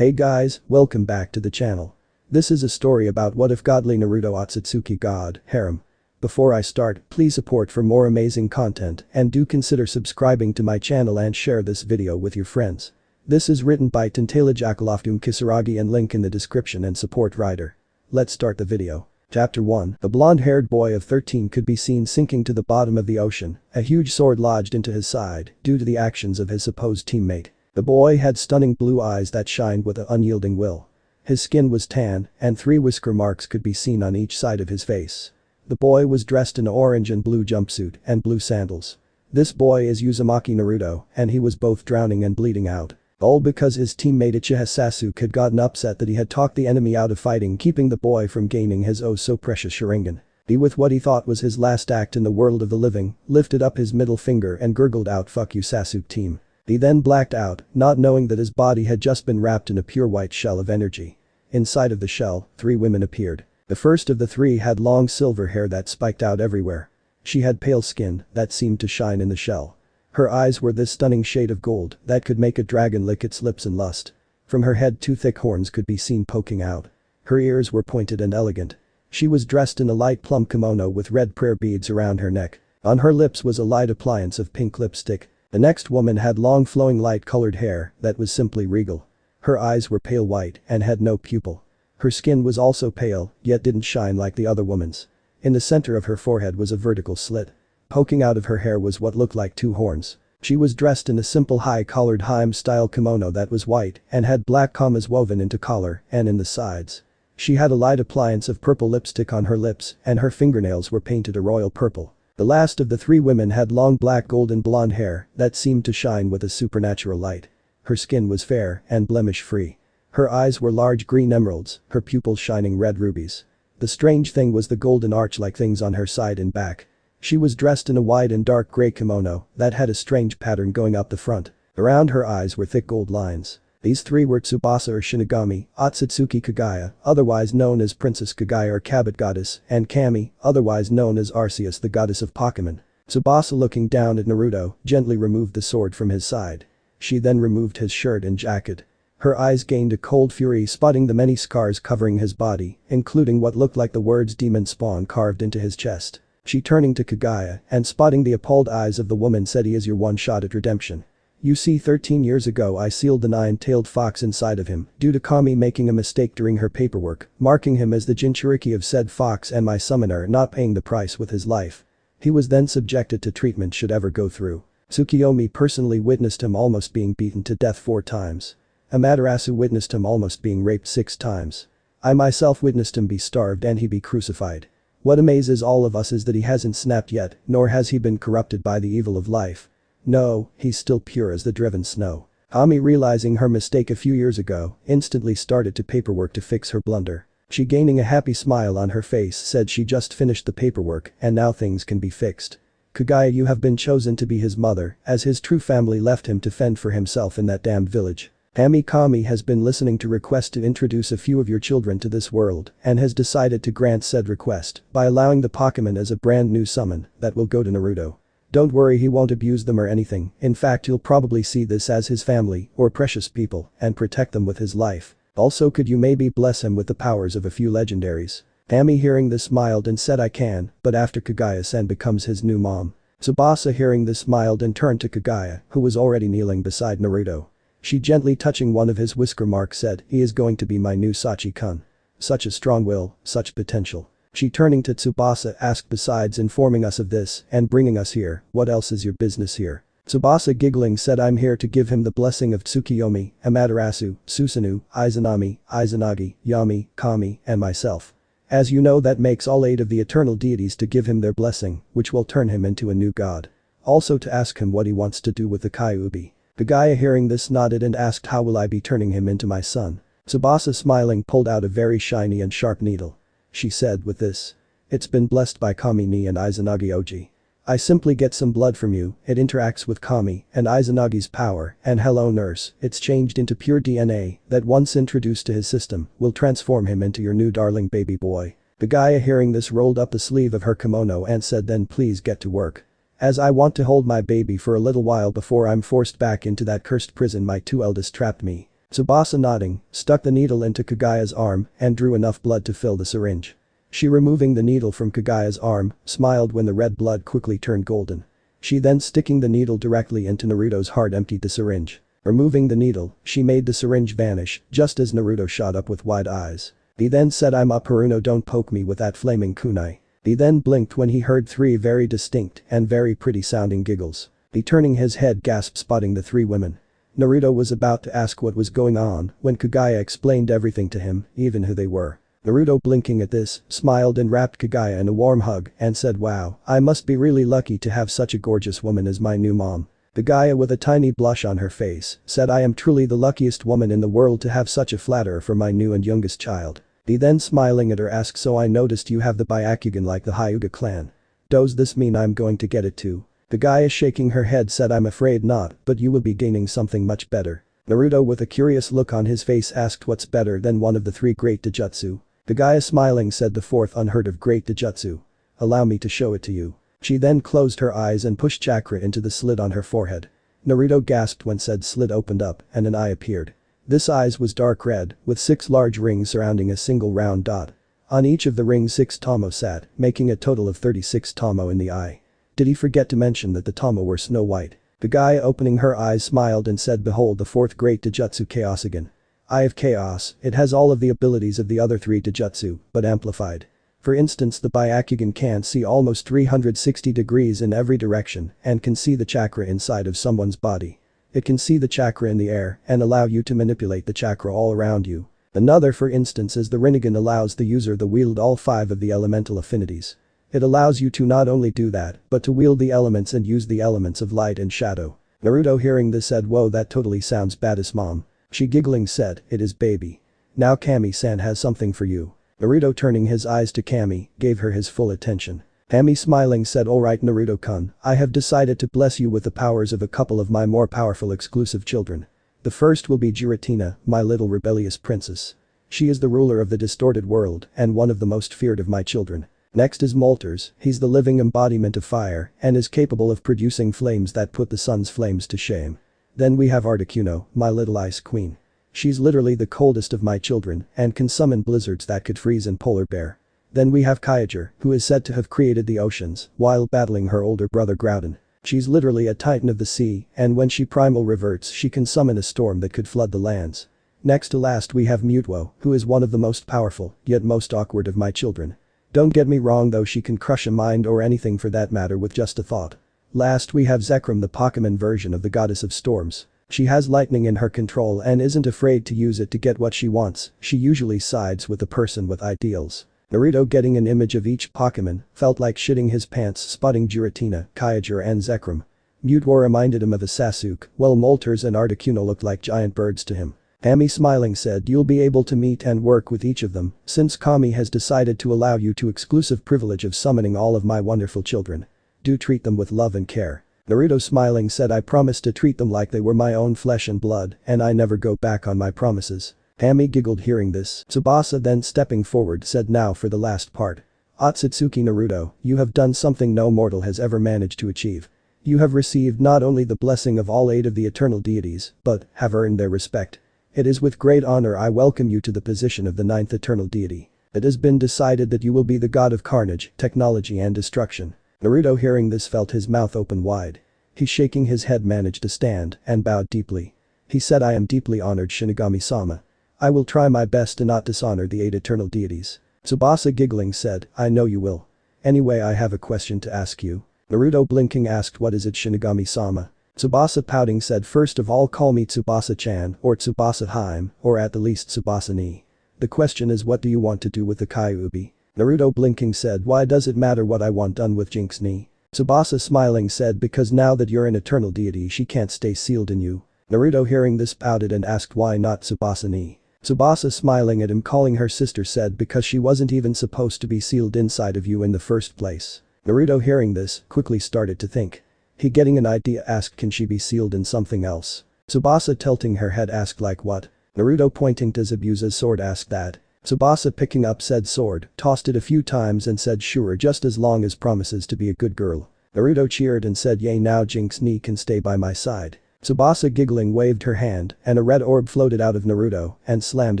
Hey guys, welcome back to the channel. This is a story about what if Godly Naruto Otsutsuki God, harem. Before I start, please support for more amazing content and do consider subscribing to my channel and share this video with your friends. This is written by TentailedJackalofDoom Kisaragi and link in the description and support writer. Let's start the video. Chapter 1. The blonde-haired boy of 13 could be seen sinking to the bottom of the ocean, a huge sword lodged into his side due to the actions of his supposed teammate. The boy had stunning blue eyes that shined with an unyielding will. His skin was tan, and 3 whisker marks could be seen on each side of his face. The boy was dressed in an orange and blue jumpsuit and blue sandals. This boy is Uzumaki Naruto, and he was both drowning and bleeding out. All because his teammate Uchiha Sasuke had gotten upset that he had talked the enemy out of fighting, keeping the boy from gaining his oh so precious Sharingan. He, with what he thought was his last act in the world of the living, lifted up his middle finger and gurgled out, "Fuck you Sasuke team." He then blacked out, not knowing that his body had just been wrapped in a pure white shell of energy. Inside of the shell, 3 women appeared. The first of the 3 had long silver hair that spiked out everywhere. She had pale skin that seemed to shine in the shell. Her eyes were this stunning shade of gold that could make a dragon lick its lips in lust. From her head 2 thick horns could be seen poking out. Her ears were pointed and elegant. She was dressed in a light plum kimono with red prayer beads around her neck. On her lips was a light appliance of pink lipstick. The next woman had long flowing light-colored hair that was simply regal. Her eyes were pale white and had no pupil. Her skin was also pale, yet didn't shine like the other woman's. In the center of her forehead was a vertical slit. Poking out of her hair was what looked like 2 horns. She was dressed in a simple high-collared harem-style kimono that was white and had black commas woven into collar and in the sides. She had a light appliance of purple lipstick on her lips and her fingernails were painted a royal purple. The last of the 3 women had long black golden blonde hair that seemed to shine with a supernatural light. Her skin was fair and blemish-free. Her eyes were large green emeralds, her pupils shining red rubies. The strange thing was the golden arch-like things on her side and back. She was dressed in a white and dark gray kimono that had a strange pattern going up the front. Around her eyes were thick gold lines. These 3 were Tsubasa or Shinigami, Otsutsuki Kaguya, otherwise known as Princess Kaguya or Cabot Goddess, and Kami, otherwise known as Arceus the goddess of Pokemon. Tsubasa, looking down at Naruto, gently removed the sword from his side. She then removed his shirt and jacket. Her eyes gained a cold fury, spotting the many scars covering his body, including what looked like the words demon spawn carved into his chest. She, turning to Kaguya and spotting the appalled eyes of the woman, said, "He is your one shot at redemption. You see, 13 years ago I sealed the 9-tailed fox inside of him due to Kami making a mistake during her paperwork, marking him as the Jinchuriki of said fox and my summoner not paying the price with his life. He was then subjected to treatment should ever go through. Tsukiyomi personally witnessed him almost being beaten to death 4 times. Amaterasu witnessed him almost being raped 6 times. I myself witnessed him be starved and he be crucified. What amazes all of us is that he hasn't snapped yet, nor has he been corrupted by the evil of life. No, he's still pure as the driven snow." Kami, realizing her mistake a few years ago, instantly started to paperwork to fix her blunder. She, gaining a happy smile on her face, said she just finished the paperwork and now things can be fixed. "Kaguya, you have been chosen to be his mother, as his true family left him to fend for himself in that damned village. Kami has been listening to requests to introduce a few of your children to this world and has decided to grant said request by allowing the Pokemon as a brand new summon that will go to Naruto. Don't worry, he won't abuse them or anything, in fact he'll probably see this as his family or precious people and protect them with his life. Also, could you maybe bless him with the powers of a few legendaries?" Kami, hearing this, smiled and said, "I can, but after Kaguya-san becomes his new mom." Tsubasa, hearing this, smiled and turned to Kaguya, who was already kneeling beside Naruto. She, gently touching one of his whisker marks, said, "He is going to be my new Sachi-kun. Such a strong will, such potential." She, turning to Tsubasa, asked, "Besides informing us of this and bringing us here, what else is your business here?" Tsubasa, giggling, said, "I'm here to give him the blessing of Tsukiyomi, Amaterasu, Susanoo, Izanami, Izanagi, Yami, Kami, and myself. As you know, that makes all 8 of the eternal deities to give him their blessing, which will turn him into a new god. Also to ask him what he wants to do with the Kyuubi." Kaguya, hearing this, nodded and asked, "How will I be turning him into my son?" Tsubasa, smiling, pulled out a very shiny and sharp needle. She said, "With this. It's been blessed by Kami ni and Izanagi Oji. I simply get some blood from you, it interacts with Kami and Izanagi's power, and hello nurse, it's changed into pure DNA that once introduced to his system will transform him into your new darling baby boy." Kaguya, hearing this, rolled up the sleeve of her kimono and said, "Then please get to work. As I want to hold my baby for a little while before I'm forced back into that cursed prison my 2 eldest trapped me." Tsubasa nodding, stuck the needle into Kagaya's arm and drew enough blood to fill the syringe. She removing the needle from Kagaya's arm, smiled when the red blood quickly turned golden. She then sticking the needle directly into Naruto's heart emptied the syringe. Removing the needle, she made the syringe vanish just as Naruto shot up with wide eyes. He then said, "I'm up Haruno, don't poke me with that flaming kunai." He then blinked when he heard three very distinct and very pretty sounding giggles. He turning his head gasped spotting the three women. Naruto was about to ask what was going on when Kagaya explained everything to him, even who they were. Naruto blinking at this, smiled and wrapped Kagaya in a warm hug and said, "Wow, I must be really lucky to have such a gorgeous woman as my new mom." Kagaya with a tiny blush on her face said, "I am truly the luckiest woman in the world to have such a flatterer for my new and youngest child." He then smiling at her asked, "So I noticed you have the Byakugan like the Hyuga clan. Does this mean I'm going to get it too?" Kagaya shaking her head said, "I'm afraid not, but you will be gaining something much better." Naruto with a curious look on his face asked, "What's better than one of the three great Taijutsu?" Kagaya smiling said, "The fourth unheard of great Taijutsu. Allow me to show it to you." She then closed her eyes and pushed chakra into the slit on her forehead. Naruto gasped when said slit opened up and an eye appeared. This eyes was dark red, with 6 large rings surrounding a single round dot. On each of the rings 6 Tomo sat, making a total of 36 Tomo in the eye. Did he forget to mention that the Tomo were snow white? Kagaya opening her eyes smiled and said, "Behold the fourth great Taijutsu Chaosigan. Eye of Chaos, it has all of the abilities of the other 3 Taijutsu, but amplified. For instance, the Byakugan can see almost 360 degrees in every direction and can see the chakra inside of someone's body. It can see the chakra in the air and allow you to manipulate the chakra all around you. Another for instance is the Rinnegan allows the user to wield all 5 of the elemental affinities. It allows you to not only do that, but to wield the elements and use the elements of light and shadow." Naruto hearing this said, "Whoa, that totally sounds badass mom." She giggling said, "It is baby. Now Kami-san has something for you." Naruto turning his eyes to Kami, gave her his full attention. Kami smiling said, "Alright Naruto-kun, I have decided to bless you with the powers of a couple of my more powerful exclusive children. The first will be Giratina, my little rebellious princess. She is the ruler of the distorted world and one of the most feared of my children. Next is Molters, he's the living embodiment of fire and is capable of producing flames that put the sun's flames to shame. Then we have Articuno, my little ice queen. She's literally the coldest of my children and can summon blizzards that could freeze an polar bear. Then we have Kyogre, who is said to have created the oceans while battling her older brother Groudon. She's literally a titan of the sea and when she primal reverts she can summon a storm that could flood the lands. Next to last we have Mutuo, who is one of the most powerful yet most awkward of my children. Don't get me wrong though, she can crush a mind or anything for that matter with just a thought. Last we have Zekrom, the Pokemon version of the goddess of storms. She has lightning in her control and isn't afraid to use it to get what she wants. She usually sides with the person with ideals." Naruto getting an image of each Pokemon felt like shitting his pants spotting Giratina, Kyogre and Zekrom. Mutuo reminded him of a Sasuke, while Molters and Articuno looked like giant birds to him. Kami smiling said, "You'll be able to meet and work with each of them since Kami has decided to allow you to exclusive privilege of summoning all of my wonderful children. Do treat them with love and care." Naruto smiling said, "I promise to treat them like they were my own flesh and blood and I never go back on my promises." Kami giggled hearing this. Tsubasa then stepping forward said, "Now for the last part. Otsutsuki Naruto, you have done something no mortal has ever managed to achieve. You have received not only the blessing of all 8 of the eternal deities, but have earned their respect. It is with great honor I welcome you to the position of the 9th eternal deity. It has been decided that you will be the god of carnage, technology and destruction." Naruto hearing this felt his mouth open wide. He shaking his head managed to stand and bowed deeply. He said, "I am deeply honored Shinigami-sama. I will try my best to not dishonor the 8 eternal deities." Tsubasa giggling said, "I know you will. Anyway, I have a question to ask you." Naruto blinking asked, "What is it Shinigami-sama?" Tsubasa pouting said, "First of all call me Tsubasa-chan or Tsubasa-hime or at the least Tsubasa-ni. The question is, what do you want to do with the Kyuubi?" Naruto blinking said, "Why does it matter what I want done with Jinx-ni?" Tsubasa smiling said, "Because now that you're an eternal deity she can't stay sealed in you." Naruto hearing this pouted and asked, "Why not Tsubasa-ni?" Tsubasa smiling at him calling her sister said, "Because she wasn't even supposed to be sealed inside of you in the first place." Naruto hearing this quickly started to think. He getting an idea asked, "Can she be sealed in something else?" Tsubasa tilting her head asked, "Like what?" Naruto pointing to Zabuza's sword asked that. Tsubasa picking up said sword, tossed it a few times and said, "Sure, just as long as promises to be a good girl." Naruto cheered and said, "Yay, now Jinx-ni can stay by my side." Tsubasa giggling waved her hand and a red orb floated out of Naruto and slammed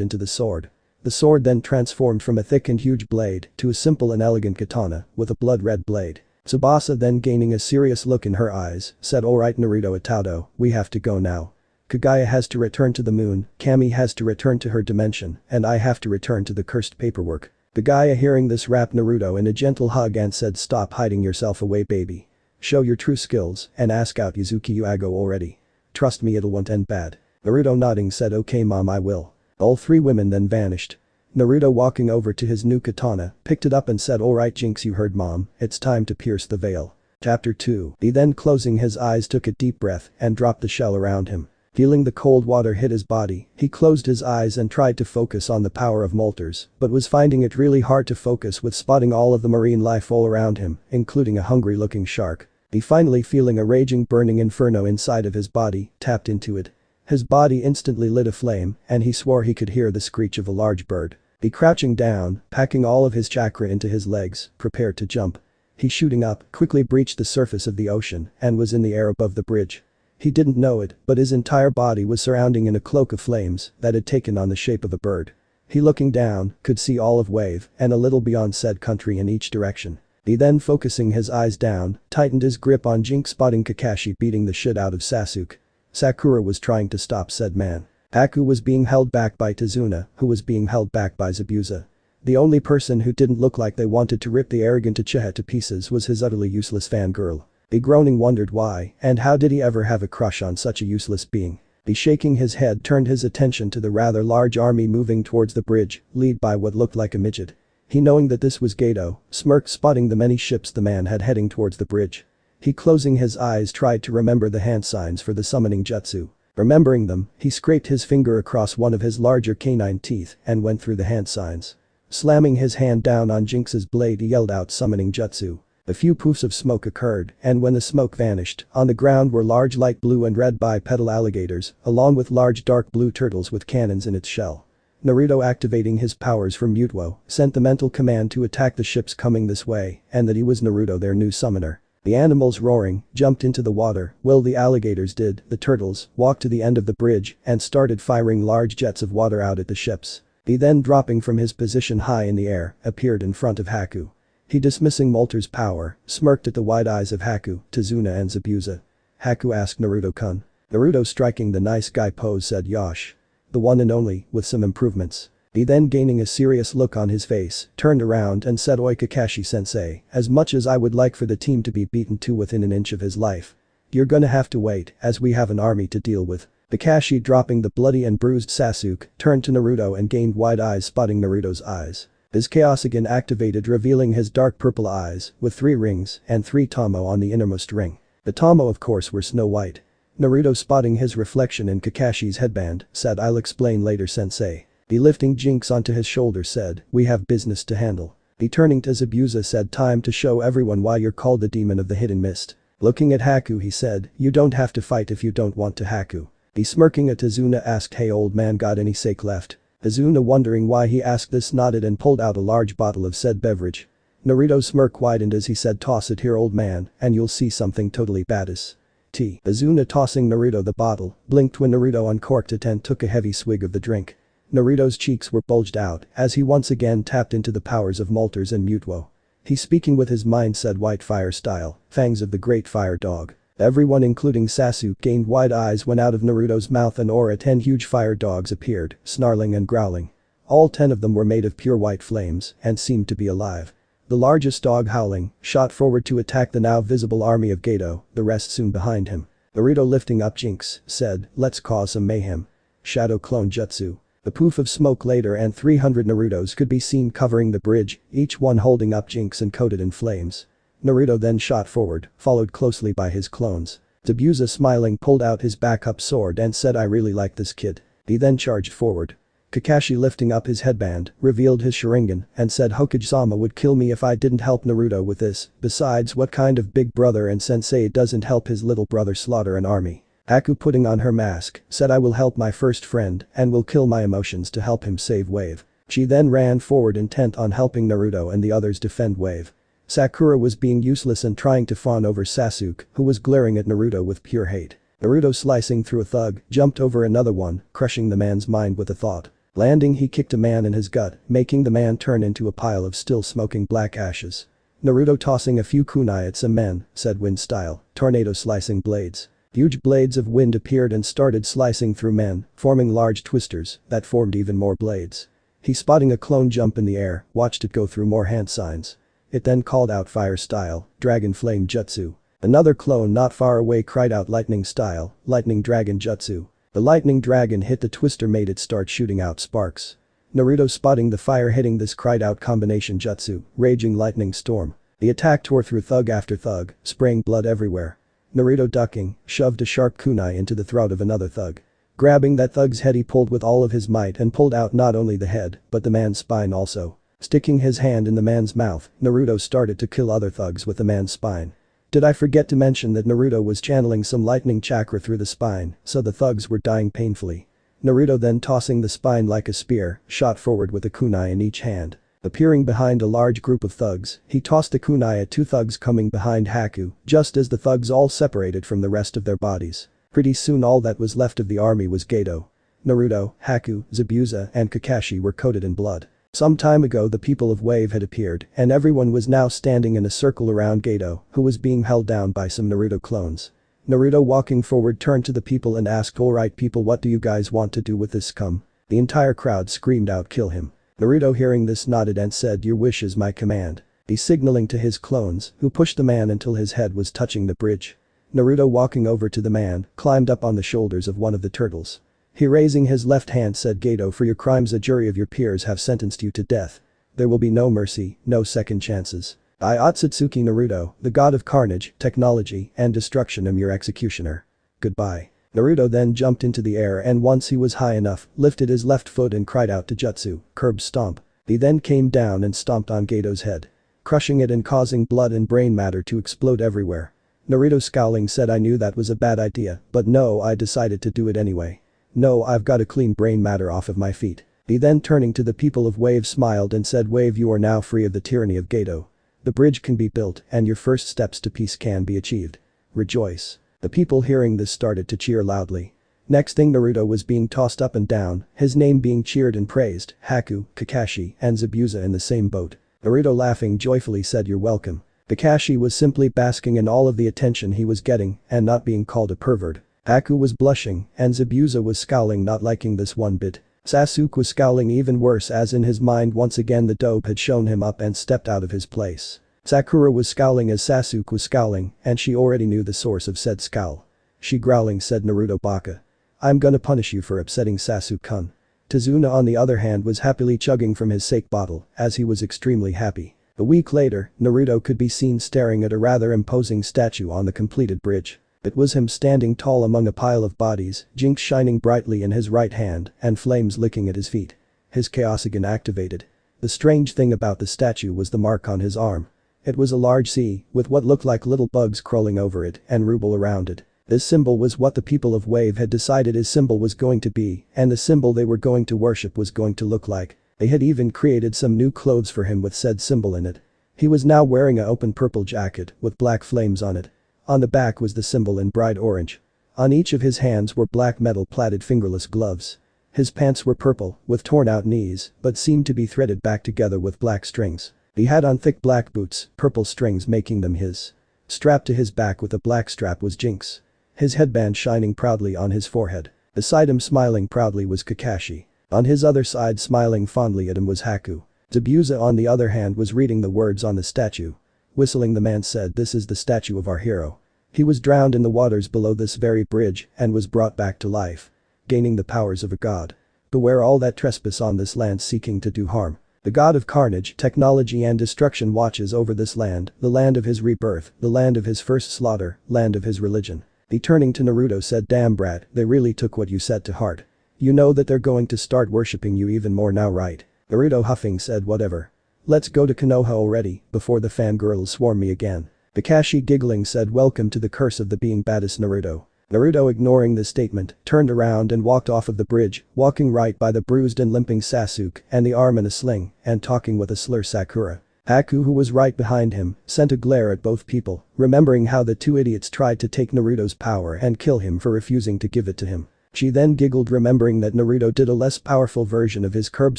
into the sword. The sword then transformed from a thick and huge blade to a simple and elegant katana with a blood-red blade. Tsubasa then gaining a serious look in her eyes, said alright Naruto Itado, we have to go now. Kagaya has to return to the moon, Kami has to return to her dimension, and I have to return to the cursed paperwork. Kagaya hearing this wrapped Naruto in a gentle hug and said stop hiding yourself away baby. Show your true skills and ask out Yuzuki Uago already. Trust me it'll won't end bad. Naruto nodding said okay mom I will. All three women then vanished. Naruto walking over to his new katana, picked it up and said alright Jinx you heard mom, it's time to pierce the veil. Chapter 2. He then closing his eyes took a deep breath and dropped the shell around him. Feeling the cold water hit his body, he closed his eyes and tried to focus on the power of molters, but was finding it really hard to focus with spotting all of the marine life all around him, including a hungry looking shark. He finally feeling a raging burning inferno inside of his body, tapped into it. His body instantly lit aflame and he swore he could hear the screech of a large bird. He crouching down, packing all of his chakra into his legs, prepared to jump. He shooting up, quickly breached the surface of the ocean and was in the air above the bridge. He didn't know it, but his entire body was surrounding in a cloak of flames that had taken on the shape of a bird. He looking down, could see all of Wave and a little beyond said country in each direction. He then focusing his eyes down, tightened his grip on Jinx spotting Kakashi beating the shit out of Sasuke. Sakura was trying to stop said man. Haku was being held back by Tazuna, who was being held back by Zabuza. The only person who didn't look like they wanted to rip the arrogant Uchiha to pieces was his utterly useless fangirl. He groaning wondered why and how did he ever have a crush on such a useless being. He shaking his head turned his attention to the rather large army moving towards the bridge, led by what looked like a midget. He knowing that this was Gato, smirked spotting the many ships the man had heading towards the bridge. He closing his eyes tried to remember the hand signs for the summoning jutsu. Remembering them, he scraped his finger across one of his larger canine teeth and went through the hand signs. Slamming his hand down on Jinx's blade he yelled out summoning jutsu. A few poofs of smoke occurred and when the smoke vanished, on the ground were large light blue and red bipedal alligators, along with large dark blue turtles with cannons in its shell. Naruto activating his powers from Mutuo, sent the mental command to attack the ships coming this way and that he was Naruto their new summoner. The animals roaring, jumped into the water, well the alligators did, the turtles, walked to the end of the bridge and started firing large jets of water out at the ships. He then dropping from his position high in the air, appeared in front of Haku. He dismissing Molter's power, smirked at the wide eyes of Haku, Tazuna and Zabuza. Haku asked Naruto-kun. Naruto striking the nice guy pose said Yosh. The one and only, with some improvements. He then gaining a serious look on his face, turned around and said oi Kakashi-sensei, as much as I would like for the team to be beaten to within an inch of his life. You're gonna have to wait, as we have an army to deal with. Kakashi dropping the bloody and bruised Sasuke, turned to Naruto and gained wide eyes spotting Naruto's eyes. His Chaos again activated revealing his dark purple eyes, with 3 rings and 3 Tomo on the innermost ring. The Tomo of course were snow white. Naruto spotting his reflection in Kakashi's headband, said I'll explain later sensei. He lifting Jinx onto his shoulder said, we have business to handle. He turning to Zabuza said time to show everyone why you're called the demon of the hidden mist. Looking at Haku he said, you don't have to fight if you don't want to Haku. He smirking at Tazuna asked hey old man got any sake left? Tazuna wondering why he asked this nodded and pulled out a large bottle of said beverage. Naruto's smirk widened as he said toss it here old man and you'll see something totally badass. Tazuna tossing Naruto the bottle, blinked when Naruto uncorked it and took a heavy swig of the drink. Naruto's cheeks were bulged out as he once again tapped into the powers of Molters and Mutuo. He speaking with his mind said white fire style, fangs of the great fire dog. Everyone including Sasuke gained wide eyes when out of Naruto's mouth and aura 10 huge fire dogs appeared, snarling and growling. All 10 of them were made of pure white flames and seemed to be alive. The largest dog howling, shot forward to attack the now visible army of Gato, the rest soon behind him. Naruto lifting up Jinx, said, let's cause some mayhem. Shadow clone jutsu. A poof of smoke later and 300 Narutos could be seen covering the bridge, each one holding up Jinx and coated in flames. Naruto then shot forward, followed closely by his clones. Zabuza smiling pulled out his backup sword and said I really like this kid. He then charged forward. Kakashi lifting up his headband, revealed his Sharingan and said Hokage-sama would kill me if I didn't help Naruto with this, besides what kind of big brother and sensei doesn't help his little brother slaughter an army. Haku putting on her mask, said I will help my first friend and will kill my emotions to help him save Wave. She then ran forward intent on helping Naruto and the others defend Wave. Sakura was being useless and trying to fawn over Sasuke, who was glaring at Naruto with pure hate. Naruto slicing through a thug, jumped over another one, crushing the man's mind with a thought. Landing, he kicked a man in his gut, making the man turn into a pile of still smoking black ashes. Naruto tossing a few kunai at some men, said wind style, tornado slicing blades. Huge blades of wind appeared and started slicing through men, forming large twisters that formed even more blades. He spotting a clone jump in the air, watched it go through more hand signs. It then called out fire style, dragon flame jutsu. Another clone not far away cried out lightning style, lightning dragon jutsu. The lightning dragon hit the twister, made it start shooting out sparks. Naruto spotting the fire hitting this cried out combination jutsu, raging lightning storm. The attack tore through thug after thug, spraying blood everywhere. Naruto ducking, shoved a sharp kunai into the throat of another thug. Grabbing that thug's head, he pulled with all of his might and pulled out not only the head, but the man's spine also. Sticking his hand in the man's mouth, Naruto started to kill other thugs with the man's spine. Did I forget to mention that Naruto was channeling some lightning chakra through the spine, so the thugs were dying painfully. Naruto then tossing the spine like a spear, shot forward with a kunai in each hand. Appearing behind a large group of thugs, he tossed a kunai at two thugs coming behind Haku, just as the thugs all separated from the rest of their bodies. Pretty soon all that was left of the army was Geto. Naruto, Haku, Zabuza and Kakashi were coated in blood. Some time ago the people of Wave had appeared and everyone was now standing in a circle around Geto, who was being held down by some Naruto clones. Naruto walking forward turned to the people and asked, "Alright people, what do you guys want to do with this scum?" The entire crowd screamed out, "Kill him." Naruto hearing this nodded and said, "Your wish is my command." He signaling to his clones, who pushed the man until his head was touching the bridge. Naruto walking over to the man, climbed up on the shoulders of one of the turtles. He raising his left hand said, "Geto, for your crimes a jury of your peers have sentenced you to death. There will be no mercy, no second chances. I Otsutsuki Naruto, the god of carnage, technology, and destruction am your executioner. Goodbye." Naruto then jumped into the air and once he was high enough, lifted his left foot and cried out to jutsu, curb stomp. He then came down and stomped on Geto's head, crushing it and causing blood and brain matter to explode everywhere. Naruto scowling said, "I knew that was a bad idea, but no, I decided to do it anyway. No, I've got to clean brain matter off of my feet." He then turning to the people of Wave smiled and said, "Wave, you are now free of the tyranny of Geto. The bridge can be built and your first steps to peace can be achieved. Rejoice." The people hearing this started to cheer loudly. Next thing Naruto was being tossed up and down, his name being cheered and praised, Haku, Kakashi and Zabuza in the same boat. Naruto laughing joyfully said, "You're welcome." Kakashi was simply basking in all of the attention he was getting and not being called a pervert. Haku was blushing and Zabuza was scowling, not liking this one bit. Sasuke was scowling even worse as in his mind once again the dope had shown him up and stepped out of his place. Sakura was scowling as Sasuke was scowling and she already knew the source of said scowl. She growling said, "Naruto Baka. I'm gonna punish you for upsetting Sasuke-kun." Tazuna on the other hand was happily chugging from his sake bottle as he was extremely happy. A week later, Naruto could be seen staring at a rather imposing statue on the completed bridge. It was him standing tall among a pile of bodies, Jinx shining brightly in his right hand and flames licking at his feet. His Chaosigan activated. The strange thing about the statue was the mark on his arm. It was a large C, with what looked like little bugs crawling over it and ruble around it. This symbol was what the people of Wave had decided his symbol was going to be and the symbol they were going to worship was going to look like. They had even created some new clothes for him with said symbol in it. He was now wearing an open purple jacket with black flames on it. On the back was the symbol in bright orange. On each of his hands were black metal plaited fingerless gloves. His pants were purple, with torn out knees, but seemed to be threaded back together with black strings. He had on thick black boots, purple strings making them his. Strapped to his back with a black strap was Jinx. His headband shining proudly on his forehead. Beside him smiling proudly was Kakashi. On his other side smiling fondly at him was Haku. Zabuza on the other hand was reading the words on the statue. Whistling the man said, "This is the statue of our hero. He was drowned in the waters below this very bridge and was brought back to life, gaining the powers of a god. Beware all that trespass on this land seeking to do harm. The god of carnage, technology and destruction watches over this land, the land of his rebirth, the land of his first slaughter, land of his religion." He turning to Naruto said, "Damn brat, they really took what you said to heart. You know that they're going to start worshipping you even more now, right?" Naruto huffing said, "Whatever. Let's go to Konoha already before the fangirls swarm me again." Kakashi giggling said, "Welcome to the curse of the being baddest Naruto." Naruto ignoring this statement, turned around and walked off of the bridge, walking right by the bruised and limping Sasuke and the arm in a sling and talking with a slur Sakura. Haku, who was right behind him, sent a glare at both people, remembering how the two idiots tried to take Naruto's power and kill him for refusing to give it to him. She then giggled, remembering that Naruto did a less powerful version of his curb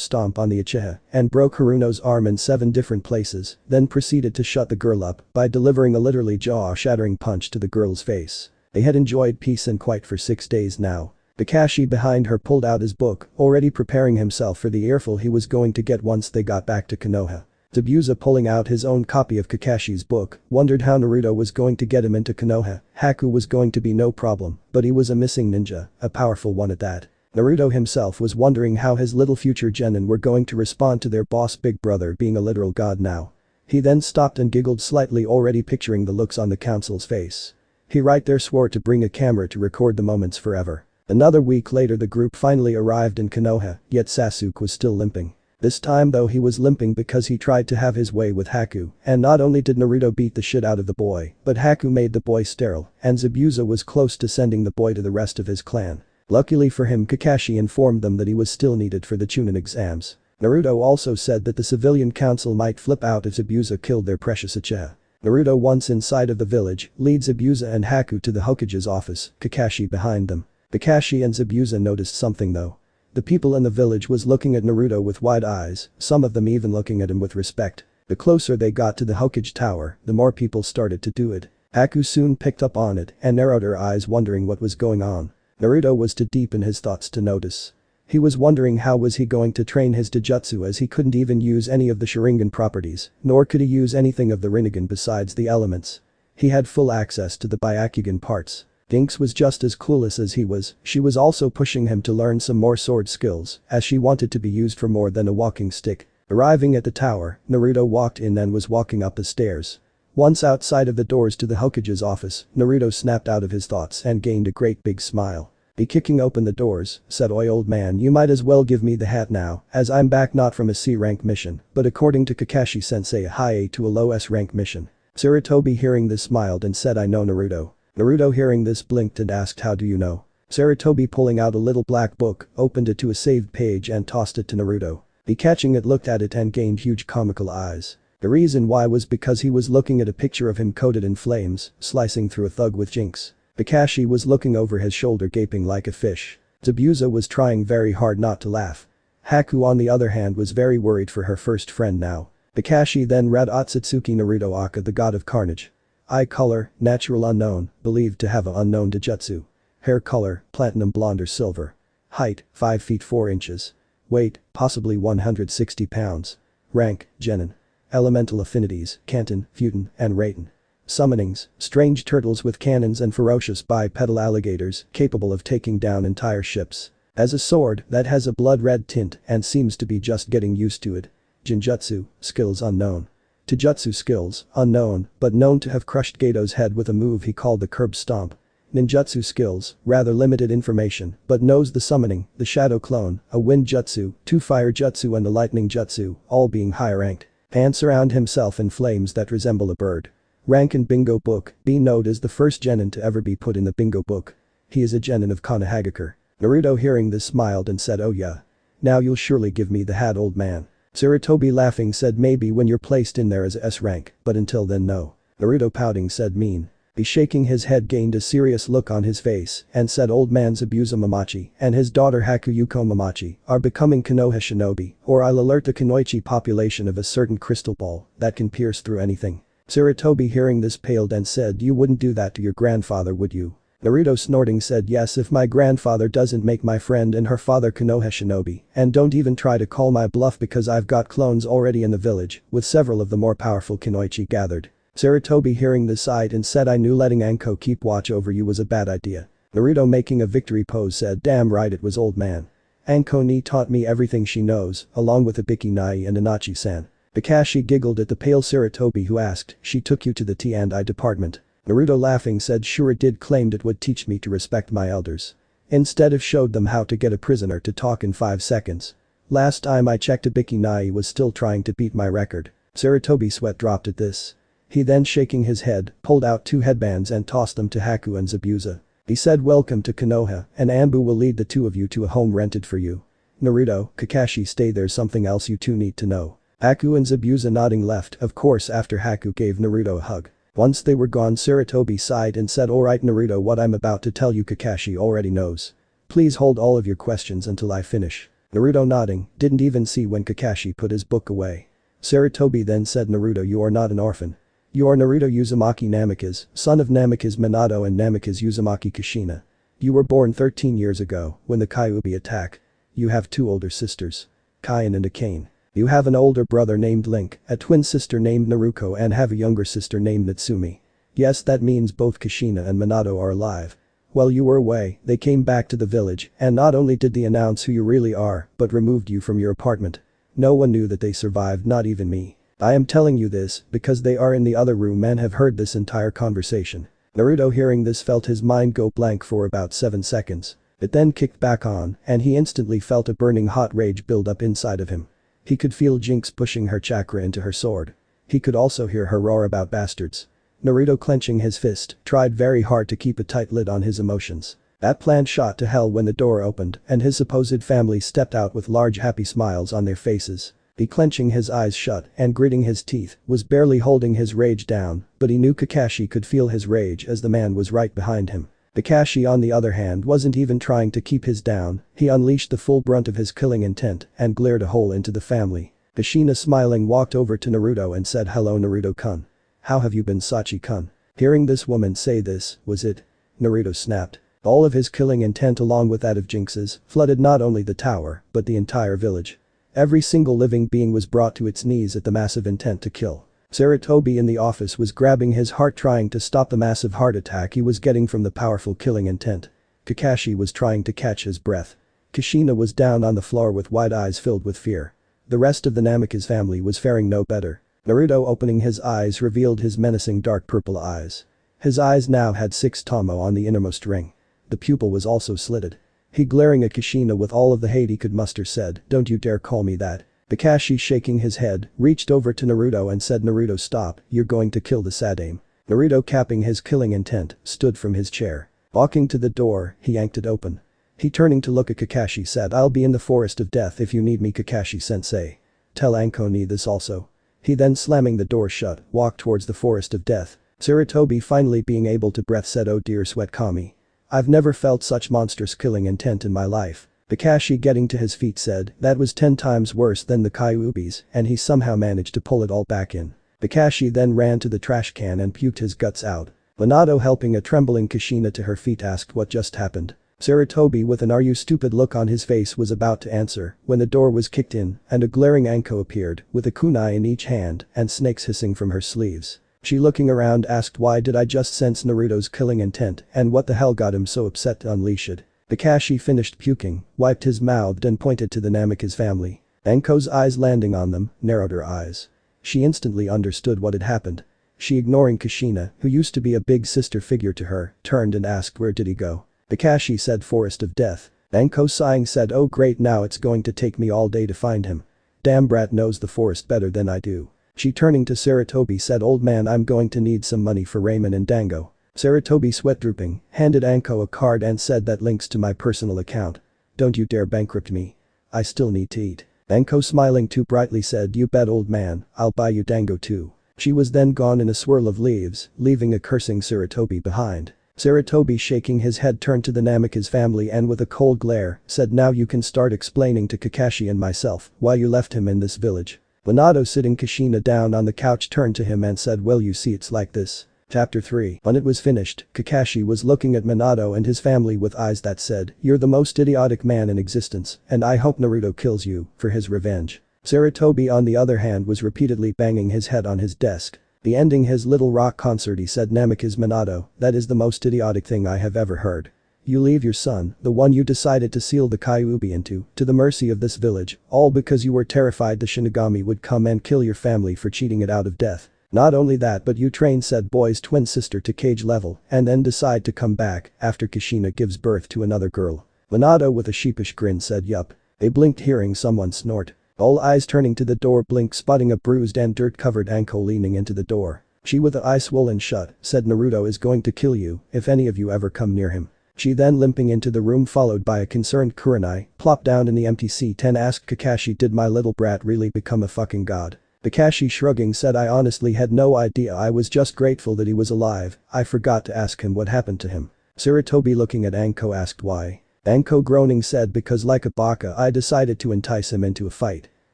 stomp on the Uchiha and broke Haruno's arm in 7 different places, then proceeded to shut the girl up by delivering a literally jaw-shattering punch to the girl's face. They had enjoyed peace and quiet for 6 days now. Kakashi behind her pulled out his book, already preparing himself for the earful he was going to get once they got back to Konoha. Zabuza, pulling out his own copy of Kakashi's book, wondered how Naruto was going to get him into Konoha. Haku was going to be no problem, but he was a missing ninja, a powerful one at that. Naruto himself was wondering how his little future genin were going to respond to their boss Big Brother being a literal god now. He then stopped and giggled slightly, already picturing the looks on the council's face. He right there swore to bring a camera to record the moments forever. Another week later the group finally arrived in Konoha, yet Sasuke was still limping. This time though he was limping because he tried to have his way with Haku, and not only did Naruto beat the shit out of the boy, but Haku made the boy sterile, and Zabuza was close to sending the boy to the rest of his clan. Luckily for him, Kakashi informed them that he was still needed for the Chunin exams. Naruto also said that the civilian council might flip out if Zabuza killed their precious Uchiha. Naruto, once inside of the village, leads Zabuza and Haku to the Hokage's office, Kakashi behind them. Kakashi and Zabuza noticed something though. The people in the village was looking at Naruto with wide eyes, some of them even looking at him with respect. The closer they got to the Hokage tower, the more people started to do it. Haku soon picked up on it and narrowed her eyes, wondering what was going on. Naruto was too deep in his thoughts to notice. He was wondering how was he going to train his Taijutsu, as he couldn't even use any of the Sharingan properties, nor could he use anything of the Rinnegan besides the elements. He had full access to the Byakugan parts. Dinks was just as clueless as he was. She was also pushing him to learn some more sword skills, as she wanted to be used for more than a walking stick. Arriving at the tower, Naruto walked in and was walking up the stairs. Once outside of the doors to the Hokage's office, Naruto snapped out of his thoughts and gained a great big smile. He, kicking open the doors, said, "Oi old man, you might as well give me the hat now, as I'm back not from a C-rank mission, but according to Kakashi-sensei a high A to a low S-rank mission." Sarutobi hearing this smiled and said, "I know Naruto." Naruto hearing this blinked and asked, "How do you know?" Sarutobi, pulling out a little black book, opened it to a saved page and tossed it to Naruto. He, catching it, looked at it and gained huge comical eyes. The reason why was because he was looking at a picture of him coated in flames, slicing through a thug with jinx. Kakashi was looking over his shoulder gaping like a fish. Zabuza was trying very hard not to laugh. Haku, on the other hand, was very worried for her first friend now. Kakashi then read Otsutsuki Naruto Aka, the god of carnage. Eye color, natural unknown, believed to have an unknown Taijutsu. Hair color, platinum blonde or silver. Height, 5 feet 4 inches. Weight, possibly 160 pounds. Rank, genin. Elemental affinities, Kanton, Futon, and Raiten. Summonings, strange turtles with cannons and ferocious bipedal alligators capable of taking down entire ships. As a sword that has a blood red tint and seems to be just getting used to it. Jinjutsu, skills unknown. Taijutsu skills, unknown, but known to have crushed Gato's head with a move he called the curb stomp. Ninjutsu skills, rather limited information, but knows the summoning, the shadow clone, a wind jutsu, 2 fire jutsu and a lightning jutsu, all being high ranked. And surround himself in flames that resemble a bird. Rank in bingo book, B note is the first genin to ever be put in the bingo book. He is a genin of Konohagakure. Naruto hearing this smiled and said, "Oh yeah. Now you'll surely give me the hat, old man." Sarutobi laughing said, "Maybe when you're placed in there as a S rank, but until then no." Naruto pouting said, "Mean." He, shaking his head, gained a serious look on his face and said, "Old man Zabuza Mamachi and his daughter Hakuyuko Mamachi are becoming Konoha shinobi, or I'll alert the Kunoichi population of a certain crystal ball that can pierce through anything." Sarutobi hearing this paled and said, "You wouldn't do that to your grandfather, would you?" Naruto snorting said, "Yes, if my grandfather doesn't make my friend and her father Konoha shinobi, and don't even try to call my bluff because I've got clones already in the village, with several of the more powerful Kunoichi gathered." Sarutobi hearing this sighed and said, "I knew letting Anko keep watch over you was a bad idea." Naruto making a victory pose said, "Damn right it was, old man. Anko ni taught me everything she knows, along with Ibiki Nai and Anachi-san." Kakashi giggled at the pale Sarutobi, who asked, "She took you to the T&I department?" Naruto laughing said, "Sure it did, claimed it would teach me to respect my elders. Instead of showed them how to get a prisoner to talk in 5 seconds. Last time I checked, Ibiki Nai was still trying to beat my record." Sarutobi sweat dropped at this. He then, shaking his head, pulled out 2 headbands and tossed them to Haku and Zabuza. He said, "Welcome to Konoha, and Anbu will lead the 2 of you to a home rented for you. Naruto, Kakashi, stay, there's something else you 2 need to know." Haku and Zabuza nodding left, of course, after Haku gave Naruto a hug. Once they were gone, Sarutobi sighed and said, alright Naruto, what I'm about to tell you Kakashi already knows. Please hold all of your questions until I finish. Naruto nodding, didn't even see when Kakashi put his book away. Sarutobi then said, Naruto, you are not an orphan. You are Naruto Uzumaki Namikaze, son of Namikaze Minato and Namikaze Uzumaki Kushina. You were born 13 years ago, when the Kyuubi attack. You have 2 older sisters. Kain and Akane. You have an older brother named Link, a twin sister named Naruko and have a younger sister named Natsumi. Yes, that means both Kushina and Minato are alive. While you were away, they came back to the village and not only did they announce who you really are, but removed you from your apartment. No one knew that they survived, not even me. I am telling you this because they are in the other room and have heard this entire conversation. Naruto hearing this felt his mind go blank for about 7 seconds. It then kicked back on and he instantly felt a burning hot rage build up inside of him. He could feel Jinx pushing her chakra into her sword. He could also hear her roar about bastards. Naruto clenching his fist, tried very hard to keep a tight lid on his emotions. That plan shot to hell when the door opened and his supposed family stepped out with large happy smiles on their faces. He clenching his eyes shut and gritting his teeth was barely holding his rage down, but he knew Kakashi could feel his rage as the man was right behind him. Kakashi on the other hand wasn't even trying to keep his down, he unleashed the full brunt of his killing intent and glared a hole into the family. Kushina smiling walked over to Naruto and said, hello Naruto-kun. How have you been, Sachi-kun? Hearing this woman say this, was it? Naruto snapped. All of his killing intent along with that of Jinx's flooded not only the tower, but the entire village. Every single living being was brought to its knees at the massive intent to kill. Sarutobi in the office was grabbing his heart trying to stop the massive heart attack he was getting from the powerful killing intent. Kakashi was trying to catch his breath. Kushina was down on the floor with wide eyes filled with fear. The rest of the Namikaze family was faring no better. Naruto opening his eyes revealed his menacing dark purple eyes. His eyes now had 6 tomo on the innermost ring. The pupil was also slitted. He glaring at Kushina with all of the hate he could muster said, don't you dare call me that. Kakashi shaking his head, reached over to Naruto and said, Naruto stop, you're going to kill the Sadame. Naruto capping his killing intent, stood from his chair. Walking to the door, he yanked it open. He turning to look at Kakashi said, I'll be in the forest of death if you need me Kakashi-sensei. Tell Ankoni this also. He then slamming the door shut, walked towards the forest of death. Sarutobi finally being able to breath said, oh dear sweat Kami. I've never felt such monstrous killing intent in my life. Kakashi getting to his feet said, that was 10 times worse than the Kyuubis and he somehow managed to pull it all back in. Kakashi then ran to the trash can and puked his guts out. Minato helping a trembling Kushina to her feet asked what just happened. Sarutobi with an are you stupid look on his face was about to answer when the door was kicked in and a glaring Anko appeared with a kunai in each hand and snakes hissing from her sleeves. She looking around asked why did I just sense Naruto's killing intent and what the hell got him so upset to unleash it. Kakashi finished puking, wiped his mouth and pointed to the Namikaze family. Anko's eyes landing on them, narrowed her eyes. She instantly understood what had happened. She ignoring Kushina, who used to be a big sister figure to her, turned and asked where did he go. Kakashi said forest of death. Anko sighing said oh great now it's going to take me all day to find him. Damn brat knows the forest better than I do. She turning to Sarutobi said old man I'm going to need some money for ramen and dango. Sarutobi sweat drooping, handed Anko a card and said that links to my personal account. Don't you dare bankrupt me. I still need to eat. Anko smiling too brightly said you bet old man, I'll buy you dango too. She was then gone in a swirl of leaves, leaving a cursing Sarutobi behind. Sarutobi shaking his head turned to the Namikaze family and with a cold glare, said now you can start explaining to Kakashi and myself why you left him in this village. Minato sitting Kushina down on the couch turned to him and said well you see it's like this. Chapter 3. When it was finished, Kakashi was looking at Minato and his family with eyes that said, you're the most idiotic man in existence and I hope Naruto kills you for his revenge. Sarutobi on the other hand was repeatedly banging his head on his desk. The ending his Little Rock concert he said Namikaze Minato, that is the most idiotic thing I have ever heard. You leave your son, the one you decided to seal the Kyuubi into, to the mercy of this village, all because you were terrified the Shinigami would come and kill your family for cheating it out of death. Not only that but you train said boy's twin sister to cage level and then decide to come back after Kushina gives birth to another girl. Minato with a sheepish grin said yup. They blinked hearing someone snort. All eyes turning to the door blink spotting a bruised and dirt-covered Anko leaning into the door. She with the eye swollen shut said Naruto is going to kill you if any of you ever come near him. She then limping into the room followed by a concerned Kurenai, plopped down in the empty seat and asked Kakashi, did my little brat really become a fucking god? Kakashi shrugging said, I honestly had no idea, I was just grateful that he was alive, I forgot to ask him what happened to him. Sarutobi looking at Anko asked why. Anko groaning said, because like a baka I decided to entice him into a fight.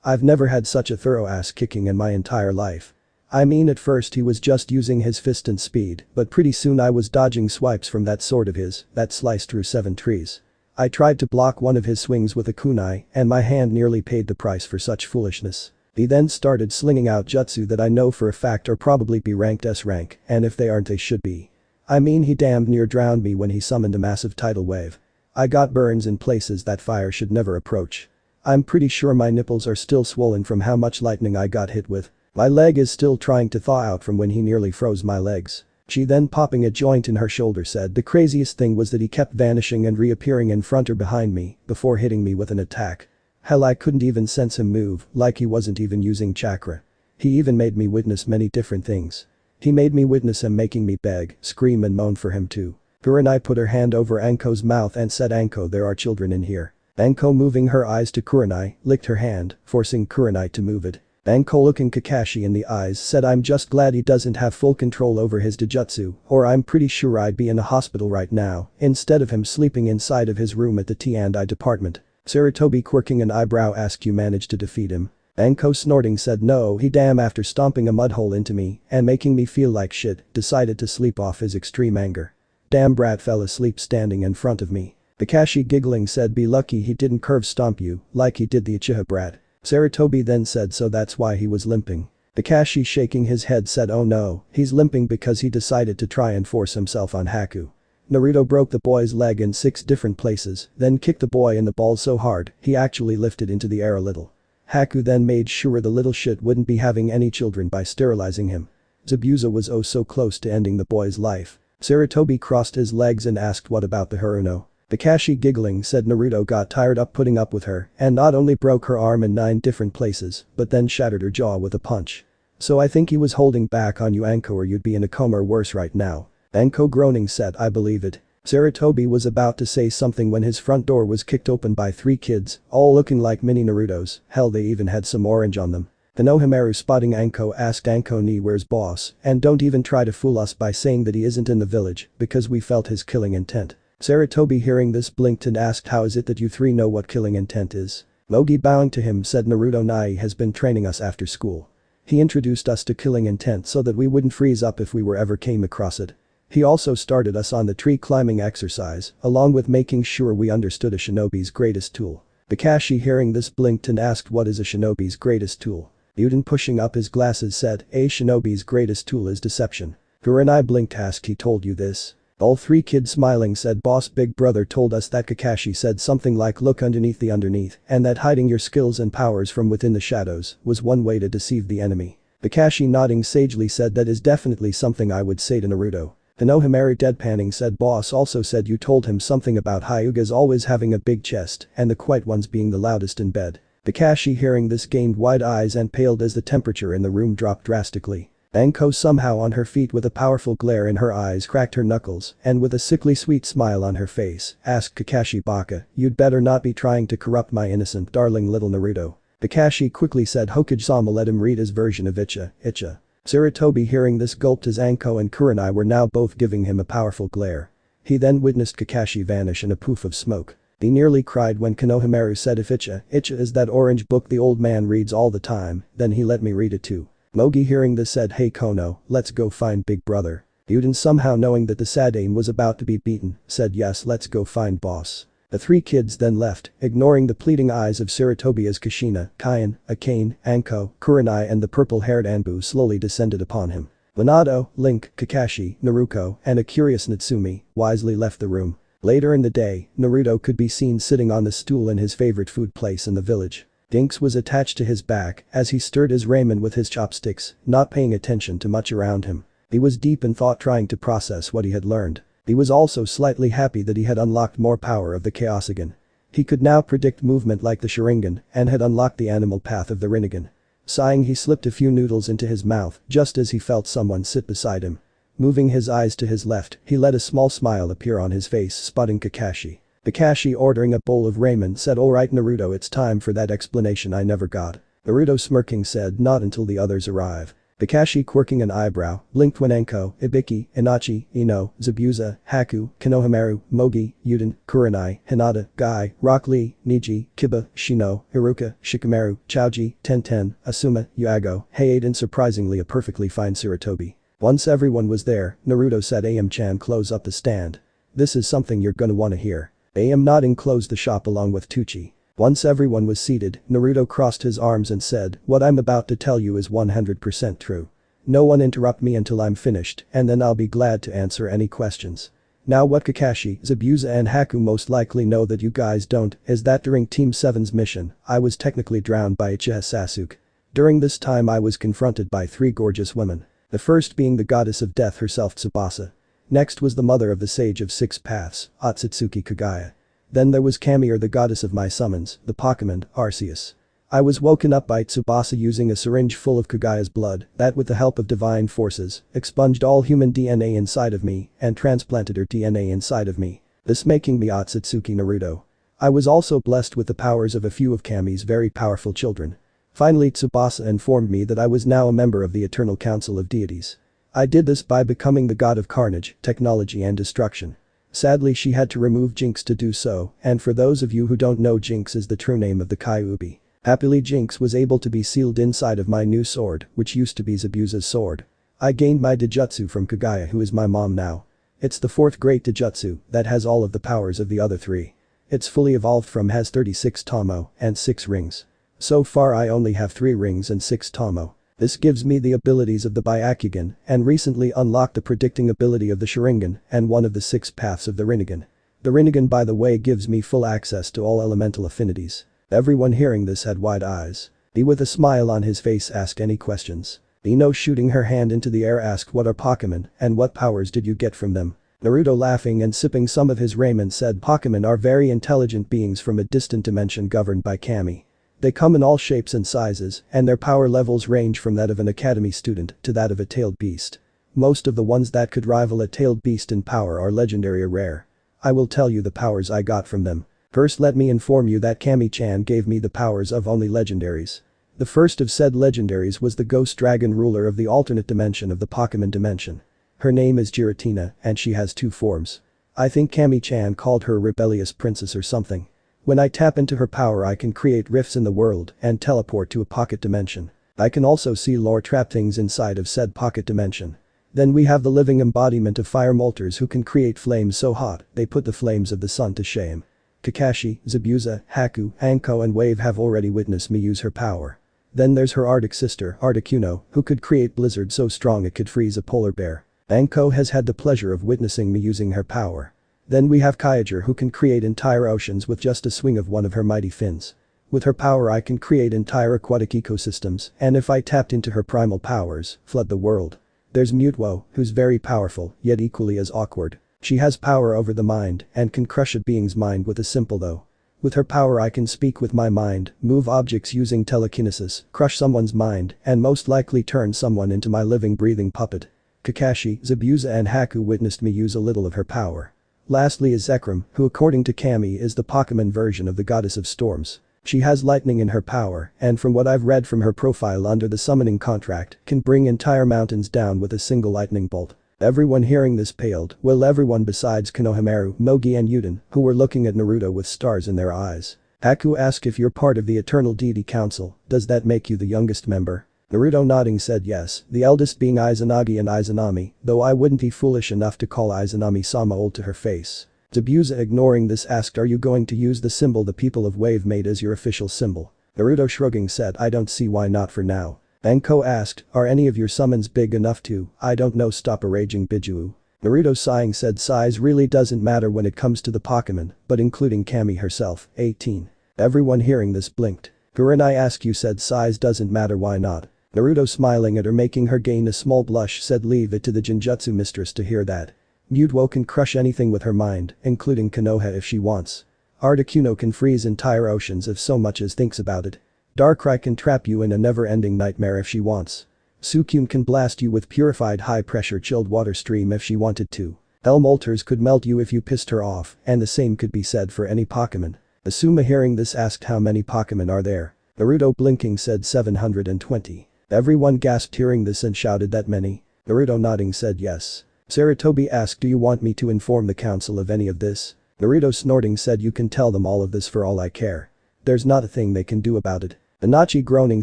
I've never had such a thorough ass kicking in my entire life. I mean at first he was just using his fist and speed, but pretty soon I was dodging swipes from that sword of his, that sliced through 7 trees. I tried to block one of his swings with a kunai, and my hand nearly paid the price for such foolishness. He then started slinging out jutsu that I know for a fact are probably B ranked S rank, and if they aren't they should be. I mean he damned near drowned me when he summoned a massive tidal wave. I got burns in places that fire should never approach. I'm pretty sure my nipples are still swollen from how much lightning I got hit with. My leg is still trying to thaw out from when he nearly froze my legs. She then popping a joint in her shoulder said the craziest thing was that he kept vanishing and reappearing in front or behind me before hitting me with an attack. Hell, I couldn't even sense him move, like he wasn't even using chakra. He even made me witness many different things. He made me witness him making me beg, scream and moan for him too. Kurenai put her hand over Anko's mouth and said, Anko, there are children in here. Anko moving her eyes to Kurenai, licked her hand, forcing Kurenai to move it. Anko looking Kakashi in the eyes said, I'm just glad he doesn't have full control over his Jujutsu, or I'm pretty sure I'd be in a hospital right now, instead of him sleeping inside of his room at the T&I department. Sarutobi quirking an eyebrow asked, you managed to defeat him? Anko snorting said, no, he damn after stomping a mud hole into me and making me feel like shit, decided to sleep off his extreme anger. Damn brat fell asleep standing in front of me. Kakashi giggling said, be lucky he didn't curve stomp you like he did the Uchiha brat. Sarutobi then said, so that's why he was limping. Kakashi shaking his head said, oh no, he's limping because he decided to try and force himself on Haku. Naruto broke the boy's leg in 6 different places, then kicked the boy in the balls so hard he actually lifted into the air a little. Haku then made sure the little shit wouldn't be having any children by sterilizing him. Zabuza was oh so close to ending the boy's life. Sarutobi crossed his legs and asked, what about the Haruno? Kakashi giggling said Naruto got tired up putting up with her and not only broke her arm in 9 different places but then shattered her jaw with a punch. So I think he was holding back on you, Anko, or you'd be in a coma or worse right now. Anko groaning said, I believe it. Sarutobi was about to say something when his front door was kicked open by 3 kids, all looking like mini Narutos, hell they even had some orange on them. Konohamaru spotting Anko asked, Anko ni, where's boss, and don't even try to fool us by saying that he isn't in the village because we felt his killing intent. Sarutobi hearing this blinked and asked, how is it that you 3 know what killing intent is? Mogi bowing to him said, Naruto Nai has been training us after school. He introduced us to killing intent so that we wouldn't freeze up if we were ever came across it. He also started us on the tree climbing exercise, along with making sure we understood a shinobi's greatest tool. Kakashi hearing this blinked and asked, what is a shinobi's greatest tool? Yuden pushing up his glasses said, a shinobi's greatest tool is deception. Kurenai blinked asked, he told you this? All 3 kids smiling said, boss, big brother told us that. Kakashi said something like, look underneath the underneath and that hiding your skills and powers from within the shadows was one way to deceive the enemy. Kakashi nodding sagely said, that is definitely something I would say to Naruto. Konohamaru deadpanning said, boss also said you told him something about Hyuga's always having a big chest and the quiet ones being the loudest in bed. Kakashi hearing this gained wide eyes and paled as the temperature in the room dropped drastically. Anko somehow on her feet with a powerful glare in her eyes cracked her knuckles and with a sickly sweet smile on her face asked Kakashi, Baka, you'd better not be trying to corrupt my innocent darling little Naruto. Kakashi quickly said, Hokage-sama, let him read his version of Icha. Sarutobi hearing this gulped as Anko and Kurenai were now both giving him a powerful glare. He then witnessed Kakashi vanish in a poof of smoke. He nearly cried when Konohamaru said, if Icha is that orange book the old man reads all the time, then he let me read it too. Mogi hearing this said, hey Kono, let's go find big brother. Yuden somehow knowing that the Sadain was about to be beaten, said yes, let's go find boss. The 3 kids then left, ignoring the pleading eyes of Sarutobi as Kushina, Kaien, Akane, Anko, Kurenai and the purple-haired Anbu slowly descended upon him. Minato, Link, Kakashi, Naruko, and a curious Natsumi wisely left the room. Later in the day, Naruto could be seen sitting on the stool in his favorite food place in the village. Dinks was attached to his back as he stirred his ramen with his chopsticks, not paying attention to much around him. He was deep in thought trying to process what he had learned. He was also slightly happy that he had unlocked more power of the Chaosagan. He could now predict movement like the Sharingan and had unlocked the animal path of the Rinnegan. Sighing he slipped a few noodles into his mouth just as he felt someone sit beside him. Moving his eyes to his left, he let a small smile appear on his face, spotting Kakashi. Kakashi, ordering a bowl of ramen, said, "Alright Naruto, it's time for that explanation I never got." Naruto smirking said, "Not until the others arrive." Kakashi, quirking an eyebrow, blinked when Enko, Ibiki, Inochi, Ino, Zabuza, Haku, Konohamaru, Mogi, Yuden, Kurenai, Hinata, Guy, Rock Lee, Niji, Kiba, Shino, Iruka, Shikamaru, Choji, Tenten, Asuma, Yuago, Heiei, and surprisingly a perfectly fine Sarutobi. Once everyone was there, Naruto said, "Am-chan, close up the stand. This is something you're gonna wanna hear." Am nodding closed the shop along with Tucci. Once everyone was seated, Naruto crossed his arms and said, "What I'm about to tell you is 100% true. No one interrupt me until I'm finished, and then I'll be glad to answer any questions." Now what Kakashi, Zabuza and Haku most likely know that you guys don't is that during Team 7's mission, I was technically drowned by Uchiha Sasuke. During this time I was confronted by 3 gorgeous women. The first being the goddess of death herself, Tsubasa. Next was the mother of the sage of 6 paths, Otsutsuki Kagaya. Then there was Kami, or the goddess of my summons, the Pokemon, Arceus. I was woken up by Tsubasa using a syringe full of Kagaya's blood that, with the help of divine forces, expunged all human DNA inside of me and transplanted her DNA inside of me, this making me Otsutsuki Naruto. I was also blessed with the powers of a few of Kami's very powerful children. Finally, Tsubasa informed me that I was now a member of the Eternal Council of Deities. I did this by becoming the god of carnage, technology and destruction. Sadly, she had to remove Jinx to do so, and for those of you who don't know, Jinx is the true name of the Kyuubi. Happily, Jinx was able to be sealed inside of my new sword, which used to be Zabuza's sword. I gained my Dijutsu from Kagaya, who is my mom now. It's the 4th great Dijutsu that has all of the powers of the other 3. It's fully evolved from, has 36 Tomo and 6 rings. So far I only have 3 rings and 6 Tomo. This gives me the abilities of the Byakugan and recently unlocked the predicting ability of the Sharingan and one of the 6 paths of the Rinnegan. The Rinnegan, by the way, gives me full access to all elemental affinities. Everyone hearing this had wide eyes. He, with a smile on his face, asked any questions. Ino, shooting her hand into the air, asked, "What are Pokemon and what powers did you get from them?" Naruto, laughing and sipping some of his ramen, said, "Pokemon are very intelligent beings from a distant dimension governed by Kami. They come in all shapes and sizes, and their power levels range from that of an academy student to that of a tailed beast. Most of the ones that could rival a tailed beast in power are legendary or rare. I will tell you the powers I got from them. First, let me inform you that Kami-chan gave me the powers of only legendaries. The first of said legendaries was the ghost dragon ruler of the alternate dimension of the Pokemon dimension. Her name is Giratina, and she has 2 forms. I think Kami-chan called her rebellious princess or something. When I tap into her power, I can create rifts in the world and teleport to a pocket dimension. I can also see lore trap things inside of said pocket dimension. Then we have the living embodiment of fire molters who can create flames so hot they put the flames of the sun to shame. Kakashi, Zabuza, Haku, Anko and Wave have already witnessed me use her power. Then there's her Arctic sister, Articuno, who could create blizzard so strong it could freeze a polar bear. Anko has had the pleasure of witnessing me using her power. Then we have Kyogre, who can create entire oceans with just a swing of one of her mighty fins. With her power I can create entire aquatic ecosystems, and if I tapped into her primal powers, flood the world. There's Mutwo, who's very powerful, yet equally as awkward. She has power over the mind and can crush a being's mind with a simple though. With her power I can speak with my mind, move objects using telekinesis, crush someone's mind, and most likely turn someone into my living breathing puppet. Kakashi, Zabuza and Haku witnessed me use a little of her power. Lastly is Zekrom, who according to Kami is the Pokemon version of the goddess of storms. She has lightning in her power, and from what I've read from her profile under the summoning contract, can bring entire mountains down with a single lightning bolt. Everyone hearing this paled, well, everyone besides Konohamaru, Mogi and Yuden, who were looking at Naruto with stars in their eyes. Haku asked, "If you're part of the Eternal Deity Council, does that make you the youngest member?" Naruto nodding said yes, the eldest being Izanagi and Izanami, though I wouldn't be foolish enough to call Izanami-sama old to her face. Zabuza, ignoring this, asked, "Are you going to use the symbol the people of Wave made as your official symbol?" Naruto shrugging said, "I don't see why not for now." Anko asked, "Are any of your summons big enough to, I don't know, stop a raging Biju?" Naruto sighing said, "Size really doesn't matter when it comes to the Pokemon, but including Kami herself, 18. Everyone hearing this blinked. Kurenai asked, "You said size doesn't matter, why not?" Naruto, smiling at her, making her gain a small blush, said, "Leave it to the Genjutsu mistress to hear that. Mutwo can crush anything with her mind, including Konoha if she wants. Articuno can freeze entire oceans if so much as thinks about it. Darkrai can trap you in a never-ending nightmare if she wants. Sukyun can blast you with purified high-pressure chilled water stream if she wanted to. Molters could melt you if you pissed her off, and the same could be said for any Pokemon. Asuma hearing this asked how many Pokemon are there. Naruto blinking said 720. Everyone gasped hearing this and shouted that many. Naruto nodding said yes. Sarutobi asked do you want me to inform the council of any of this? Naruto snorting said you can tell them all of this for all I care. There's not a thing they can do about it. Anachi groaning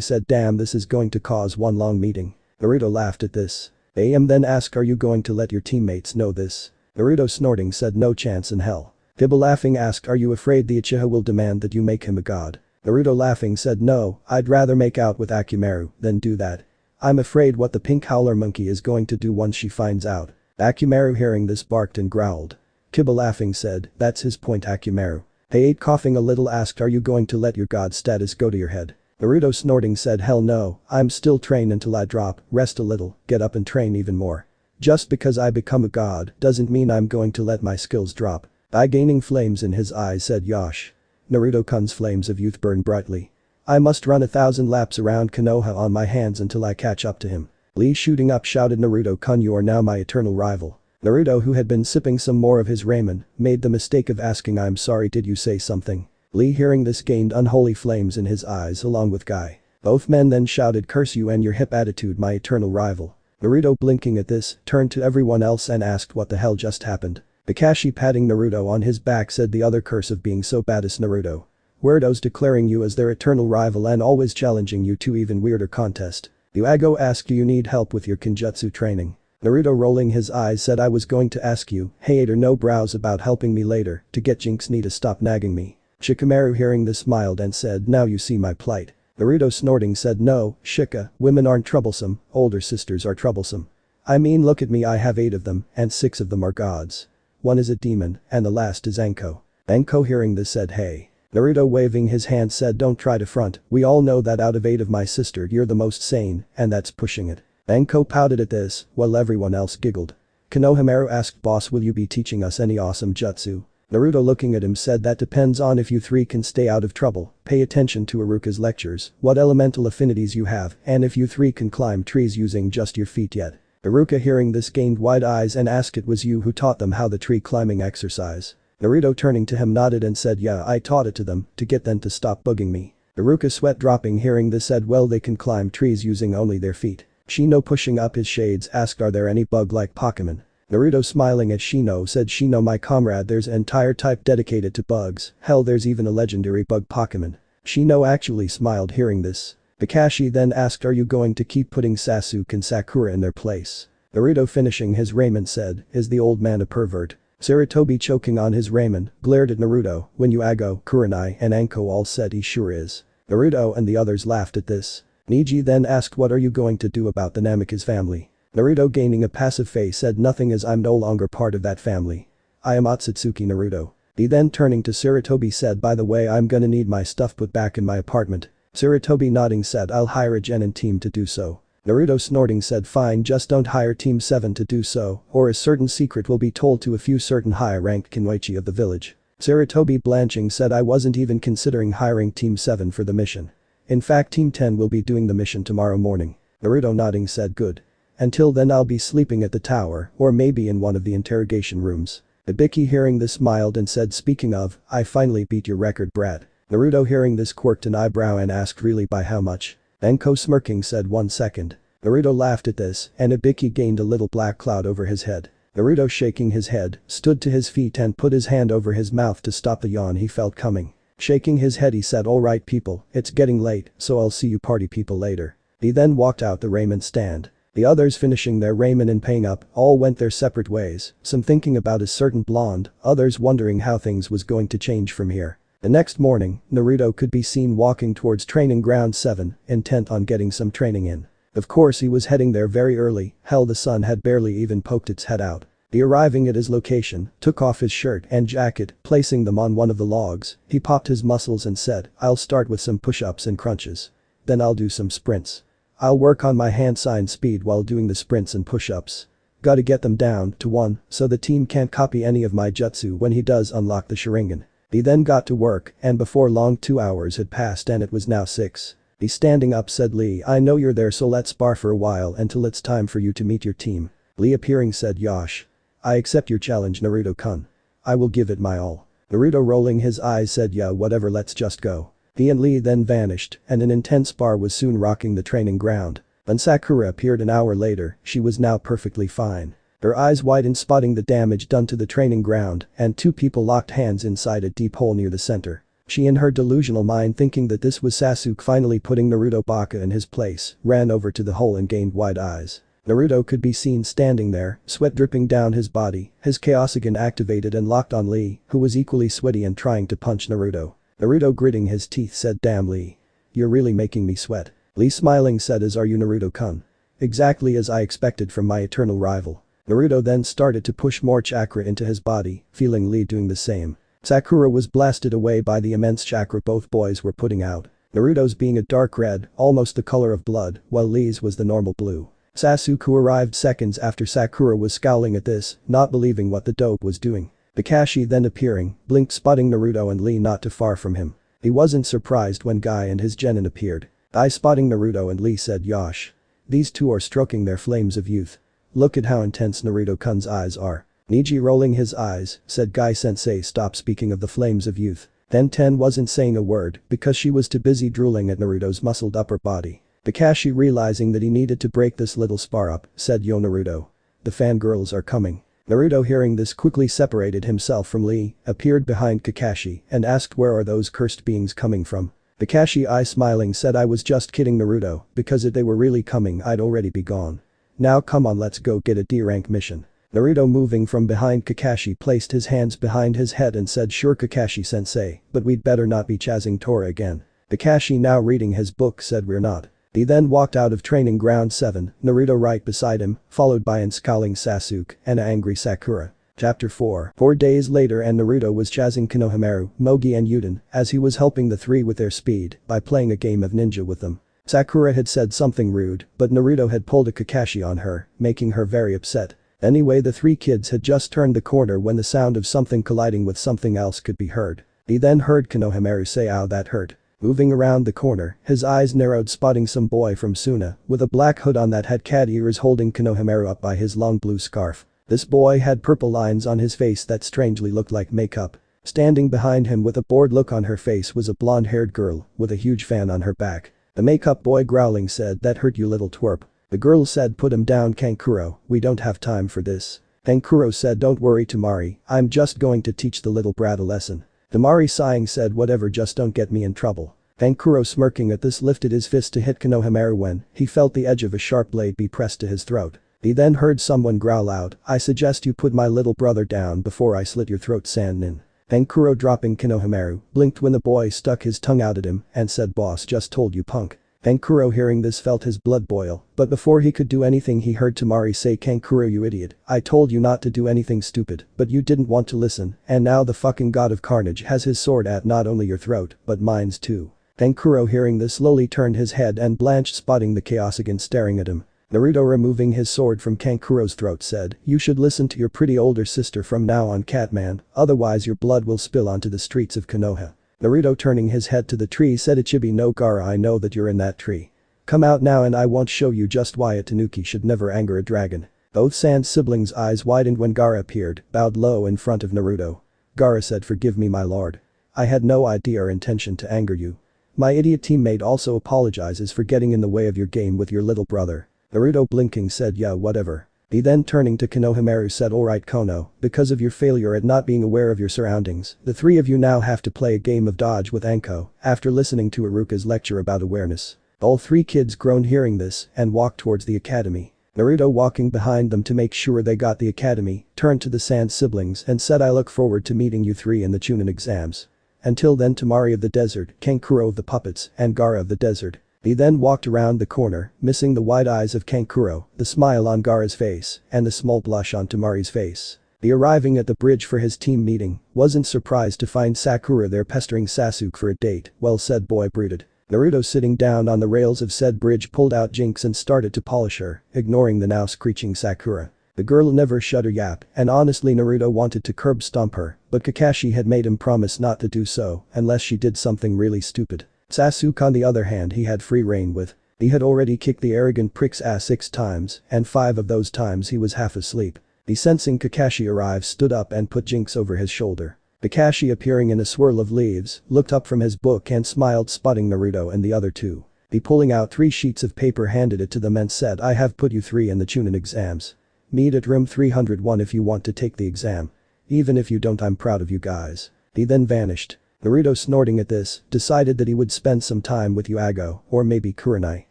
said damn this is going to cause one long meeting. Naruto laughed at this. AM then asked are you going to let your teammates know this? Naruto snorting said no chance in hell. Hibba laughing asked are you afraid the Uchiha will demand that you make him a god? Naruto laughing said no, I'd rather make out with Akimaru than do that. I'm afraid what the pink howler monkey is going to do once she finds out. Akimaru hearing this barked and growled. Kiba laughing said, that's his point Akimaru. Hayate coughing a little asked are you going to let your god status go to your head? Naruto snorting said hell no, I'm still train until I drop, rest a little, get up and train even more. Just because I become a god doesn't mean I'm going to let my skills drop. I gaining flames in his eyes said Yosh. Naruto-kun's flames of youth burn brightly. I must run 1,000 laps around Konoha on my hands until I catch up to him. Lee shooting up shouted Naruto-kun you are now my eternal rival. Naruto who had been sipping some more of his ramen, made the mistake of asking I'm sorry did you say something? Lee hearing this gained unholy flames in his eyes along with Guy. Both men then shouted curse you and your hip attitude my eternal rival. Naruto blinking at this, turned to everyone else and asked what the hell just happened. Kakashi patting Naruto on his back said the other curse of being so bad is Naruto. Weirdos declaring you as their eternal rival and always challenging you to even weirder contest. Yuago asked do you need help with your Kenjutsu training? Naruto rolling his eyes said I was going to ask you, hey or no brows about helping me later to get Jinx need to stop nagging me. Shikamaru hearing this smiled and said now you see my plight. Naruto snorting said no, Shika, women aren't troublesome, older sisters are troublesome. I mean look at me I have 8 of them and 6 of them are gods. 1 is a demon and the last is Anko. Anko hearing this said hey. Naruto waving his hand said don't try to front, we all know that out of 8 of my sister you're the most sane and that's pushing it. Anko pouted at this while everyone else giggled. Konohamaru asked boss will you be teaching us any awesome jutsu? Naruto looking at him said that depends on if you 3 can stay out of trouble, pay attention to Iruka's lectures, what elemental affinities you have and if you 3 can climb trees using just your feet yet. Iruka hearing this gained wide eyes and asked it was you who taught them how the tree climbing exercise. Naruto turning to him nodded and said yeah I taught it to them to get them to stop bugging me. Iruka sweat dropping hearing this said well they can climb trees using only their feet. Shino pushing up his shades asked are there any bug-like Pokemon? Naruto smiling at Shino said Shino my comrade there's an entire type dedicated to bugs, hell there's even a legendary bug Pokemon. Shino actually smiled hearing this. Kakashi then asked are you going to keep putting Sasuke and Sakura in their place? Naruto finishing his ramen said is the old man a pervert? Sarutobi choking on his ramen, glared at Naruto when Yuago, Kurenai and Anko all said he sure is. Naruto and the others laughed at this. Niji then asked what are you going to do about the Namikaze family? Naruto gaining a passive face said nothing as I'm no longer part of that family. I am Otsutsuki Naruto. He then turning to Sarutobi said by the way I'm gonna need my stuff put back in my apartment. Sarutobi nodding said I'll hire a Genin team to do so. Naruto snorting said fine just don't hire team 7 to do so or a certain secret will be told to a few certain high-ranked Kunoichi of the village. Sarutobi blanching said I wasn't even considering hiring team 7 for the mission. In fact team 10 will be doing the mission tomorrow morning. Naruto nodding said good. Until then I'll be sleeping at the tower or maybe in one of the interrogation rooms. Ibiki hearing this smiled and said speaking of, I finally beat your record brat. Naruto hearing this quirked an eyebrow and asked really by how much? Anko smirking said 1 second. Naruto laughed at this and Ibiki gained a little black cloud over his head. Naruto shaking his head, stood to his feet and put his hand over his mouth to stop the yawn he felt coming. Shaking his head he said alright people, it's getting late so I'll see you party people later. He then walked out the ramen stand. The others finishing their ramen and paying up all went their separate ways, some thinking about a certain blonde, others wondering how things was going to change from here. The next morning, Naruto could be seen walking towards training ground 7, intent on getting some training in. Of course he was heading there very early, hell the sun had barely even poked its head out. He arriving at his location, took off his shirt and jacket, placing them on one of the logs, he popped his muscles and said, I'll start with some push-ups and crunches. Then I'll do some sprints. I'll work on my hand sign speed while doing the sprints and push-ups. Gotta get them down to 1 so the team can't copy any of my jutsu when he does unlock the Sharingan. He then got to work and before long 2 hours had passed and it was now 6. He's standing up, said Lee. I know you're there, so let's spar for a while until it's time for you to meet your team. Lee appearing said Yosh. I accept your challenge, Naruto-kun. I will give it my all. Naruto rolling his eyes said yeah, whatever, let's just go. He and Lee then vanished and an intense spar was soon rocking the training ground. When Sakura appeared an hour later, she was now perfectly fine. Her eyes widened, spotting the damage done to the training ground, and two people locked hands inside a deep hole near the center. She, in her delusional mind thinking that this was Sasuke finally putting Naruto Baka in his place, ran over to the hole and gained wide eyes. Naruto could be seen standing there, sweat dripping down his body, his Chaosagan activated and locked on Lee, who was equally sweaty and trying to punch Naruto. Naruto gritting his teeth said, damn Lee. You're really making me sweat. Lee smiling said, as are you, Naruto-kun. Exactly as I expected from my eternal rival. Naruto then started to push more chakra into his body, feeling Lee doing the same. Sakura was blasted away by the immense chakra both boys were putting out. Naruto's being a dark red, almost the color of blood, while Lee's was the normal blue. Sasuke, who arrived seconds after Sakura, was scowling at this, not believing what the dope was doing. Kakashi then appearing, blinked, spotting Naruto and Lee not too far from him. He wasn't surprised when Guy and his genin appeared. I spotting Naruto and Lee said Yosh. These two are stroking their flames of youth. Look at how intense Naruto-kun's eyes are. Niji rolling his eyes, said Guy-sensei, stop speaking of the flames of youth. Then Ten wasn't saying a word because she was too busy drooling at Naruto's muscled upper body. Kakashi, realizing that he needed to break this little spar up, said yo Naruto. The fangirls are coming. Naruto, hearing this, quickly separated himself from Lee, appeared behind Kakashi and asked where are those cursed beings coming from. Kakashi, I smiling, said I was just kidding Naruto, because if they were really coming I'd already be gone. Now come on, let's go get a D-rank mission. Naruto, moving from behind Kakashi, placed his hands behind his head and said sure Kakashi-sensei, but we'd better not be chasing Tora again. Kakashi, now reading his book, said we're not. He then walked out of training ground 7, Naruto right beside him, followed by an scowling Sasuke and an angry Sakura. Chapter 4. 4 days later and Naruto was chasing Konohamaru, Mogi and Yuden, as he was helping the three with their speed by playing a game of ninja with them. Sakura had said something rude, but Naruto had pulled a Kakashi on her, making her very upset. Anyway, the three kids had just turned the corner when the sound of something colliding with something else could be heard. He then heard Konohamaru say, ow, that hurt. Moving around the corner, his eyes narrowed, spotting some boy from Suna with a black hood on that had cat ears holding Konohamaru up by his long blue scarf. This boy had purple lines on his face that strangely looked like makeup. Standing behind him with a bored look on her face was a blonde-haired girl with a huge fan on her back. The makeup boy, growling, said, that hurt you, little twerp. The girl said, put him down, Kankuro, we don't have time for this. Kankuro said, don't worry Tamari, I'm just going to teach the little brat a lesson. Tamari, sighing, said, whatever, just don't get me in trouble. Kankuro, smirking at this, lifted his fist to hit Konohamaru when he felt the edge of a sharp blade be pressed to his throat. He then heard someone growl out, I suggest you put my little brother down before I slit your throat, Sannin. Kankuro, dropping Konohamaru, blinked when the boy stuck his tongue out at him and said, boss just told you, punk. Kankuro, hearing this, felt his blood boil, but before he could do anything he heard Tamari say, Kankuro, you idiot, I told you not to do anything stupid, but you didn't want to listen, and now the fucking god of carnage has his sword at not only your throat, but mine's too. Kankuro, hearing this, slowly turned his head and blanched, spotting the Chaosagan staring at him. Naruto, removing his sword from Kankuro's throat, said, you should listen to your pretty older sister from now on, Catman, otherwise your blood will spill onto the streets of Konoha. Naruto, turning his head to the tree, said, Ichibi no Gaara, I know that you're in that tree. Come out now and I won't show you just why a tanuki should never anger a dragon. Both Sand siblings' eyes widened when Gaara appeared, bowed low in front of Naruto. Gaara said, forgive me my lord. I had no idea or intention to anger you. My idiot teammate also apologizes for getting in the way of your game with your little brother. Naruto, blinking, said, yeah, whatever. He then, turning to Konohamaru, said, alright Kono, because of your failure at not being aware of your surroundings, the three of you now have to play a game of dodge with Anko after listening to Iruka's lecture about awareness. All three kids groaned hearing this and walked towards the academy. Naruto, walking behind them to make sure they got the academy, turned to the Sand siblings and said, I look forward to meeting you three in the Chunin exams. Until then, Tamari of the desert, Kankuro of the puppets, and Gaara of the desert. He then walked around the corner, missing the wide eyes of Kankuro, the smile on Gaara's face, and the small blush on Tamari's face. He, arriving at the bridge for his team meeting, wasn't surprised to find Sakura there pestering Sasuke for a date, well said boy brooded. Naruto, sitting down on the rails of said bridge, pulled out Jinx and started to polish her, ignoring the now screeching Sakura. The girl never shut her yap, and honestly Naruto wanted to curb stomp her, but Kakashi had made him promise not to do so unless she did something really stupid. Sasuke on the other hand he had free reign with. He had already kicked the arrogant prick's ass 6 times, and 5 of those times he was half asleep. The sensing Kakashi arrive stood up and put Jinx over his shoulder. Kakashi appearing in a swirl of leaves, looked up from his book and smiled spotting Naruto and the other two. He pulling out 3 sheets of paper handed it to them and said I have put you 3 in the Chunin exams. Meet at room 301 if you want to take the exam. Even if you don't I'm proud of you guys. He then vanished. Naruto snorting at this, decided that he would spend some time with Yuago, or maybe Kurenai.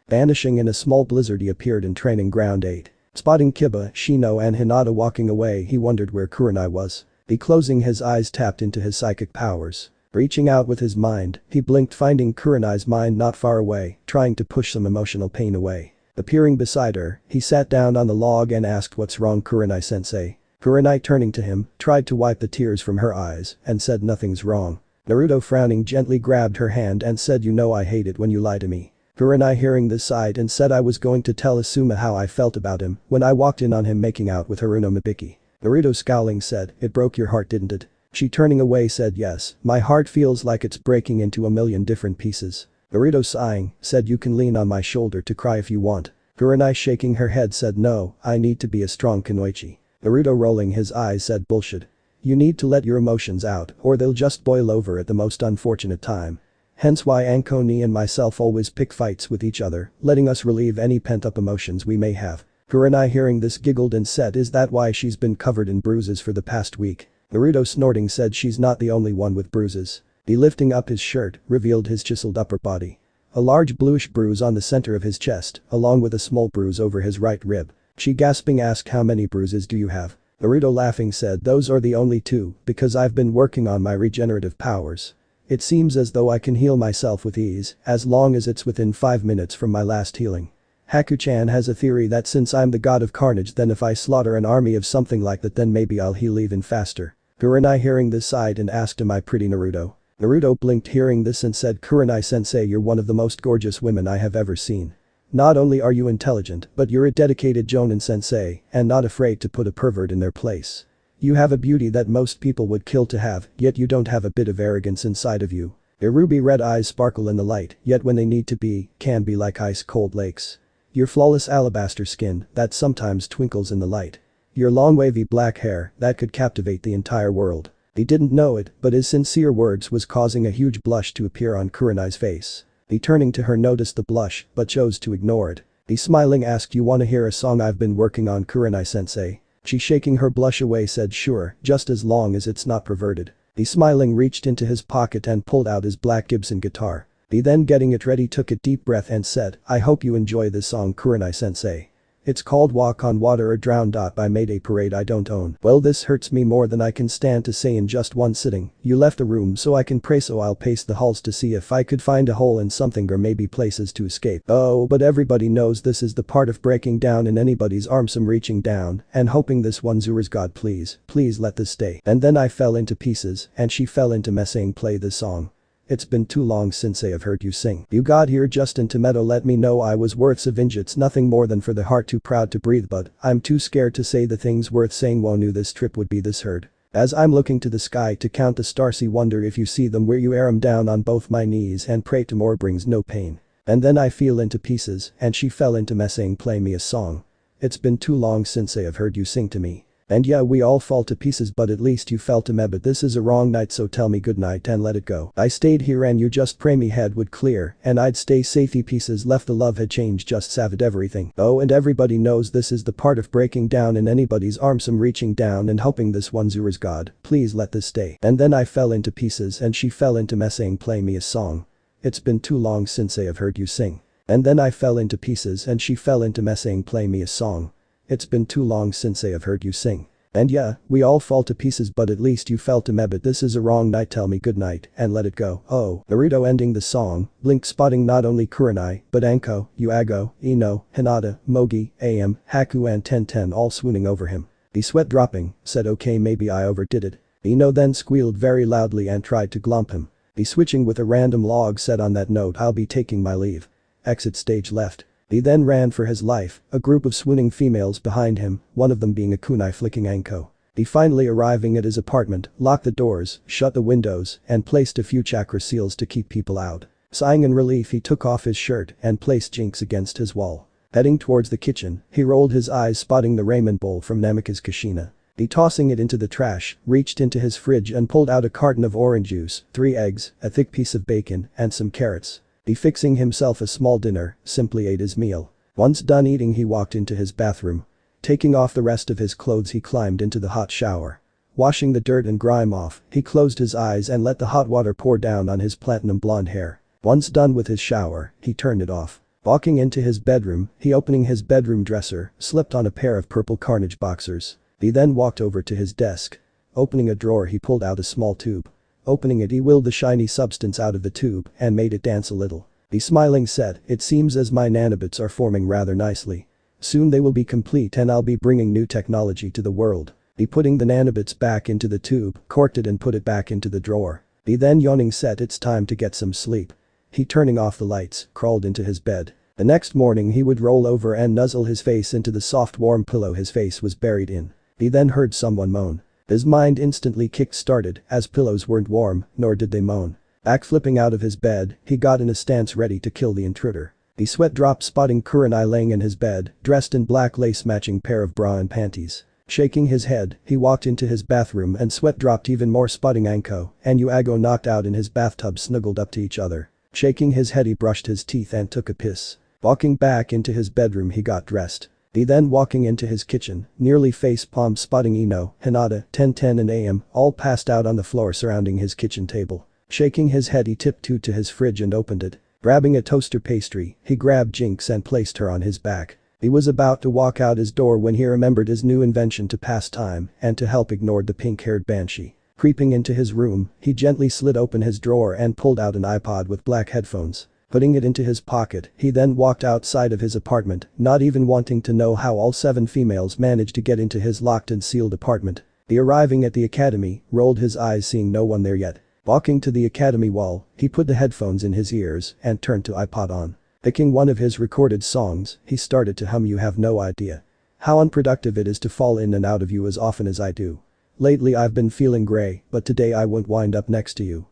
Vanishing in a small blizzard he appeared in training ground 8. Spotting Kiba, Shino and Hinata walking away he wondered where Kurenai was. He closing his eyes tapped into his psychic powers. Reaching out with his mind, he blinked finding Kurenai's mind not far away, trying to push some emotional pain away. Appearing beside her, he sat down on the log and asked what's wrong Kurenai-sensei. Kurenai turning to him, tried to wipe the tears from her eyes, and said nothing's wrong. Naruto frowning gently grabbed her hand and said you know I hate it when you lie to me. Kurenai hearing this sighed and said I was going to tell Asuma how I felt about him when I walked in on him making out with Haruno Mibiki. Naruto scowling said, it broke your heart didn't it? She turning away said yes, my heart feels like it's breaking into a million different pieces. Naruto sighing, said you can lean on my shoulder to cry if you want. Kurenai shaking her head said no, I need to be a strong Kunoichi. Naruto rolling his eyes said bullshit. You need to let your emotions out or they'll just boil over at the most unfortunate time. Hence why Ankoni and myself always pick fights with each other, letting us relieve any pent-up emotions we may have. Kurenai hearing this giggled and said is that why she's been covered in bruises for the past week? Naruto snorting said she's not the only one with bruises. He lifting up his shirt, revealed his chiseled upper body. A large bluish bruise on the center of his chest, along with a small bruise over his right rib. She gasping asked how many bruises do you have? Naruto laughing said those are the only 2, because I've been working on my regenerative powers. It seems as though I can heal myself with ease, as long as it's within 5 minutes from my last healing. Haku-chan has a theory that since I'm the god of carnage then if I slaughter an army of something like that then maybe I'll heal even faster. Kurenai hearing this sighed and asked am I pretty Naruto? Naruto blinked hearing this and said Kurenai-sensei you're one of the most gorgeous women I have ever seen. Not only are you intelligent but you're a dedicated jonin sensei and not afraid to put a pervert in their place. You have a beauty that most people would kill to have, yet you don't have a bit of arrogance inside of you. Your ruby red eyes sparkle in the light, yet when they need to be, can be like ice cold lakes. Your flawless alabaster skin, that sometimes twinkles in the light. Your long wavy black hair, that could captivate the entire world. He didn't know it, but his sincere words was causing a huge blush to appear on Kurenai's face. He turning to her noticed the blush, but chose to ignore it. He smiling asked you wanna hear a song I've been working on Kurenai-sensei? She shaking her blush away said sure, just as long as it's not perverted. He smiling reached into his pocket and pulled out his black Gibson guitar. He then getting it ready took a deep breath and said, I hope you enjoy this song Kurenai-sensei. It's called Walk on Water or Drown. By Mayday Parade I don't own. Well this hurts me more than I can stand to say in just one sitting. You left the room so I can pray so I'll pace the halls to see if I could find a hole in something or maybe places to escape. Oh but everybody knows this is the part of breaking down in anybody's arms I'm reaching down and hoping this one Zura's God please let this stay. And then I fell into pieces and she fell into me saying play this song. It's been too long since I have heard you sing. You got here just in Tomato let me know I was worth it's nothing more than for the heart too proud to breathe but I'm too scared to say the things worth saying who knew this trip would be this hard. As I'm looking to the sky to count the stars see wonder if you see them where you air 'em down on both my knees and pray to more brings no pain. And then I fell into pieces and she fell into me saying play me a song. It's been too long since I have heard you sing to me. And yeah we all fall to pieces but at least you fell to me but this is a wrong night so tell me good night and let it go. I stayed here and you just pray me head would clear and I'd stay safety pieces left the love had changed just saved everything. Oh and everybody knows this is the part of breaking down in anybody's arms I'm reaching down and hoping this one Zura's God please let this stay. And then I fell into pieces and she fell into me saying play me a song. It's been too long since I have heard you sing. And then I fell into pieces and she fell into me saying play me a song. It's been too long since I have heard you sing. And yeah, we all fall to pieces but at least you fell to me but this is a wrong night tell me good night and let it go. Oh. Naruto ending the song, Blink spotting not only Kurenai, but Anko, Yuago, Ino, Hinata, Mogi, AM, Haku and Tenten all swooning over him. The sweat dropping, said okay maybe I overdid it. Ino then squealed very loudly and tried to glomp him. The switching with a random log said on that note I'll be taking my leave. Exit stage left. He then ran for his life, a group of swooning females behind him, one of them being a kunai flicking Anko. He finally arriving at his apartment, locked the doors, shut the windows, and placed a few chakra seals to keep people out. Sighing in relief, he took off his shirt and placed Jinx against his wall. Heading towards the kitchen, he rolled his eyes spotting the ramen bowl from Namika's kushina. He tossing it into the trash, reached into his fridge and pulled out a carton of orange juice, 3 eggs, a thick piece of bacon, and some carrots. He fixing himself a small dinner, simply ate his meal. Once done eating, he walked into his bathroom. Taking off the rest of his clothes, he climbed into the hot shower. Washing the dirt and grime off, he closed his eyes and let the hot water pour down on his platinum blonde hair. Once done with his shower, he turned it off. Walking into his bedroom, he opening his bedroom dresser, slipped on a pair of purple Carnage boxers. He then walked over to his desk. Opening a drawer, he pulled out a small tube. Opening it, he willed the shiny substance out of the tube and made it dance a little. He smiling said, "It seems as my nanobits are forming rather nicely. Soon they will be complete and I'll be bringing new technology to the world." He putting the nanobits back into the tube, corked it and put it back into the drawer. He then yawning said it's time to get some sleep. He turning off the lights, crawled into his bed. The next morning he would roll over and nuzzle his face into the soft warm pillow his face was buried in. He then heard someone moan. His mind instantly kick-started as pillows weren't warm, nor did they moan. Backflipping out of his bed, he got in a stance ready to kill the intruder. He sweat dropped spotting Kurenai laying in his bed, dressed in black lace matching pair of bra and panties. Shaking his head, he walked into his bathroom and sweat dropped even more spotting Anko and Yuago knocked out in his bathtub snuggled up to each other. Shaking his head, he brushed his teeth and took a piss. Walking back into his bedroom, he got dressed. He then walking into his kitchen, nearly face-palm spotting Ino, Hinata, 1010 and AM, all passed out on the floor surrounding his kitchen table. Shaking his head, he tiptoed to his fridge and opened it. Grabbing a toaster pastry, he grabbed Jinx and placed her on his back. He was about to walk out his door when he remembered his new invention to pass time and to help ignored the pink-haired banshee. Creeping into his room, he gently slid open his drawer and pulled out an iPod with black headphones. Putting it into his pocket, he then walked outside of his apartment, not even wanting to know how all 7 females managed to get into his locked and sealed apartment. He arriving at the academy, rolled his eyes seeing no one there yet. Walking to the academy wall, he put the headphones in his ears and turned to iPod on. Picking one of his recorded songs, he started to hum "You Have No Idea How Unproductive It Is to Fall In and Out of You As Often As I Do. Lately I've been feeling grey, but today I won't wind up next to you.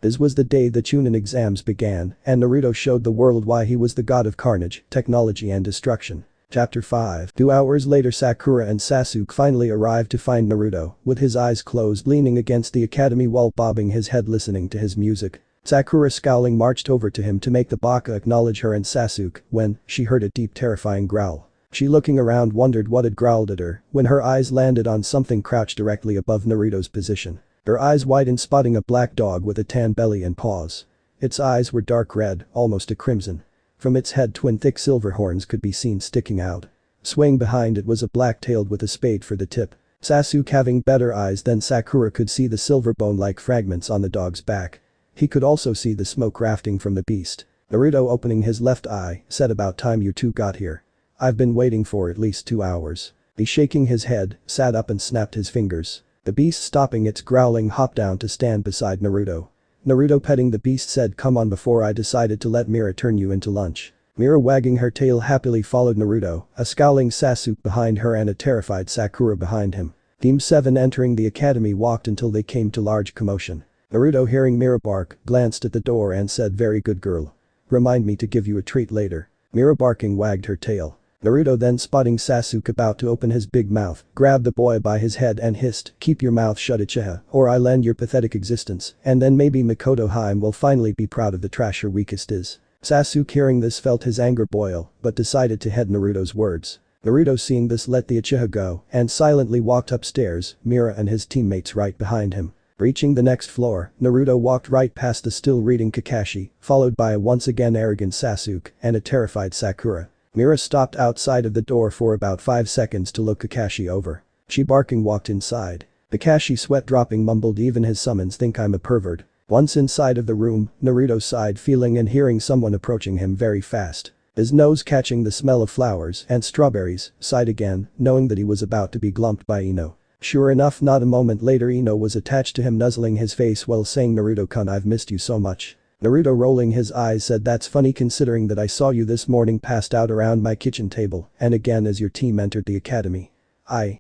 This was the day the Chunin exams began and Naruto showed the world why he was the god of carnage, technology and destruction. Chapter 5. 2 hours later, Sakura and Sasuke finally arrived to find Naruto, with his eyes closed leaning against the academy wall bobbing his head listening to his music. Sakura scowling marched over to him to make the baka acknowledge her and Sasuke when she heard a deep terrifying growl. She looking around wondered what had growled at her when her eyes landed on something crouched directly above Naruto's position. Her eyes widened spotting a black dog with a tan belly and paws. Its eyes were dark red, almost a crimson. From its head twin thick silver horns could be seen sticking out. Swaying behind it was a black tailed with a spade for the tip. Sasuke having better eyes than Sakura could see the silver bone-like fragments on the dog's back. He could also see the smoke rafting from the beast. Naruto opening his left eye, said about time you two got here. I've been waiting for at least 2 hours. He shaking his head, sat up and snapped his fingers. The beast stopping its growling hopped down to stand beside Naruto. Naruto petting the beast said come on before I decided to let Mira turn you into lunch. Mira wagging her tail happily followed Naruto, a scowling Sasuke behind her and a terrified Sakura behind him. Team 7 entering the academy walked until they came to large commotion. Naruto hearing Mira bark, glanced at the door and said very good girl. Remind me to give you a treat later. Mira barking wagged her tail. Naruto then spotting Sasuke about to open his big mouth, grabbed the boy by his head and hissed, keep your mouth shut Uchiha, or I'll end your pathetic existence, and then maybe Mikoto Haim will finally be proud of the trash your weakest is. Sasuke hearing this felt his anger boil, but decided to heed Naruto's words. Naruto seeing this let the Uchiha go and silently walked upstairs, Mira and his teammates right behind him. Reaching the next floor, Naruto walked right past the still reading Kakashi, followed by a once again arrogant Sasuke and a terrified Sakura. Mira stopped outside of the door for about 5 seconds to look Kakashi over. She barking walked inside. Kakashi sweat dropping mumbled even his summons think I'm a pervert. Once inside of the room, Naruto sighed feeling and hearing someone approaching him very fast. His nose catching the smell of flowers and strawberries, sighed again, knowing that he was about to be glumped by Ino. Sure enough not a moment later Ino was attached to him nuzzling his face while saying Naruto-kun I've missed you so much. Naruto rolling his eyes said that's funny considering that I saw you this morning passed out around my kitchen table and again as your team entered the academy.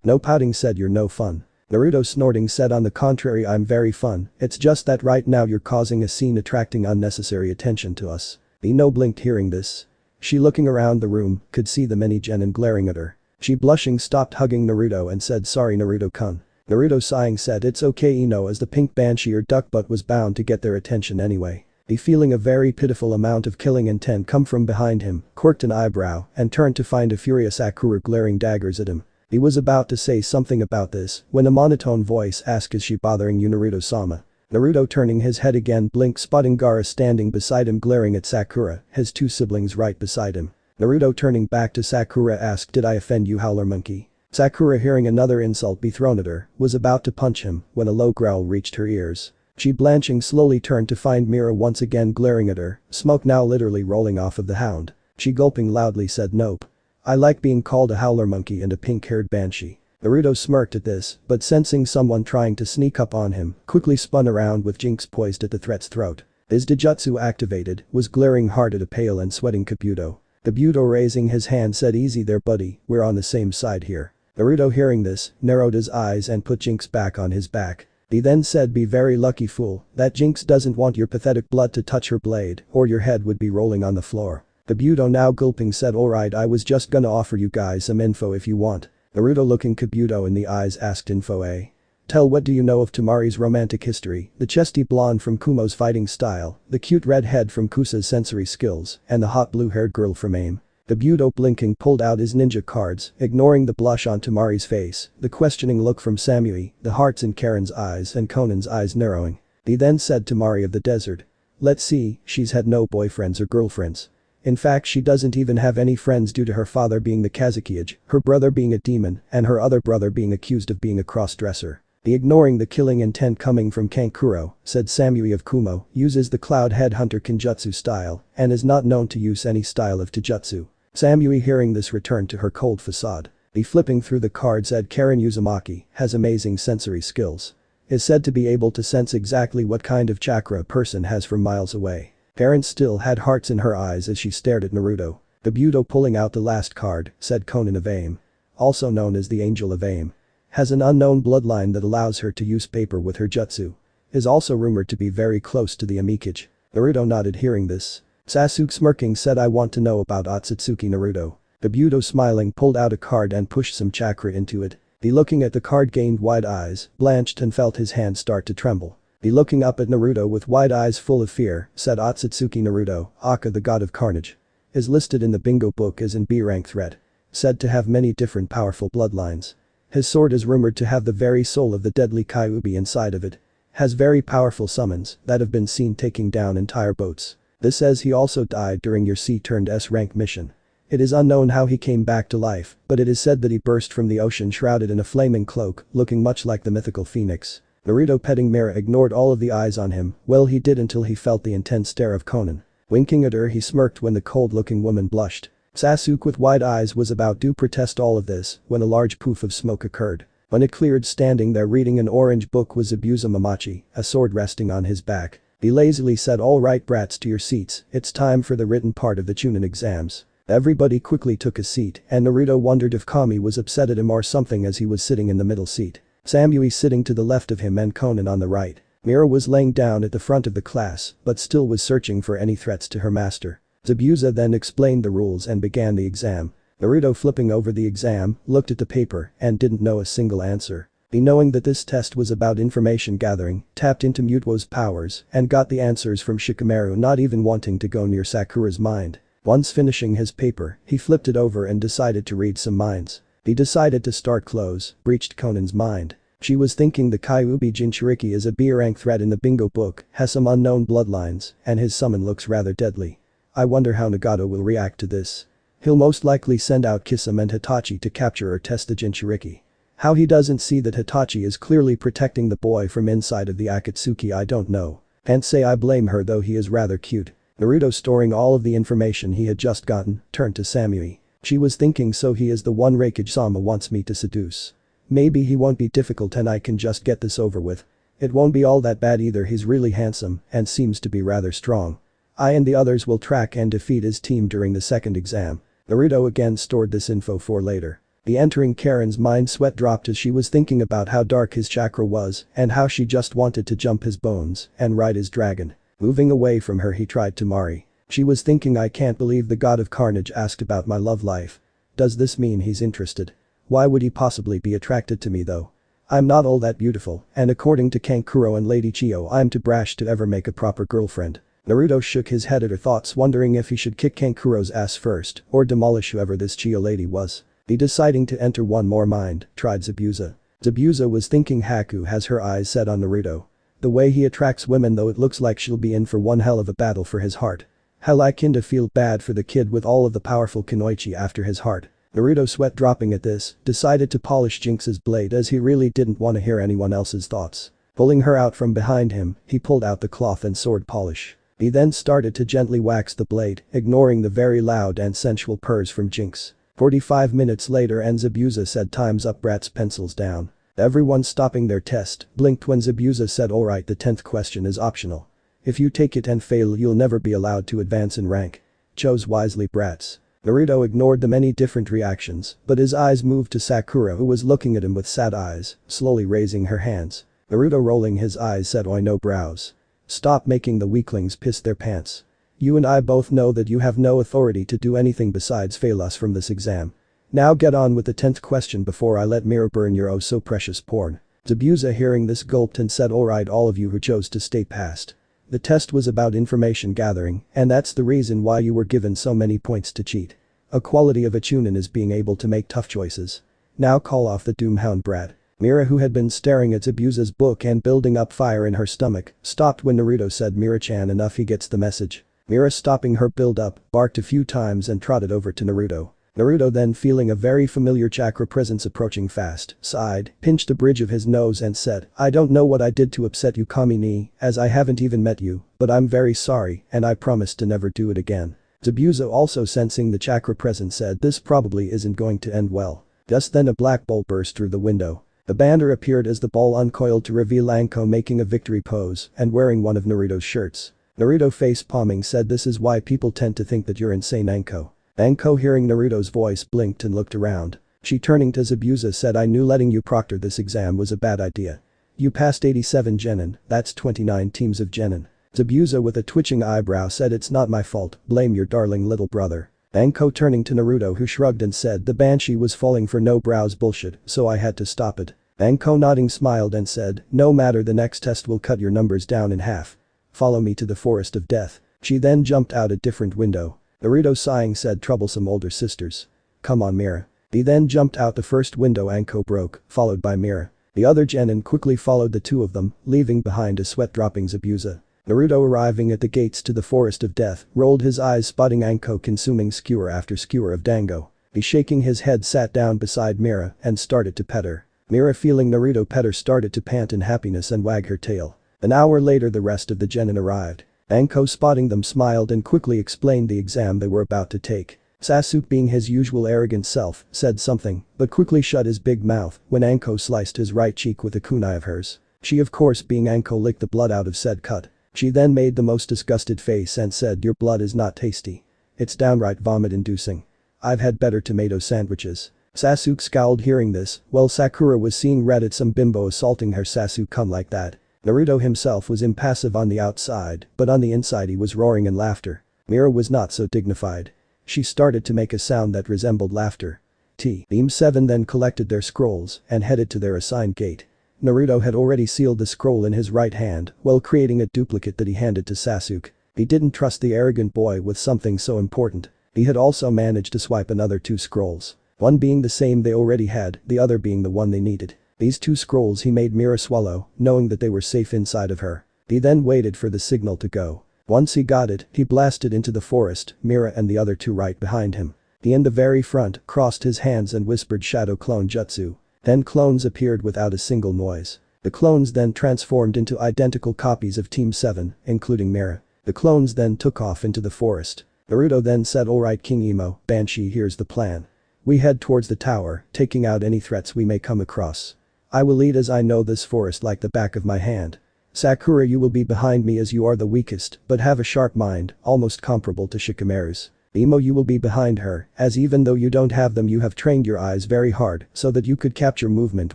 No pouting said you're no fun. Naruto snorting said on the contrary I'm very fun, it's just that right now you're causing a scene attracting unnecessary attention to us. Ino blinked hearing this. She looking around the room, could see the many genin glaring at her. She blushing stopped hugging Naruto and said sorry Naruto-kun. Naruto sighing said it's okay Ino as the pink banshee or duck butt was bound to get their attention anyway. He feeling a very pitiful amount of killing intent come from behind him, quirked an eyebrow and turned to find a furious Sakura glaring daggers at him. He was about to say something about this when a monotone voice asked is she bothering you Naruto-sama. Naruto turning his head again blinked spotting Gaara standing beside him glaring at Sakura, his two siblings right beside him. Naruto turning back to Sakura asked did I offend you howler monkey? Sakura hearing another insult be thrown at her, was about to punch him when a low growl reached her ears. She blanching slowly turned to find Mira once again glaring at her, smoke now literally rolling off of the hound. She gulping loudly said nope. I like being called a howler monkey and a pink-haired banshee. Naruto smirked at this, but sensing someone trying to sneak up on him, quickly spun around with Jinx poised at the threat's throat. His Dijutsu activated, was glaring hard at a pale and sweating Kabuto. Kabuto raising his hand said easy there buddy, we're on the same side here. Naruto hearing this, narrowed his eyes and put Jinx back on his back. He then said be very lucky fool, that Jinx doesn't want your pathetic blood to touch her blade, or your head would be rolling on the floor. Kabuto now gulping said alright I was just gonna offer you guys some info if you want. Naruto looking Kabuto in the eyes asked info eh? Tell what do you know of Tamari's romantic history, the chesty blonde from Kumo's fighting style, the cute red head from Kusa's sensory skills, and the hot blue-haired girl from AIM. Kabuto blinking pulled out his ninja cards, ignoring the blush on Tamari's face, the questioning look from Samui, the hearts in Karen's eyes and Conan's eyes narrowing. He then said Tamari of the desert. Let's see, she's had no boyfriends or girlfriends. In fact she doesn't even have any friends due to her father being the Kazekage, her brother being a demon, and her other brother being accused of being a cross-dresser. The ignoring the killing intent coming from Kankuro, said Samui of Kumo, uses the Cloud Headhunter Kinjutsu style, and is not known to use any style of Taijutsu. Samui hearing this returned to her cold facade. The flipping through the cards said Karen Uzumaki has amazing sensory skills. Is said to be able to sense exactly what kind of chakra a person has from miles away. Karen still had hearts in her eyes as she stared at Naruto. Kabuto pulling out the last card, said Conan of AIM. Also known as the Angel of AIM. Has an unknown bloodline that allows her to use paper with her jutsu. Is also rumored to be very close to the Amikage. Naruto nodded hearing this. Sasuke smirking said I want to know about Otsutsuki Naruto. Kabuto smiling pulled out a card and pushed some chakra into it. The looking at the card gained wide eyes, blanched and felt his hand start to tremble. The looking up at Naruto with wide eyes full of fear, said Otsutsuki Naruto, Aka the god of carnage. Is listed in the bingo book as an B-rank threat. Said to have many different powerful bloodlines. His sword is rumored to have the very soul of the deadly Kyuubi inside of it. Has very powerful summons that have been seen taking down entire boats. This says he also died during your C-S rank mission. It is unknown how he came back to life, but it is said that he burst from the ocean shrouded in a flaming cloak, looking much like the mythical phoenix. Naruto petting Mira ignored all of the eyes on him, well he did until he felt the intense stare of Conan. Winking at her he smirked when the cold-looking woman blushed. Sasuke with wide eyes was about to protest all of this when a large poof of smoke occurred. When it cleared standing there reading an orange book was Abusa Mamachi, a sword resting on his back. He lazily said alright brats to your seats, it's time for the written part of the Chunin exams. Everybody quickly took a seat and Naruto wondered if Kami was upset at him or something as he was sitting in the middle seat. Samui sitting to the left of him and Conan on the right. Mira was laying down at the front of the class but still was searching for any threats to her master. Zabuza then explained the rules and began the exam. Naruto flipping over the exam, looked at the paper and didn't know a single answer. He knowing that this test was about information gathering, tapped into Muto's powers and got the answers from Shikamaru not even wanting to go near Sakura's mind. Once finishing his paper, he flipped it over and decided to read some minds. He decided to start close, breached Conan's mind. She was thinking the Kyuubi Jinchuriki is a B-rank threat in the bingo book, has some unknown bloodlines, and his summon looks rather deadly. I wonder how Nagato will react to this. He'll most likely send out Kisame and Hitachi to capture or test the Jinchuriki. How he doesn't see that Hitachi is clearly protecting the boy from inside of the Akatsuki I don't know. Can't say I blame her though he is rather cute. Naruto storing all of the information he had just gotten, turned to Samui. She was thinking so he is the one Raikage-sama wants me to seduce. Maybe he won't be difficult and I can just get this over with. It won't be all that bad either he's really handsome and seems to be rather strong. I and the others will track and defeat his team during the second exam. Naruto again stored this info for later. The entering Karen's mind sweat dropped as she was thinking about how dark his chakra was and how she just wanted to jump his bones and ride his dragon. Moving away from her he tried to Mari. She was thinking I can't believe the god of carnage asked about my love life. Does this mean he's interested? Why would he possibly be attracted to me though? I'm not all that beautiful and according to Kankuro and Lady Chio I'm too brash to ever make a proper girlfriend. Naruto shook his head at her thoughts wondering if he should kick Kankuro's ass first or demolish whoever this Chio lady was. He deciding to enter one more mind, tried Zabuza. Zabuza was thinking Haku has her eyes set on Naruto. The way he attracts women though it looks like she'll be in for one hell of a battle for his heart. Hell I kinda feel bad for the kid with all of the powerful kunoichi after his heart. Naruto sweat dropping at this, decided to polish Jinx's blade as he really didn't want to hear anyone else's thoughts. Pulling her out from behind him, he pulled out the cloth and sword polish. He then started to gently wax the blade, ignoring the very loud and sensual purrs from Jinx. 45 minutes later and Zabuza said time's up brats pencils down. Everyone stopping their test, blinked when Zabuza said alright the 10th question is optional. If you take it and fail you'll never be allowed to advance in rank. Chose wisely brats. Naruto ignored the many different reactions, but his eyes moved to Sakura who was looking at him with sad eyes, slowly raising her hands. Naruto rolling his eyes said oi no brows. Stop making the weaklings piss their pants. You and I both know that you have no authority to do anything besides fail us from this exam. Now get on with the 10th question before I let Mira burn your oh so precious porn. Zabuza hearing this gulped and said alright all of you who chose to stay passed. The test was about information gathering and that's the reason why you were given so many points to cheat. A quality of a chunin is being able to make tough choices. Now call off the Doomhound brat. Mira who had been staring at Zabuza's book and building up fire in her stomach, stopped when Naruto said Mira-chan enough he gets the message. Mira stopping her build-up, barked a few times and trotted over to Naruto. Naruto then feeling a very familiar chakra presence approaching fast, sighed, pinched the bridge of his nose and said, I don't know what I did to upset you Kami-ni, as I haven't even met you, but I'm very sorry and I promise to never do it again. Zabuza also sensing the chakra presence said this probably isn't going to end well. Just then a black ball burst through the window. The banner appeared as the ball uncoiled to reveal Anko making a victory pose and wearing one of Naruto's shirts. Naruto face palming said this is why people tend to think that you're insane Anko. Anko hearing Naruto's voice blinked and looked around. She turning to Zabuza said I knew letting you proctor this exam was a bad idea. You passed 87 genin, that's 29 teams of genin. Zabuza with a twitching eyebrow said it's not my fault, blame your darling little brother. Anko turning to Naruto who shrugged and said the banshee was falling for no brows bullshit so I had to stop it. Anko nodding smiled and said no matter the next test will cut your numbers down in half. Follow me to the forest of death. She then jumped out a different window. Naruto sighing said troublesome older sisters. Come on Mira. He then jumped out the first window Anko broke, followed by Mira. The other genin quickly followed the two of them, leaving behind a sweat-dropping Zabuza. Naruto arriving at the gates to the forest of death, rolled his eyes spotting Anko consuming skewer after skewer of dango. He shaking his head sat down beside Mira and started to pet her. Mira feeling Naruto pet her started to pant in happiness and wag her tail. An hour later the rest of the genin arrived. Anko spotting them smiled and quickly explained the exam they were about to take. Sasuke being his usual arrogant self, said something, but quickly shut his big mouth when Anko sliced his right cheek with a kunai of hers. She of course being Anko licked the blood out of said cut. She then made the most disgusted face and said your blood is not tasty. It's downright vomit-inducing. I've had better tomato sandwiches. Sasuke scowled hearing this, while Sakura was seeing red at some bimbo assaulting her Sasuke come like that. Naruto himself was impassive on the outside, but on the inside he was roaring in laughter. Mira was not so dignified. She started to make a sound that resembled laughter. Team 7 then collected their scrolls and headed to their assigned gate. Naruto had already sealed the scroll in his right hand while creating a duplicate that he handed to Sasuke. He didn't trust the arrogant boy with something so important. He had also managed to swipe another 2 scrolls. One being the same they already had, the other being the one they needed. These 2 scrolls he made Mira swallow, knowing that they were safe inside of her. He then waited for the signal to go. Once he got it, he blasted into the forest, Mira and the other 2 right behind him. He in the very front crossed his hands and whispered shadow clone jutsu. Then clones appeared without a single noise. The clones then transformed into identical copies of Team 7, including Mira. The clones then took off into the forest. Naruto then said alright King Emo, Banshee here's the plan. We head towards the tower, taking out any threats we may come across. I will lead as I know this forest like the back of my hand. Sakura you will be behind me as you are the weakest but have a sharp mind, almost comparable to Shikamaru's. Emo, you will be behind her, as even though you don't have them you have trained your eyes very hard so that you could capture movement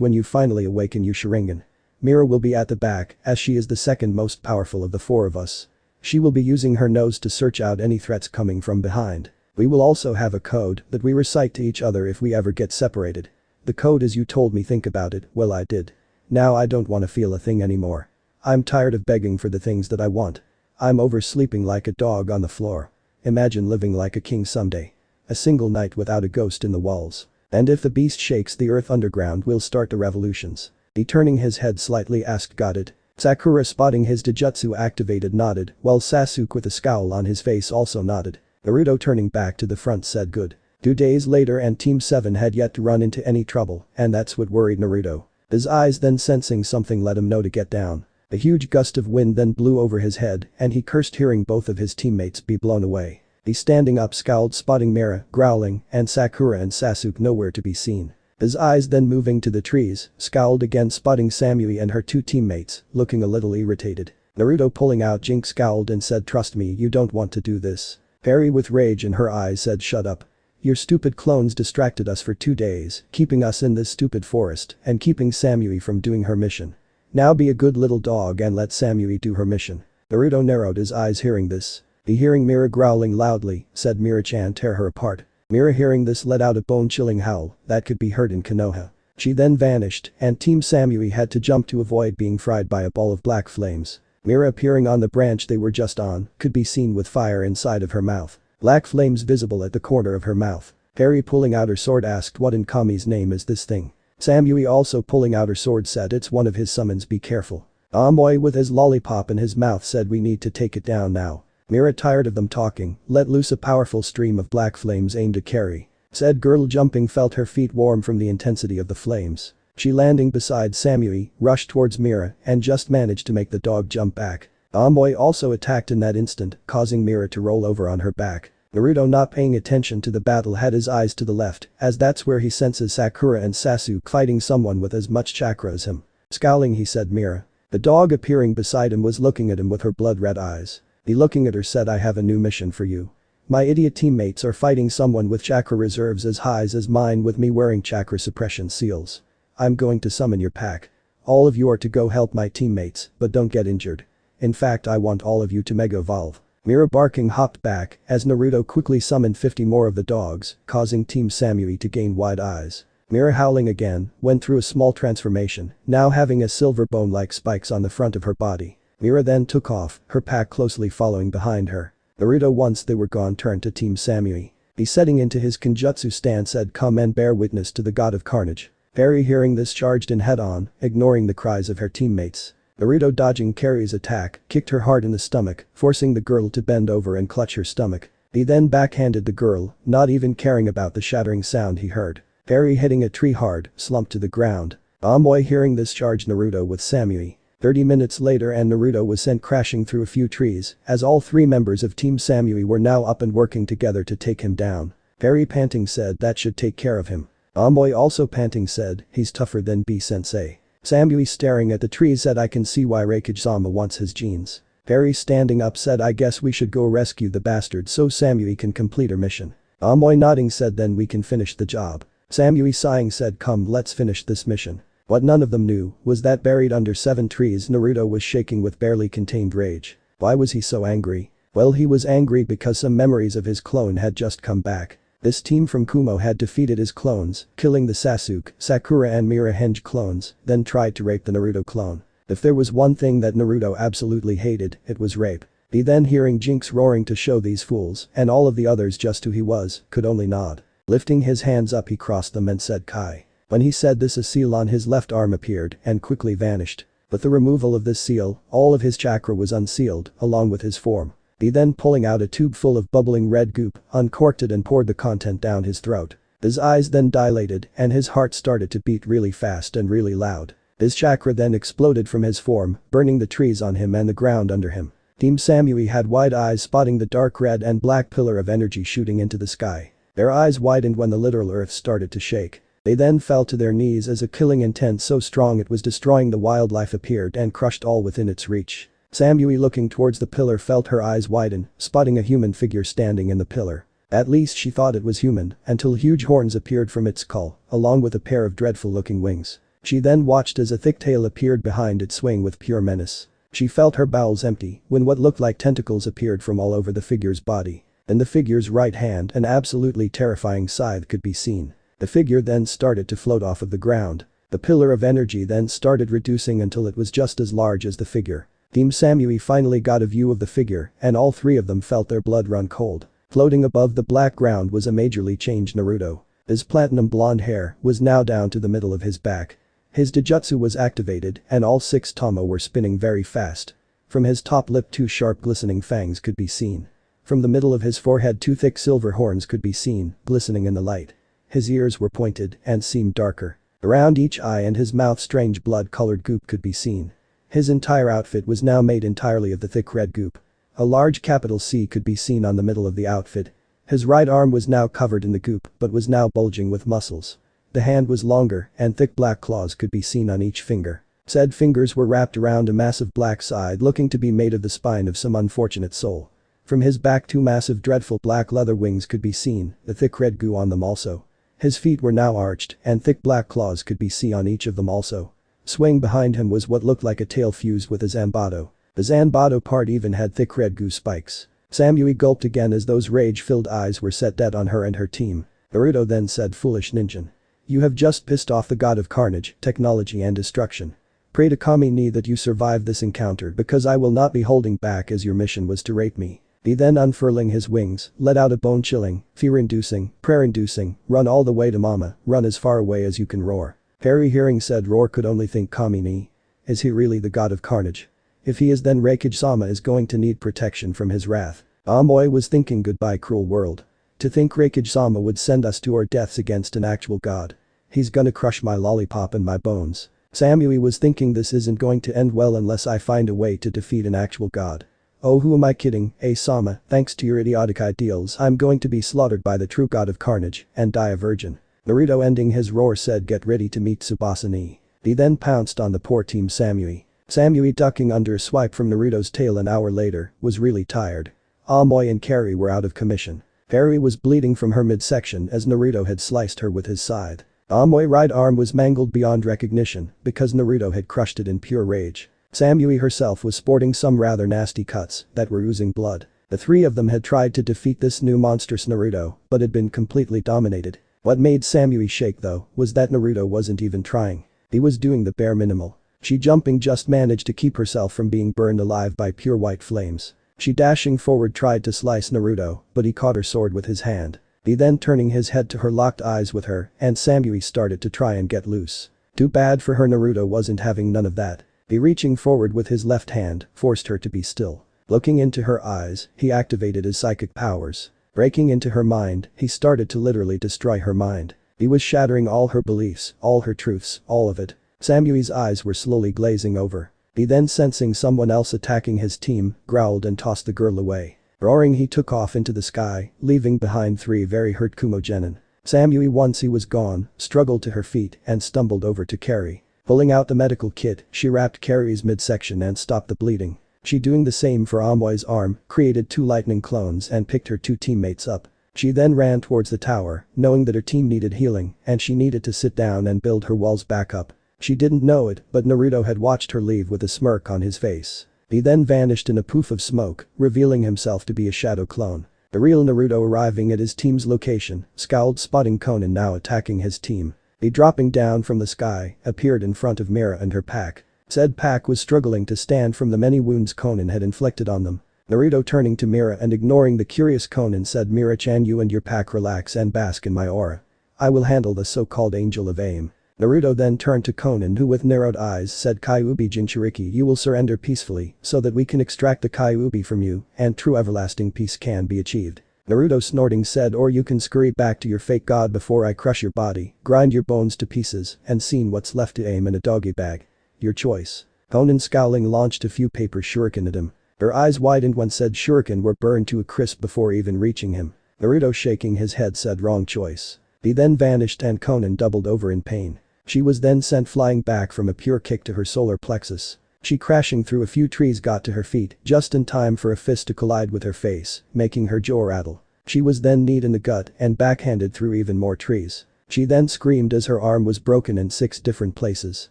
when you finally awaken your Sharingan. Mira will be at the back as she is the second most powerful of the four of us. She will be using her nose to search out any threats coming from behind. We will also have a code that we recite to each other if we ever get separated. The code is you told me think about it, well I did. Now I don't want to feel a thing anymore. I'm tired of begging for the things that I want. I'm oversleeping like a dog on the floor. Imagine living like a king someday. A single night without a ghost in the walls. And if the beast shakes the earth underground we'll start the revolutions. He turning his head slightly asked got it. Sakura spotting his Dijutsu activated nodded while Sasuke with a scowl on his face also nodded. Naruto turning back to the front said good. 2 days later and Team 7 had yet to run into any trouble and that's what worried Naruto. His eyes then sensing something let him know to get down. A huge gust of wind then blew over his head and he cursed hearing both of his teammates be blown away. He standing up scowled spotting Mira, growling, and Sakura and Sasuke nowhere to be seen. His eyes then moving to the trees, scowled again spotting Samui and her 2 teammates, looking a little irritated. Naruto pulling out Jinx scowled and said trust me you don't want to do this. Perry with rage in her eyes said shut up. Your stupid clones distracted us for 2 days, keeping us in this stupid forest and keeping Samui from doing her mission. Now be a good little dog and let Samui do her mission. Naruto narrowed his eyes hearing this. He hearing Mira growling loudly, said Mira-chan tear her apart. Mira hearing this let out a bone-chilling howl that could be heard in Konoha. She then vanished and Team Samui had to jump to avoid being fried by a ball of black flames. Mira appearing on the branch they were just on could be seen with fire inside of her mouth. Black flames visible at the corner of her mouth. Perry pulling out her sword asked what in Kami's name is this thing. Samui also pulling out her sword said it's one of his summons be careful. Amoy with his lollipop in his mouth said we need to take it down now. Mira tired of them talking, let loose a powerful stream of black flames aimed at Carrie. Said girl jumping felt her feet warm from the intensity of the flames. She landing beside Samui, rushed towards Mira and just managed to make the dog jump back. Amoy also attacked in that instant, causing Mira to roll over on her back. Naruto not paying attention to the battle had his eyes to the left as that's where he senses Sakura and Sasuke fighting someone with as much chakra as him. Scowling he said Mira. The dog appearing beside him was looking at him with her blood-red eyes. He looking at her said I have a new mission for you. My idiot teammates are fighting someone with chakra reserves as high as mine with me wearing chakra suppression seals. I'm going to summon your pack. All of you are to go help my teammates, but don't get injured. In fact I want all of you to mega evolve. Mira barking hopped back as Naruto quickly summoned 50 more of the dogs, causing Team Samui to gain wide eyes. Mira howling again, went through a small transformation, now having a silver bone-like spikes on the front of her body. Mira then took off, her pack closely following behind her. Naruto once they were gone turned to Team Samui. He setting into his Kenjutsu stand said come and bear witness to the god of carnage. Perry hearing this charged in head-on, ignoring the cries of her teammates. Naruto dodging Carrie's attack, kicked her hard in the stomach, forcing the girl to bend over and clutch her stomach. He then backhanded the girl, not even caring about the shattering sound he heard. Perry hitting a tree hard, slumped to the ground. Amoy hearing this charged Naruto with Samui. 30 minutes later and Naruto was sent crashing through a few trees as all 3 members of Team Samui were now up and working together to take him down. Perry panting said that should take care of him. Amoy also panting said he's tougher than B-sensei. Samui staring at the trees said I can see why Reikage-sama wants his genes. Perry standing up said I guess we should go rescue the bastard so Samui can complete her mission. Amoy nodding said then we can finish the job. Samui sighing said come let's finish this mission. What none of them knew was that buried under 7 trees Naruto was shaking with barely contained rage. Why was he so angry? Well he was angry because some memories of his clone had just come back. This team from Kumo had defeated his clones, killing the Sasuke, Sakura and Mira Henge clones, then tried to rape the Naruto clone. If there was one thing that Naruto absolutely hated, it was rape. He then hearing Jinx roaring to show these fools and all of the others just who he was, could only nod. Lifting his hands up he crossed them and said Kai. When he said this a seal on his left arm appeared and quickly vanished. With the removal of this seal, all of his chakra was unsealed, along with his form. He then pulling out a tube full of bubbling red goop, uncorked it and poured the content down his throat. His eyes then dilated and his heart started to beat really fast and really loud. His chakra then exploded from his form, burning the trees on him and the ground under him. Team Samui had wide eyes spotting the dark red and black pillar of energy shooting into the sky. Their eyes widened when the literal earth started to shake. They then fell to their knees as a killing intent so strong it was destroying the wildlife appeared and crushed all within its reach. Samui looking towards the pillar felt her eyes widen, spotting a human figure standing in the pillar. At least she thought it was human, until huge horns appeared from its skull, along with a pair of dreadful-looking wings. She then watched as a thick tail appeared behind its swing with pure menace. She felt her bowels empty when what looked like tentacles appeared from all over the figure's body. In the figure's right hand, an absolutely terrifying scythe could be seen. The figure then started to float off of the ground. The pillar of energy then started reducing until it was just as large as the figure. Team Samui finally got a view of the figure, and all three of them felt their blood run cold. Floating above the black ground was a majorly changed Naruto. His platinum blonde hair was now down to the middle of his back. His Dijutsu was activated and all 6 Tama were spinning very fast. From his top lip 2 sharp glistening fangs could be seen. From the middle of his forehead 2 thick silver horns could be seen, glistening in the light. His ears were pointed and seemed darker. Around each eye and his mouth strange blood-colored goop could be seen. His entire outfit was now made entirely of the thick red goop. A large capital C could be seen on the middle of the outfit. His right arm was now covered in the goop but was now bulging with muscles. The hand was longer and thick black claws could be seen on each finger. Said fingers were wrapped around a massive black scythe looking to be made of the spine of some unfortunate soul. From his back 2 massive dreadful black leather wings could be seen, the thick red goo on them also. His feet were now arched and thick black claws could be seen on each of them also. Swaying behind him was what looked like a tail fused with a Zanbato. The Zanbato part even had thick red goo spikes. Samui gulped again as those rage-filled eyes were set dead on her and her team. Naruto then said, "Foolish ninja. You have just pissed off the god of carnage, technology and destruction. Pray to Kami ni that you survive this encounter because I will not be holding back as your mission was to rape me." He then unfurling his wings, let out a bone-chilling, fear-inducing, prayer-inducing, "Run all the way to mama, run as far away as you can roar." Harry hearing said roar could only think Kami ni. Is he really the god of carnage? If he is then Reikage-sama is going to need protection from his wrath. Amoy was thinking goodbye cruel world. To think Reikage-sama would send us to our deaths against an actual god. He's gonna crush my lollipop and my bones. Samui was thinking this isn't going to end well unless I find a way to defeat an actual god. Oh, who am I kidding, Sama, thanks to your idiotic ideals I'm going to be slaughtered by the true god of carnage and die a virgin. Naruto ending his roar said get ready to meet Tsubasa ni. He then pounced on the poor team Samui. Samui ducking under a swipe from Naruto's tail an hour later was really tired. Amoy and Carrie were out of commission. Carrie was bleeding from her midsection as Naruto had sliced her with his scythe. Amoy's right arm was mangled beyond recognition because Naruto had crushed it in pure rage. Samui herself was sporting some rather nasty cuts that were oozing blood. The 3 of them had tried to defeat this new monstrous Naruto but had been completely dominated. What made Samui shake though was that Naruto wasn't even trying. He was doing the bare minimal. She jumping just managed to keep herself from being burned alive by pure white flames. She dashing forward tried to slice Naruto but he caught her sword with his hand. He then turning his head to her locked eyes with her and Samui started to try and get loose. Too bad for her Naruto wasn't having none of that. He reaching forward with his left hand forced her to be still. Looking into her eyes, he activated his psychic powers. Breaking into her mind, he started to literally destroy her mind. He was shattering all her beliefs, all her truths, all of it. Samui's eyes were slowly glazing over. He then sensing someone else attacking his team, growled and tossed the girl away. Roaring he took off into the sky, leaving behind 3 very hurt Kumo-genin. Samui once he was gone, struggled to her feet and stumbled over to Carrie. Pulling out the medical kit, she wrapped Carrie's midsection and stopped the bleeding. She doing the same for Amoy's arm, created 2 lightning clones and picked her 2 teammates up. She then ran towards the tower, knowing that her team needed healing and she needed to sit down and build her walls back up. She didn't know it, but Naruto had watched her leave with a smirk on his face. He then vanished in a poof of smoke, revealing himself to be a shadow clone. The real Naruto arriving at his team's location, scowled spotting Konan now attacking his team. He dropping down from the sky, appeared in front of Mira and her pack. Said pack was struggling to stand from the many wounds Konan had inflicted on them. Naruto turning to Mira and ignoring the curious Konan said Mira-chan you and your pack relax and bask in my aura. I will handle the so-called angel of aim. Naruto then turned to Konan who with narrowed eyes said Kyuubi Jinchuriki you will surrender peacefully so that we can extract the Kyuubi from you and true everlasting peace can be achieved. Naruto snorting said or you can scurry back to your fake god before I crush your body, grind your bones to pieces and seen what's left to aim in a doggy bag. Your choice. Konan scowling launched a few paper shuriken at him. Her eyes widened when said shuriken were burned to a crisp before even reaching him. Naruto shaking his head said wrong choice. He then vanished and Konan doubled over in pain. She was then sent flying back from a pure kick to her solar plexus. She crashing through a few trees got to her feet just in time for a fist to collide with her face, making her jaw rattle. She was then kneed in the gut and backhanded through even more trees. She then screamed as her arm was broken in 6 different places.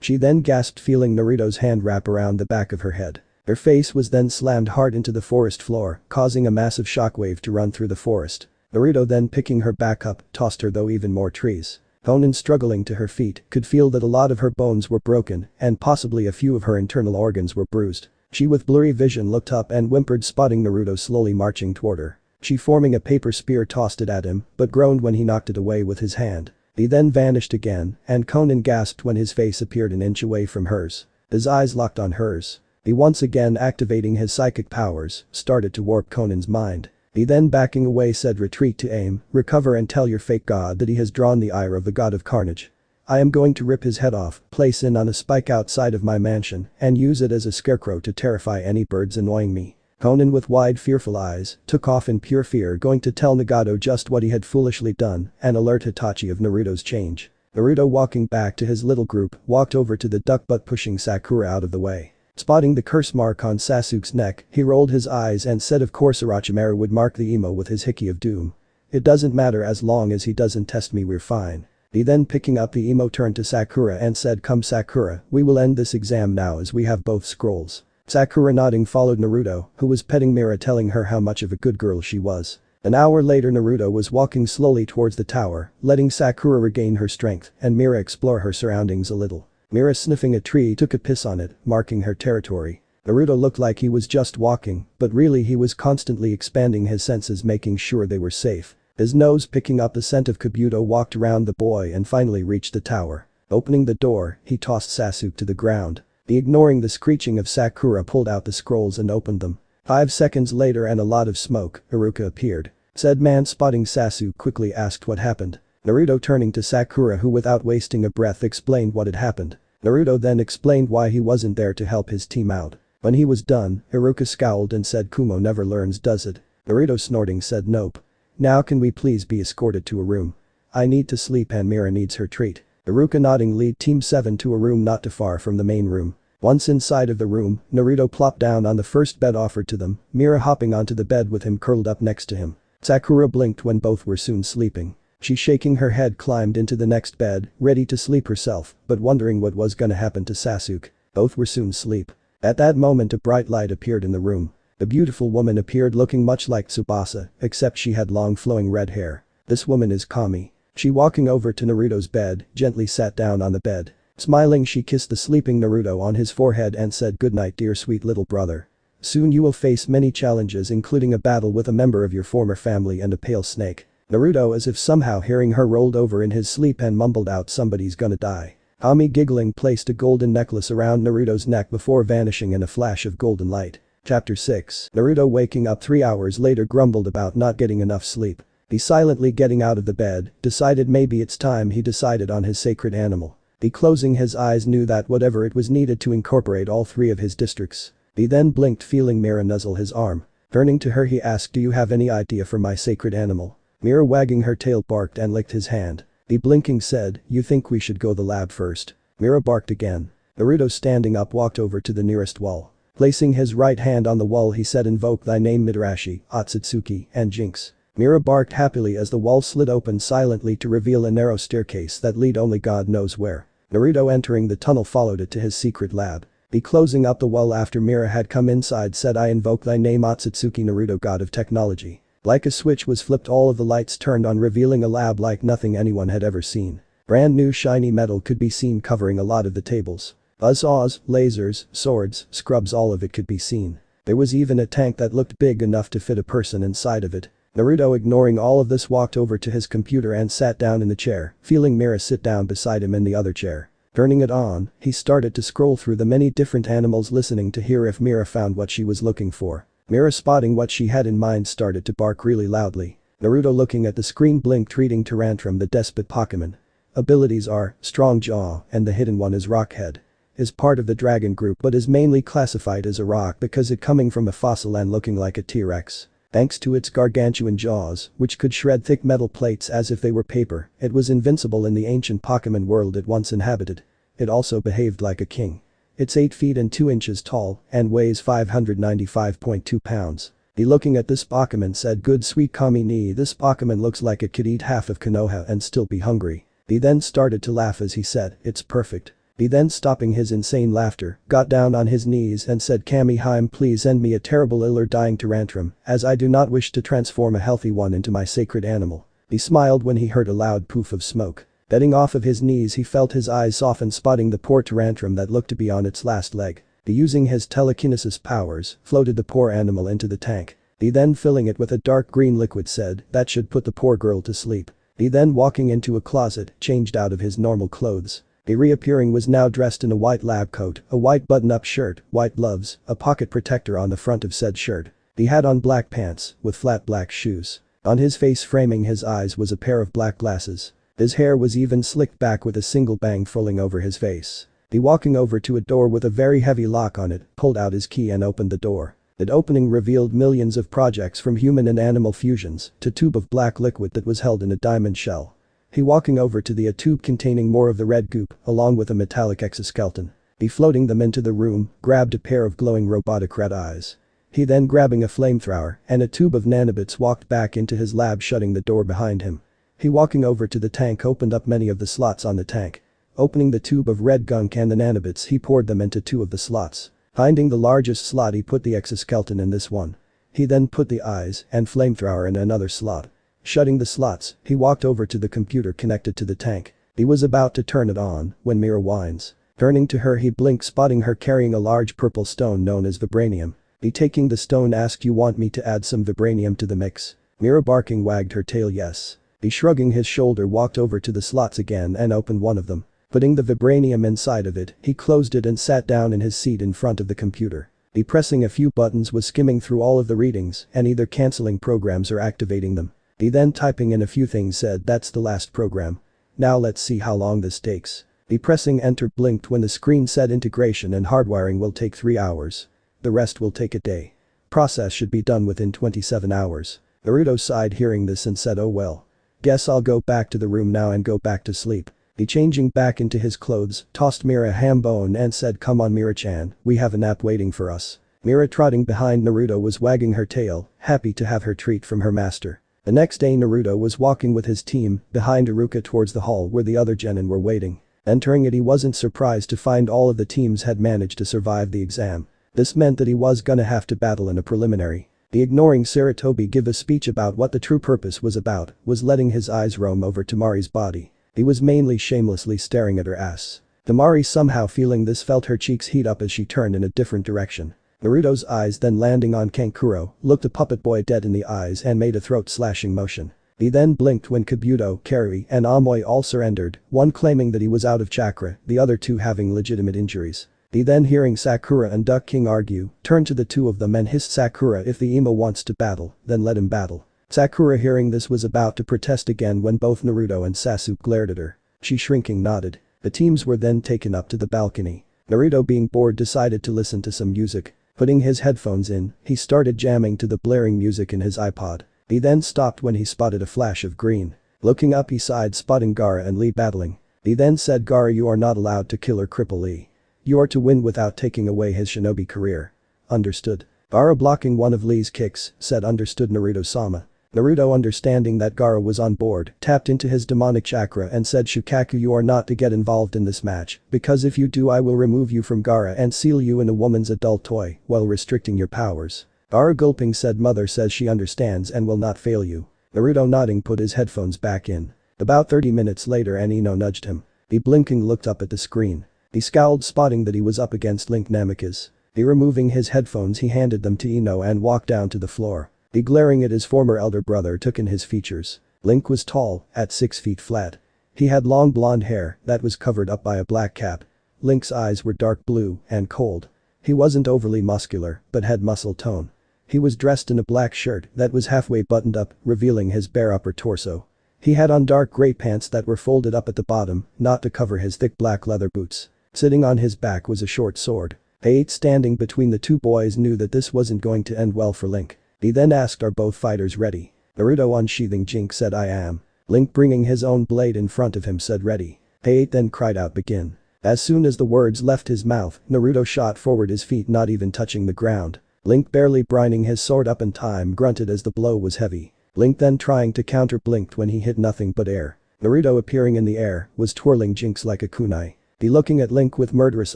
She then gasped, feeling Naruto's hand wrap around the back of her head. Her face was then slammed hard into the forest floor, causing a massive shockwave to run through the forest. Naruto then picking her back up, tossed her through even more trees. Konan, struggling to her feet, could feel that a lot of her bones were broken and possibly a few of her internal organs were bruised. She with blurry vision looked up and whimpered, spotting Naruto slowly marching toward her. She, forming a paper spear, tossed it at him but groaned when he knocked it away with his hand. He then vanished again and Konan gasped when his face appeared an inch away from hers. His eyes locked on hers. He, once again activating his psychic powers, started to warp Conan's mind. He then, backing away, said, retreat to aim, recover and tell your fake god that he has drawn the ire of the god of carnage. I am going to rip his head off, place it on a spike outside of my mansion and use it as a scarecrow to terrify any birds annoying me. Konan, with wide fearful eyes, took off in pure fear, going to tell Nagato just what he had foolishly done and alert Hitachi of Naruto's change. Naruto, walking back to his little group, walked over to the duck butt, pushing Sakura out of the way. Spotting the curse mark on Sasuke's neck, he rolled his eyes and said, of course Orochimaru would mark the emo with his Hiki of Doom. It doesn't matter as long as he doesn't test me, we're fine. He then, picking up the emo, turned to Sakura and said, come Sakura, we will end this exam now as we have both scrolls. Sakura, nodding, followed Naruto, who was petting Mira, telling her how much of a good girl she was. An hour later, Naruto was walking slowly towards the tower, letting Sakura regain her strength and Mira explore her surroundings a little. Mira, sniffing a tree, took a piss on it, marking her territory. Naruto looked like he was just walking, but really he was constantly expanding his senses, making sure they were safe. His nose picking up the scent of Kabuto, walked around the boy and finally reached the tower. Opening the door, he tossed Sasuke to the ground. He, ignoring the screeching of Sakura, pulled out the scrolls and opened them. 5 seconds later and a lot of smoke, Iruka appeared. Said man, spotting Sasuke, quickly asked what happened. Naruto, turning to Sakura, who without wasting a breath explained what had happened. Naruto then explained why he wasn't there to help his team out. When he was done, Iruka scowled and said, Kumo never learns, does it? Naruto, snorting, said nope. Now can we please be escorted to a room? I need to sleep and Mira needs her treat. Iruka, nodding, lead Team 7 to a room not too far from the main room. Once inside of the room, Naruto plopped down on the first bed offered to them, Mira hopping onto the bed with him curled up next to him. Sakura blinked when both were soon sleeping. She, shaking her head, climbed into the next bed, ready to sleep herself, but wondering what was gonna happen to Sasuke. Both were soon asleep. At that moment, a bright light appeared in the room. A beautiful woman appeared, looking much like Tsubasa, except she had long flowing red hair. This woman is Kami. She, walking over to Naruto's bed, gently sat down on the bed. Smiling, she kissed the sleeping Naruto on his forehead and said, good night, dear sweet little brother. Soon you will face many challenges, including a battle with a member of your former family and a pale snake. Naruto, as if somehow hearing her, rolled over in his sleep and mumbled out, somebody's gonna die. Kami, giggling, placed a golden necklace around Naruto's neck before vanishing in a flash of golden light. Chapter 6. Naruto, waking up 3 hours later, grumbled about not getting enough sleep. He, silently getting out of the bed, decided maybe it's time he decided on his sacred animal. He, closing his eyes, knew that whatever it was needed to incorporate all 3 of his districts. He then blinked, feeling Mira nuzzle his arm. Turning to her, he asked, do you have any idea for my sacred animal? Mira, wagging her tail, barked and licked his hand. He, blinking, said, you think we should go the lab first? Mira barked again. Naruto, standing up, walked over to the nearest wall. Placing his right hand on the wall, he said, invoke thy name Midarashi, Otsutsuki, and Jinx. Mira barked happily as the wall slid open silently to reveal a narrow staircase that lead only God knows where. Naruto, entering the tunnel, followed it to his secret lab. He, closing up the wall after Mira had come inside, said, I invoke thy name Otsutsuki Naruto, god of technology. Like a switch was flipped, all of the lights turned on, revealing a lab like nothing anyone had ever seen. Brand new shiny metal could be seen covering a lot of the tables. Buzzsaws, lasers, swords, scrubs, all of it could be seen. There was even a tank that looked big enough to fit a person inside of it. Naruto, ignoring all of this, walked over to his computer and sat down in the chair, feeling Mira sit down beside him in the other chair. Turning it on, he started to scroll through the many different animals, listening to hear if Mira found what she was looking for. Mira, spotting what she had in mind, started to bark really loudly. Naruto, looking at the screen, blinked, reading Tyrantrum, the despot Pokemon. Abilities are Strong Jaw and the hidden one is Rockhead. Is part of the dragon group but is mainly classified as a rock because it coming from a fossil and looking like a T-Rex. Thanks to its gargantuan jaws, which could shred thick metal plates as if they were paper, it was invincible in the ancient Pokemon world it once inhabited. It also behaved like a king. It's 8 feet and 2 inches tall and weighs 595.2 pounds. He looking at this Pokemon said good sweet Kami ni, this Pokemon looks like it could eat half of Konoha and still be hungry. He then started to laugh as he said, it's perfect. He then stopping his insane laughter, got down on his knees and said Kami Heim please end me a terrible ill or dying tyrantrum, as I do not wish to transform a healthy one into my sacred animal. He smiled when he heard a loud poof of smoke. Getting off of his knees he felt his eyes soften spotting the poor tyrantrum that looked to be on its last leg. He using his telekinesis powers, floated the poor animal into the tank. He then filling it with a dark green liquid said, that should put the poor girl to sleep. He then walking into a closet, changed out of his normal clothes. He reappearing was now dressed in a white lab coat, a white button-up shirt, white gloves, a pocket protector on the front of said shirt. He had on black pants, with flat black shoes. On his face framing his eyes was a pair of black glasses. His hair was even slicked back with a single bang falling over his face. He walking over to a door with a very heavy lock on it, pulled out his key and opened the door. That opening revealed millions of projects from human and animal fusions to tube of black liquid that was held in a diamond shell. He walking over to a tube containing more of the red goop along with a metallic exoskeleton. He floating them into the room, grabbed a pair of glowing robotic red eyes. He then grabbing a flamethrower and a tube of nanobits walked back into his lab shutting the door behind him. He walking over to the tank opened up many of the slots on the tank. Opening the tube of red gunk and the nanobits he poured them into two of the slots. Finding the largest slot he put the exoskeleton in this one. He then put the eyes and flamethrower in another slot. Shutting the slots, he walked over to the computer connected to the tank. He was about to turn it on when Mira whines. Turning to her he blinked spotting her carrying a large purple stone known as vibranium. He taking the stone asked you want me to add some vibranium to the mix? Mira barking wagged her tail yes. He shrugging his shoulder walked over to the slots again and opened one of them. Putting the vibranium inside of it, he closed it and sat down in his seat in front of the computer. He pressing a few buttons was skimming through all of the readings and either cancelling programs or activating them. He then typing in a few things said that's the last program. Now let's see how long this takes. He pressing enter blinked when the screen said integration and hardwiring will take 3 hours. The rest will take a day. Process should be done within 27 hours. Naruto sighed hearing this and said oh well. Guess I'll go back to the room now and go back to sleep. He changing back into his clothes, tossed Mira a ham bone and said come on Mira-chan, we have a nap waiting for us. Mira trotting behind Naruto was wagging her tail, happy to have her treat from her master. The next day Naruto was walking with his team behind Iruka towards the hall where the other genin were waiting. Entering it he wasn't surprised to find all of the teams had managed to survive the exam. This meant that he was gonna have to battle in a preliminary. The ignoring Saratobi give a speech about what the true purpose was about, was letting his eyes roam over Tamari's body. He was mainly shamelessly staring at her ass. Tamari somehow feeling this felt her cheeks heat up as she turned in a different direction. Naruto's eyes then landing on Kankuro, looked the puppet boy dead in the eyes and made a throat-slashing motion. He then blinked when Kabuto, Kari, and Amoy all surrendered, one claiming that he was out of chakra, the other two having legitimate injuries. He then hearing Sakura and Duck King argue, turned to the two of them and hissed Sakura if the emo wants to battle, then let him battle. Sakura hearing this was about to protest again when both Naruto and Sasuke glared at her. She shrinking nodded. The teams were then taken up to the balcony. Naruto being bored decided to listen to some music. Putting his headphones in, he started jamming to the blaring music in his iPod. He then stopped when he spotted a flash of green. Looking up he sighed spotting Gaara and Lee battling. He then said Gaara you are not allowed to kill or cripple Lee. You are to win without taking away his shinobi career. Understood. Gaara blocking one of Lee's kicks, said understood Naruto-sama. Naruto understanding that Gaara was on board, tapped into his demonic chakra and said Shukaku you are not to get involved in this match, because if you do I will remove you from Gaara and seal you in a woman's adult toy, while restricting your powers. Gaara gulping said mother says she understands and will not fail you. Naruto nodding put his headphones back in. About 30 minutes later an Ino nudged him. He blinking looked up at the screen. He scowled spotting that he was up against Link Namikaze. He removing his headphones he handed them to Ino and walked down to the floor. He glaring at his former elder brother took in his features. Link was tall, at 6 feet flat. He had long blonde hair that was covered up by a black cap. Link's eyes were dark blue and cold. He wasn't overly muscular, but had muscle tone. He was dressed in a black shirt that was halfway buttoned up, revealing his bare upper torso. He had on dark gray pants that were folded up at the bottom, not to cover his thick black leather boots. Sitting on his back was a short sword. Eight standing between the two boys knew that this wasn't going to end well for Link. He then asked are both fighters ready? Naruto unsheathing Jink said I am. Link bringing his own blade in front of him said ready. Eight then cried out begin. As soon as the words left his mouth, Naruto shot forward his feet not even touching the ground. Link barely brining his sword up in time grunted as the blow was heavy. Link then trying to counter blinked when he hit nothing but air. Naruto appearing in the air was twirling Jinx like a kunai. He looking at Link with murderous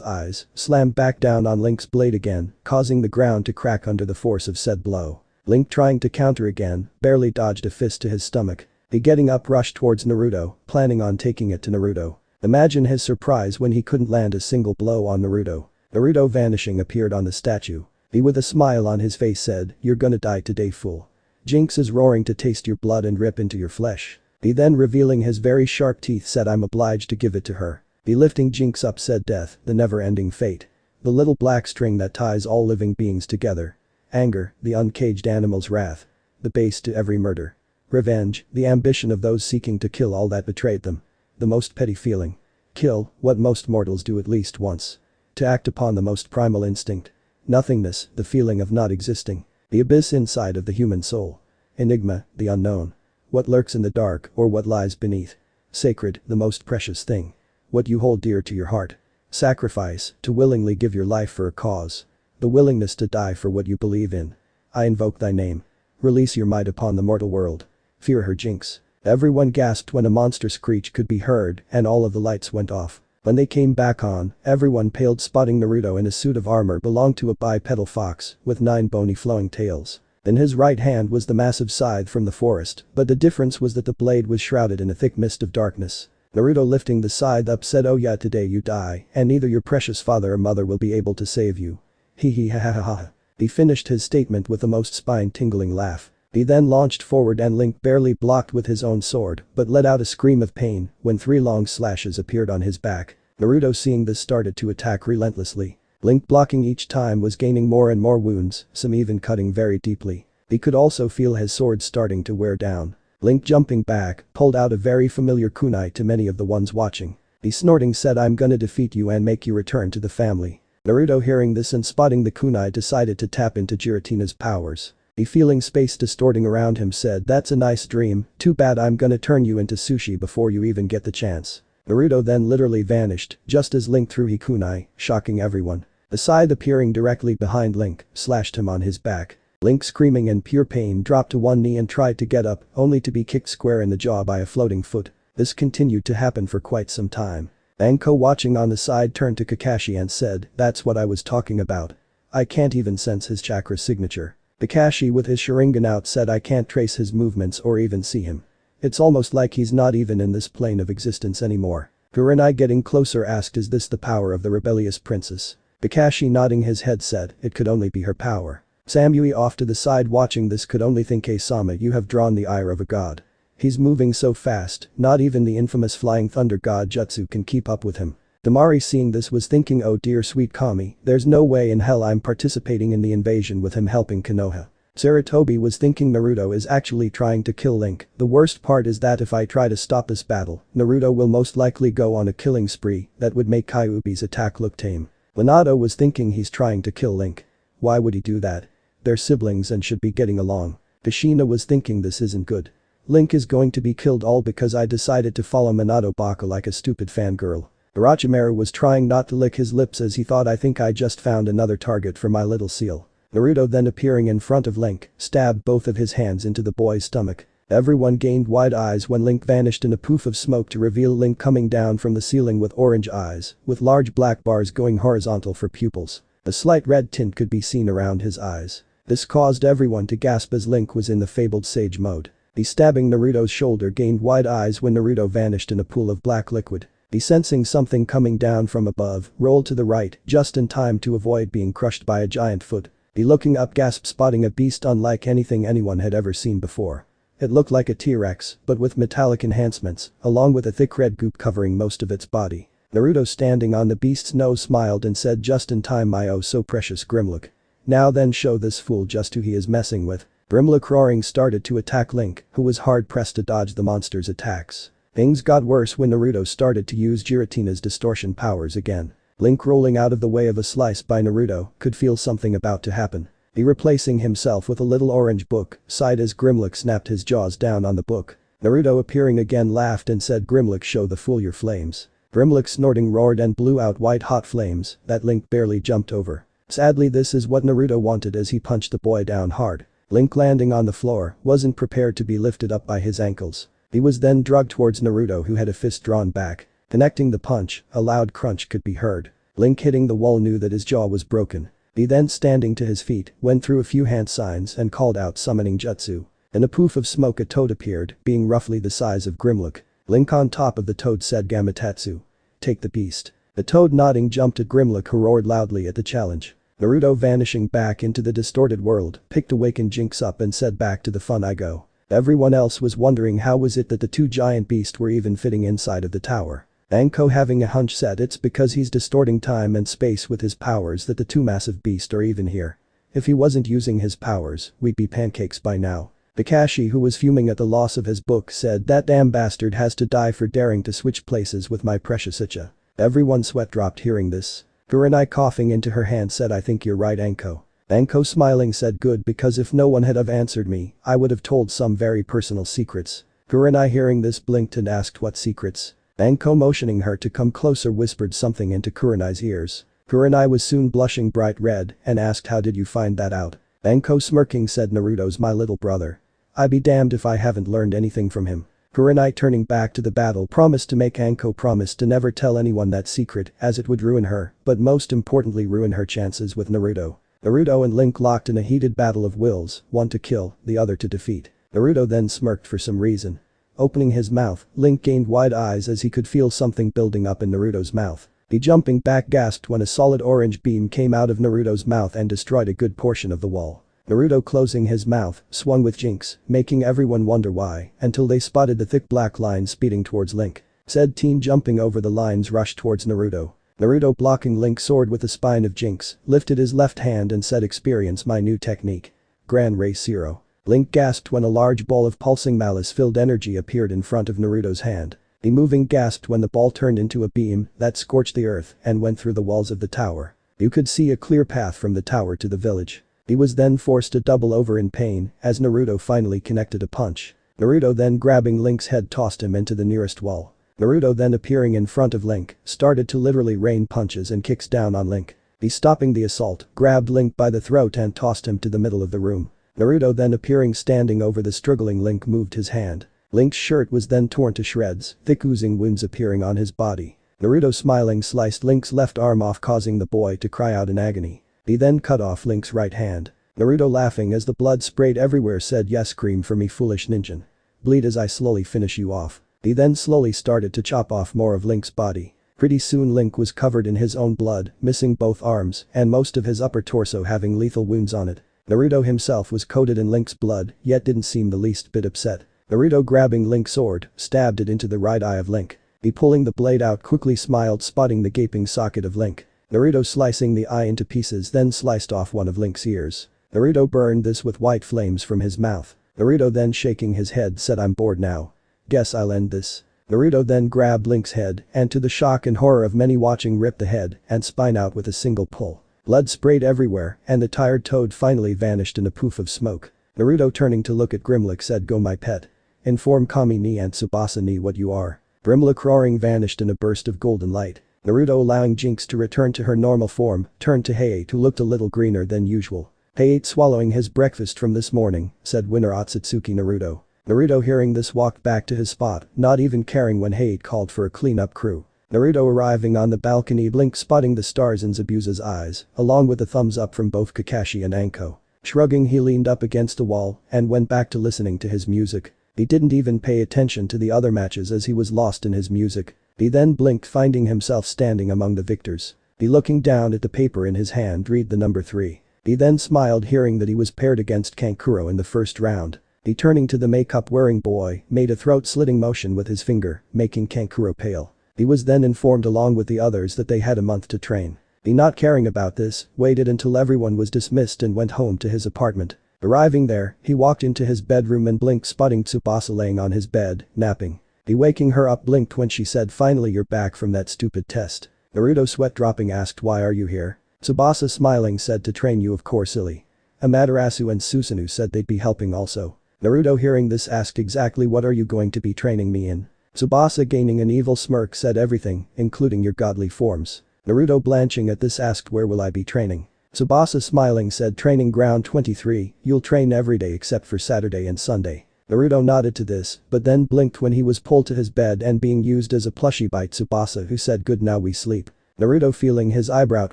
eyes, slammed back down on Link's blade again, causing the ground to crack under the force of said blow. Link trying to counter again, barely dodged a fist to his stomach. He getting up rushed towards Naruto, planning on taking it to Naruto. Imagine his surprise when he couldn't land a single blow on Naruto. Naruto vanishing appeared on the statue. He with a smile on his face said, "You're gonna die today, fool. Jinx is roaring to taste your blood and rip into your flesh." He then revealing his very sharp teeth said, "I'm obliged to give it to her." He lifting Jinx up said, "Death, the never-ending fate. The little black string that ties all living beings together. Anger, the uncaged animal's wrath. The base to every murder. Revenge, the ambition of those seeking to kill all that betrayed them. The most petty feeling. Kill, what most mortals do at least once. To act upon the most primal instinct. Nothingness, the feeling of not existing. The abyss inside of the human soul. Enigma, the unknown. What lurks in the dark or what lies beneath. Sacred, the most precious thing. What you hold dear to your heart. Sacrifice, to willingly give your life for a cause. The willingness to die for what you believe in. I invoke thy name. Release your might upon the mortal world. Fear her, Jinx." Everyone gasped when a monster screech could be heard and all of the lights went off. When they came back on, everyone paled spotting Naruto in a suit of armor belonged to a bipedal fox with 9 bony flowing tails. In his right hand was the massive scythe from the forest, but the difference was that the blade was shrouded in a thick mist of darkness. Naruto lifting the scythe up said, "Oh yeah, today you die and neither your precious father or mother will be able to save you. Hee hee ha ha ha ha." He finished his statement with the most spine-tingling laugh. He then launched forward and Link barely blocked with his own sword but let out a scream of pain when 3 long slashes appeared on his back. Naruto seeing this started to attack relentlessly. Link blocking each time was gaining more and more wounds, some even cutting very deeply. He could also feel his sword starting to wear down. Link jumping back, pulled out a very familiar kunai to many of the ones watching. He snorting said, "I'm gonna defeat you and make you return to the family." Naruto hearing this and spotting the kunai decided to tap into Giratina's powers. He feeling space distorting around him said, "That's a nice dream, too bad I'm gonna turn you into sushi before you even get the chance." Naruto then literally vanished, just as Link threw his kunai, shocking everyone. The scythe appearing directly behind Link, slashed him on his back. Link screaming in pure pain dropped to one knee and tried to get up, only to be kicked square in the jaw by a floating foot. This continued to happen for quite some time. Anko watching on the side turned to Kakashi and said, "That's what I was talking about. I can't even sense his chakra signature." Kakashi with his Sharingan out said, "I can't trace his movements or even see him. It's almost like he's not even in this plane of existence anymore." Kurenai getting closer asked, "Is this the power of the rebellious princess?" Kakashi nodding his head said, "It could only be her power." Samui off to the side watching this could only think, "Sama, you have drawn the ire of a god. He's moving so fast, not even the infamous flying thunder god Jutsu can keep up with him." Damari seeing this was thinking, "Oh dear sweet Kami, there's no way in hell I'm participating in the invasion with him helping Konoha." Sarutobi was thinking Naruto is actually trying to kill Link. The worst part is that if I try to stop this battle, Naruto will most likely go on a killing spree that would make Kyuubi's attack look tame. Minato was thinking he's trying to kill Link. Why would he do that? They're siblings and should be getting along. Kushina was thinking this isn't good. Link is going to be killed all because I decided to follow Minato Baka like a stupid fangirl. Orochimaru was trying not to lick his lips as he thought, "I think I just found another target for my little seal." Naruto then appearing in front of Link, stabbed both of his hands into the boy's stomach. Everyone gained wide eyes when Link vanished in a poof of smoke to reveal Link coming down from the ceiling with orange eyes, with large black bars going horizontal for pupils. A slight red tint could be seen around his eyes. This caused everyone to gasp as Link was in the fabled sage mode. The stabbing Naruto's shoulder gained wide eyes when Naruto vanished in a pool of black liquid. He sensing something coming down from above, rolled to the right just in time to avoid being crushed by a giant foot. He looking up gasped spotting a beast unlike anything anyone had ever seen before. It looked like a T-Rex, but with metallic enhancements, along with a thick red goop covering most of its body. Naruto standing on the beast's nose smiled and said, "Just in time my oh so precious Grimlock. Now then show this fool just who he is messing with." Grimlock roaring started to attack Link, who was hard pressed to dodge the monster's attacks. Things got worse when Naruto started to use Giratina's distortion powers again. Link rolling out of the way of a slice by Naruto could feel something about to happen. He replacing himself with a little orange book, sighed as Grimlock snapped his jaws down on the book. Naruto appearing again laughed and said, "Grimlock, show the fool your flames." Grimlock snorting roared and blew out white hot flames that Link barely jumped over. Sadly, this is what Naruto wanted as he punched the boy down hard. Link, landing on the floor, wasn't prepared to be lifted up by his ankles. He was then dragged towards Naruto, who had a fist drawn back. Connecting the punch, a loud crunch could be heard. Link, hitting the wall, knew that his jaw was broken. He then, standing to his feet, went through a few hand signs and called out summoning jutsu. In a poof of smoke, a toad appeared, being roughly the size of Grimlock. Link, on top of the toad, said Gamatatsu. Take the beast. The toad, nodding, jumped at Grimlock, who roared loudly at the challenge. Naruto, vanishing back into the distorted world, picked awakened Jinx up and said, back to the fun I go. Everyone else was wondering how was it that the two giant beasts were even fitting inside of the tower. Anko, having a hunch, said it's because he's distorting time and space with his powers that the two massive beasts are even here. If he wasn't using his powers, we'd be pancakes by now. Kakashi, who was fuming at the loss of his book, said that damn bastard has to die for daring to switch places with my precious Icha. Everyone's sweat dropped hearing this. Kurenai, coughing into her hand, said I think you're right, Anko. Anko, smiling, said good, because if no one had have answered me, I would have told some very personal secrets. Kurenai, hearing this, blinked and asked what secrets. Anko, motioning her to come closer, whispered something into Kurenai's ears. Kurenai was soon blushing bright red and asked how did you find that out. Anko, smirking, said Naruto's my little brother. I'd be damned if I haven't learned anything from him. Kurenai, turning back to the battle, promised to make Anko promise to never tell anyone that secret, as it would ruin her, but most importantly ruin her chances with Naruto. Naruto and Link locked in a heated battle of wills, one to kill, the other to defeat. Naruto then smirked for some reason. Opening his mouth, Link gained wide eyes as he could feel something building up in Naruto's mouth. He, jumping back, gasped when a solid orange beam came out of Naruto's mouth and destroyed a good portion of the wall. Naruto, closing his mouth, swung with Jinx, making everyone wonder why, until they spotted the thick black line speeding towards Link. Said teen, jumping over the lines, rushed towards Naruto. Naruto, blocking Link's sword with the spine of Jinx, lifted his left hand and said experience my new technique. Gran Race Zero. Link gasped when a large ball of pulsing malice-filled energy appeared in front of Naruto's hand. He, moving, gasped when the ball turned into a beam that scorched the earth and went through the walls of the tower. You could see a clear path from the tower to the village. He was then forced to double over in pain as Naruto finally connected a punch. Naruto, then grabbing Link's head, tossed him into the nearest wall. Naruto, then appearing in front of Link, started to literally rain punches and kicks down on Link. He, stopping the assault, grabbed Link by the throat and tossed him to the middle of the room. Naruto, then appearing standing over the struggling Link, moved his hand. Link's shirt was then torn to shreds, thick oozing wounds appearing on his body. Naruto, smiling, sliced Link's left arm off, causing the boy to cry out in agony. He then cut off Link's right hand. Naruto, laughing as the blood sprayed everywhere, said yes, scream for me, foolish ninja. Bleed as I slowly finish you off. He then slowly started to chop off more of Link's body. Pretty soon Link was covered in his own blood, missing both arms and most of his upper torso, having lethal wounds on it. Naruto himself was coated in Link's blood, yet didn't seem the least bit upset. Naruto, grabbing Link's sword, stabbed it into the right eye of Link. He, pulling the blade out, quickly smiled, spotting the gaping socket of Link. Naruto, slicing the eye into pieces, then sliced off one of Link's ears. Naruto burned this with white flames from his mouth. Naruto, then shaking his head, said I'm bored now. Guess I'll end this. Naruto then grabbed Link's head and, to the shock and horror of many watching, ripped the head and spine out with a single pull. Blood sprayed everywhere and the tired toad finally vanished in a poof of smoke. Naruto, turning to look at Grimlock, said go my pet. Inform Kami ni and Tsubasa ni what you are. Grimlock, roaring, vanished in a burst of golden light. Naruto, allowing Jinx to return to her normal form, turned to Hayate, who looked a little greener than usual. Hayate, swallowing his breakfast from this morning, said winner Otsutsuki Naruto. Naruto, hearing this, walked back to his spot, not even caring when Hayate called for a cleanup crew. Naruto, arriving on the balcony, Link spotting the stars in Zabuza's eyes, along with a thumbs up from both Kakashi and Anko. Shrugging, he leaned up against a wall and went back to listening to his music. He didn't even pay attention to the other matches as he was lost in his music. He then blinked, finding himself standing among the victors. He, looking down at the paper in his hand, read the number 3. He then smiled, hearing that he was paired against Kankuro in the first round. He, turning to the makeup-wearing boy, made a throat-slitting motion with his finger, making Kankuro pale. He was then informed along with the others that they had a month to train. He, not caring about this, waited until everyone was dismissed and went home to his apartment. Arriving there, he walked into his bedroom and blinked, spotting Tsubasa laying on his bed, napping. He, waking her up, blinked when she said finally you're back from that stupid test. Naruto, sweat dropping, asked why are you here? Tsubasa, smiling, said to train you, of course, silly. Amaterasu and Susanoo said they'd be helping also. Naruto, hearing this, asked exactly what are you going to be training me in? Tsubasa, gaining an evil smirk, said everything, including your godly forms. Naruto, blanching at this, asked where will I be training? Tsubasa smiling said training ground 23, you'll train every day except for Saturday and Sunday. Naruto nodded to this, but then blinked when he was pulled to his bed and being used as a plushie by Tsubasa, who said good, now we sleep. Naruto feeling his eyebrow,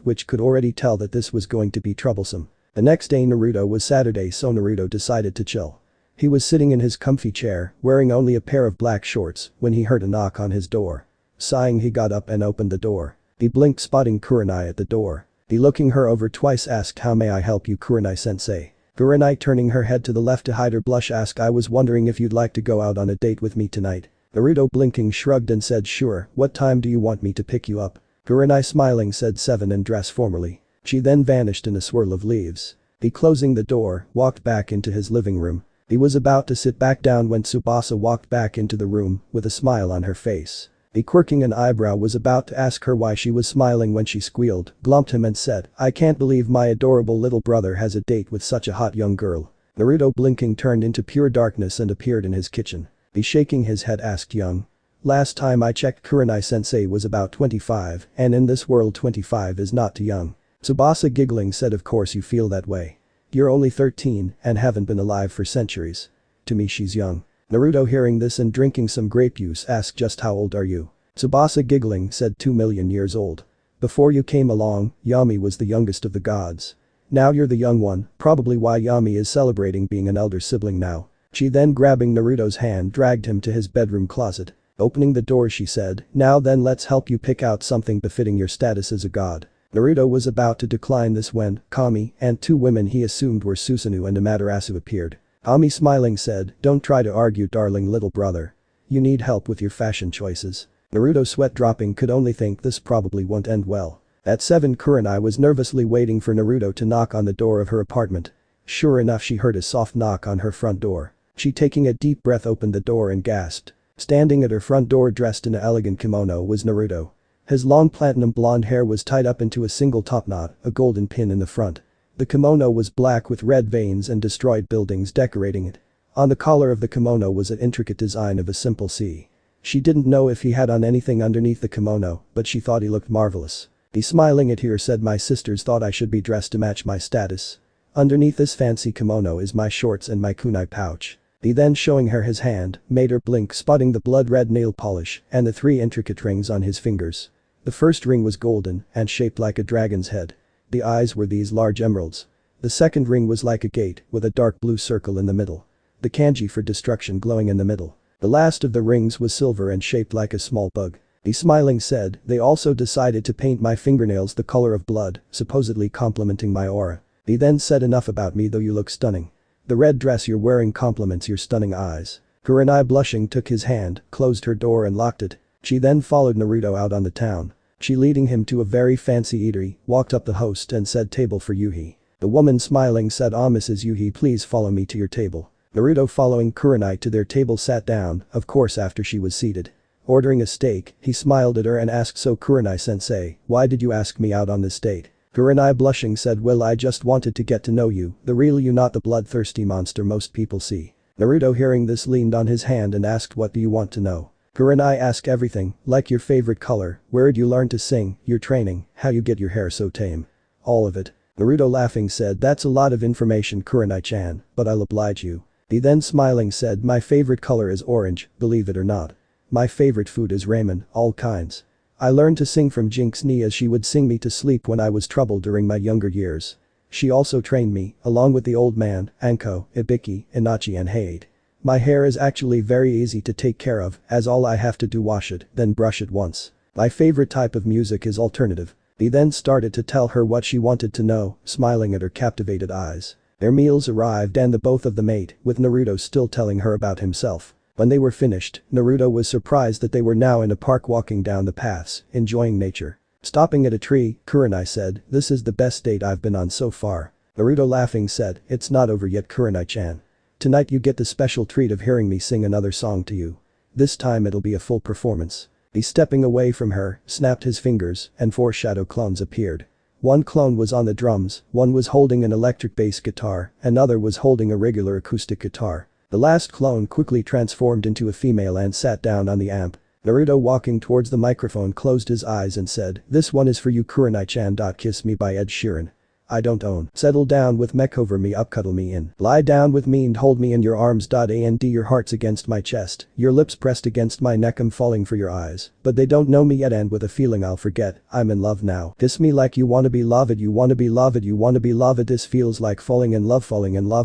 which could already tell that this was going to be troublesome. The next day Naruto was Saturday, so Naruto decided to chill. He was sitting in his comfy chair, wearing only a pair of black shorts, when he heard a knock on his door. Sighing, he got up and opened the door. He blinked, spotting Kurenai at the door. He looking her over twice asked, how may I help you, Kurenai-sensei? Kurenai turning her head to the left to hide her blush asked, I was wondering if you'd like to go out on a date with me tonight. Naruto blinking shrugged and said sure, what time do you want me to pick you up? Kurenai smiling said 7 and dress formally. She then vanished in a swirl of leaves. He closing the door, walked back into his living room. He was about to sit back down when Tsubasa walked back into the room with a smile on her face. He quirking an eyebrow was about to ask her why she was smiling when she squealed, glumped him and said, I can't believe my adorable little brother has a date with such a hot young girl. Naruto blinking turned into pure darkness and appeared in his kitchen. He shaking his head asked, young? Last time I checked Kurenai-sensei was about 25 and in this world 25 is not too young. Tsubasa giggling said, of course you feel that way. You're only 13 and haven't been alive for centuries. To me she's young. Naruto hearing this and drinking some grape juice asked, just how old are you? Tsubasa giggling said 2 million years old. Before you came along, Yami was the youngest of the gods. Now you're the young one, probably why Yami is celebrating being an elder sibling now. She then grabbing Naruto's hand dragged him to his bedroom closet. Opening the door she said, now then let's help you pick out something befitting your status as a god. Naruto was about to decline this when Kami and 2 women he assumed were Susanoo and Amaterasu appeared. Kami smiling said, don't try to argue, darling little brother. You need help with your fashion choices. Naruto sweat dropping could only think this probably won't end well. At 7 Kurenai was nervously waiting for Naruto to knock on the door of her apartment. Sure enough she heard a soft knock on her front door. She taking a deep breath opened the door and gasped. Standing at her front door dressed in an elegant kimono was Naruto. His long platinum blonde hair was tied up into a single top knot, a golden pin in the front. The kimono was black with red veins and destroyed buildings decorating it. On the collar of the kimono was an intricate design of a simple C. She didn't know if he had on anything underneath the kimono, but she thought he looked marvelous. He smiling at her said, my sisters thought I should be dressed to match my status. Underneath this fancy kimono is my shorts and my kunai pouch. He then showing her his hand, made her blink, spotting the blood red nail polish and the 3 intricate rings on his fingers. The first ring was golden and shaped like a dragon's head. The eyes were these large emeralds. The second ring was like a gate with a dark blue circle in the middle. The kanji for destruction glowing in the middle. The last of the rings was silver and shaped like a small bug. He smiling said, they also decided to paint my fingernails the color of blood, supposedly complimenting my aura. He then said, enough about me though, you look stunning. The red dress you're wearing compliments your stunning eyes. Kurenai blushing took his hand, closed her door and locked it. She then followed Naruto out on the town. She leading him to a very fancy eatery, walked up the host and said, table for Yuhi. The woman smiling said, Mrs. Yuhi, please follow me to your table. Naruto following Kurenai to their table sat down, of course after she was seated. Ordering a steak, he smiled at her and asked, so Kurenai-sensei, why did you ask me out on this date? Kurenai blushing said, well, I just wanted to get to know you, the real you, not the bloodthirsty monster most people see. Naruto hearing this leaned on his hand and asked, what do you want to know? Kurenai asked, everything, like your favorite color, where'd you learn to sing, your training, how you get your hair so tame. All of it. Naruto laughing said, that's a lot of information, Kurenai-chan, but I'll oblige you. He then smiling said, my favorite color is orange, believe it or not. My favorite food is ramen, all kinds. I learned to sing from Jinx Ni as she would sing me to sleep when I was troubled during my younger years. She also trained me, along with the old man, Anko, Ibiki, Inachi and Hade. My hair is actually very easy to take care of, as all I have to do wash it, then brush it once. My favorite type of music is alternative. He then started to tell her what she wanted to know, smiling at her captivated eyes. Their meals arrived and the both of them ate, with Naruto still telling her about himself. When they were finished, Naruto was surprised that they were now in a park walking down the paths, enjoying nature. Stopping at a tree, Kurenai said, this is the best date I've been on so far. Naruto laughing said, it's not over yet, Kurenai-chan. Tonight you get the special treat of hearing me sing another song to you. This time it'll be a full performance. He stepping away from her, snapped his fingers, and 4 shadow clones appeared. One clone was on the drums, one was holding an electric bass guitar, another was holding a regular acoustic guitar. The last clone quickly transformed into a female and sat down on the amp. Naruto walking towards the microphone closed his eyes and said, this one is for you, Kurenai-chan. Kiss Me by Ed Sheeran. I don't own. Settle down with me, cover me up, cuddle me in. Lie down with me and hold me in your arms. And your heart's against my chest, your lips pressed against my neck. I'm falling for your eyes, but they don't know me yet, and with a feeling I'll forget, I'm in love now. Kiss me like you wanna be loved, you wanna be loved, you wanna be loved. This feels like falling in love,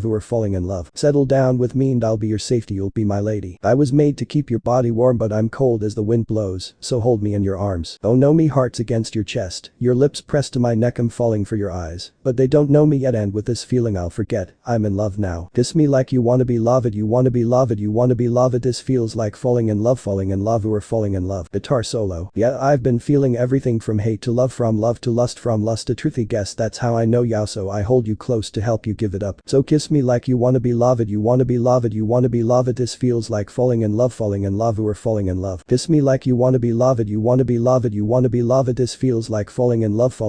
we're falling in love. Settle down with me and I'll be your safety, you'll be my lady. I was made to keep your body warm, but I'm cold as the wind blows, so hold me in your arms. Oh no, me heart's against your chest, your lips pressed to my neck. I'm falling for your eyes, but they don't know me yet, and with this feeling I'll forget, I'm in love now. Kiss me like you wanna be loved, you wanna be loved, you wanna be loved. This feels like falling in love, we're falling in love. Guitar solo. Yeah, I've been feeling everything from hate to love, from love to lust, from lust to truthy guess. That's how I know ya, so I hold you close to help you give it up. So kiss me like you wanna be loved, you wanna be loved, you wanna be loved. This feels like falling in love, we're falling in love. Kiss me like you wanna be loved, you wanna be loved, you wanna be loved. This feels like falling in love,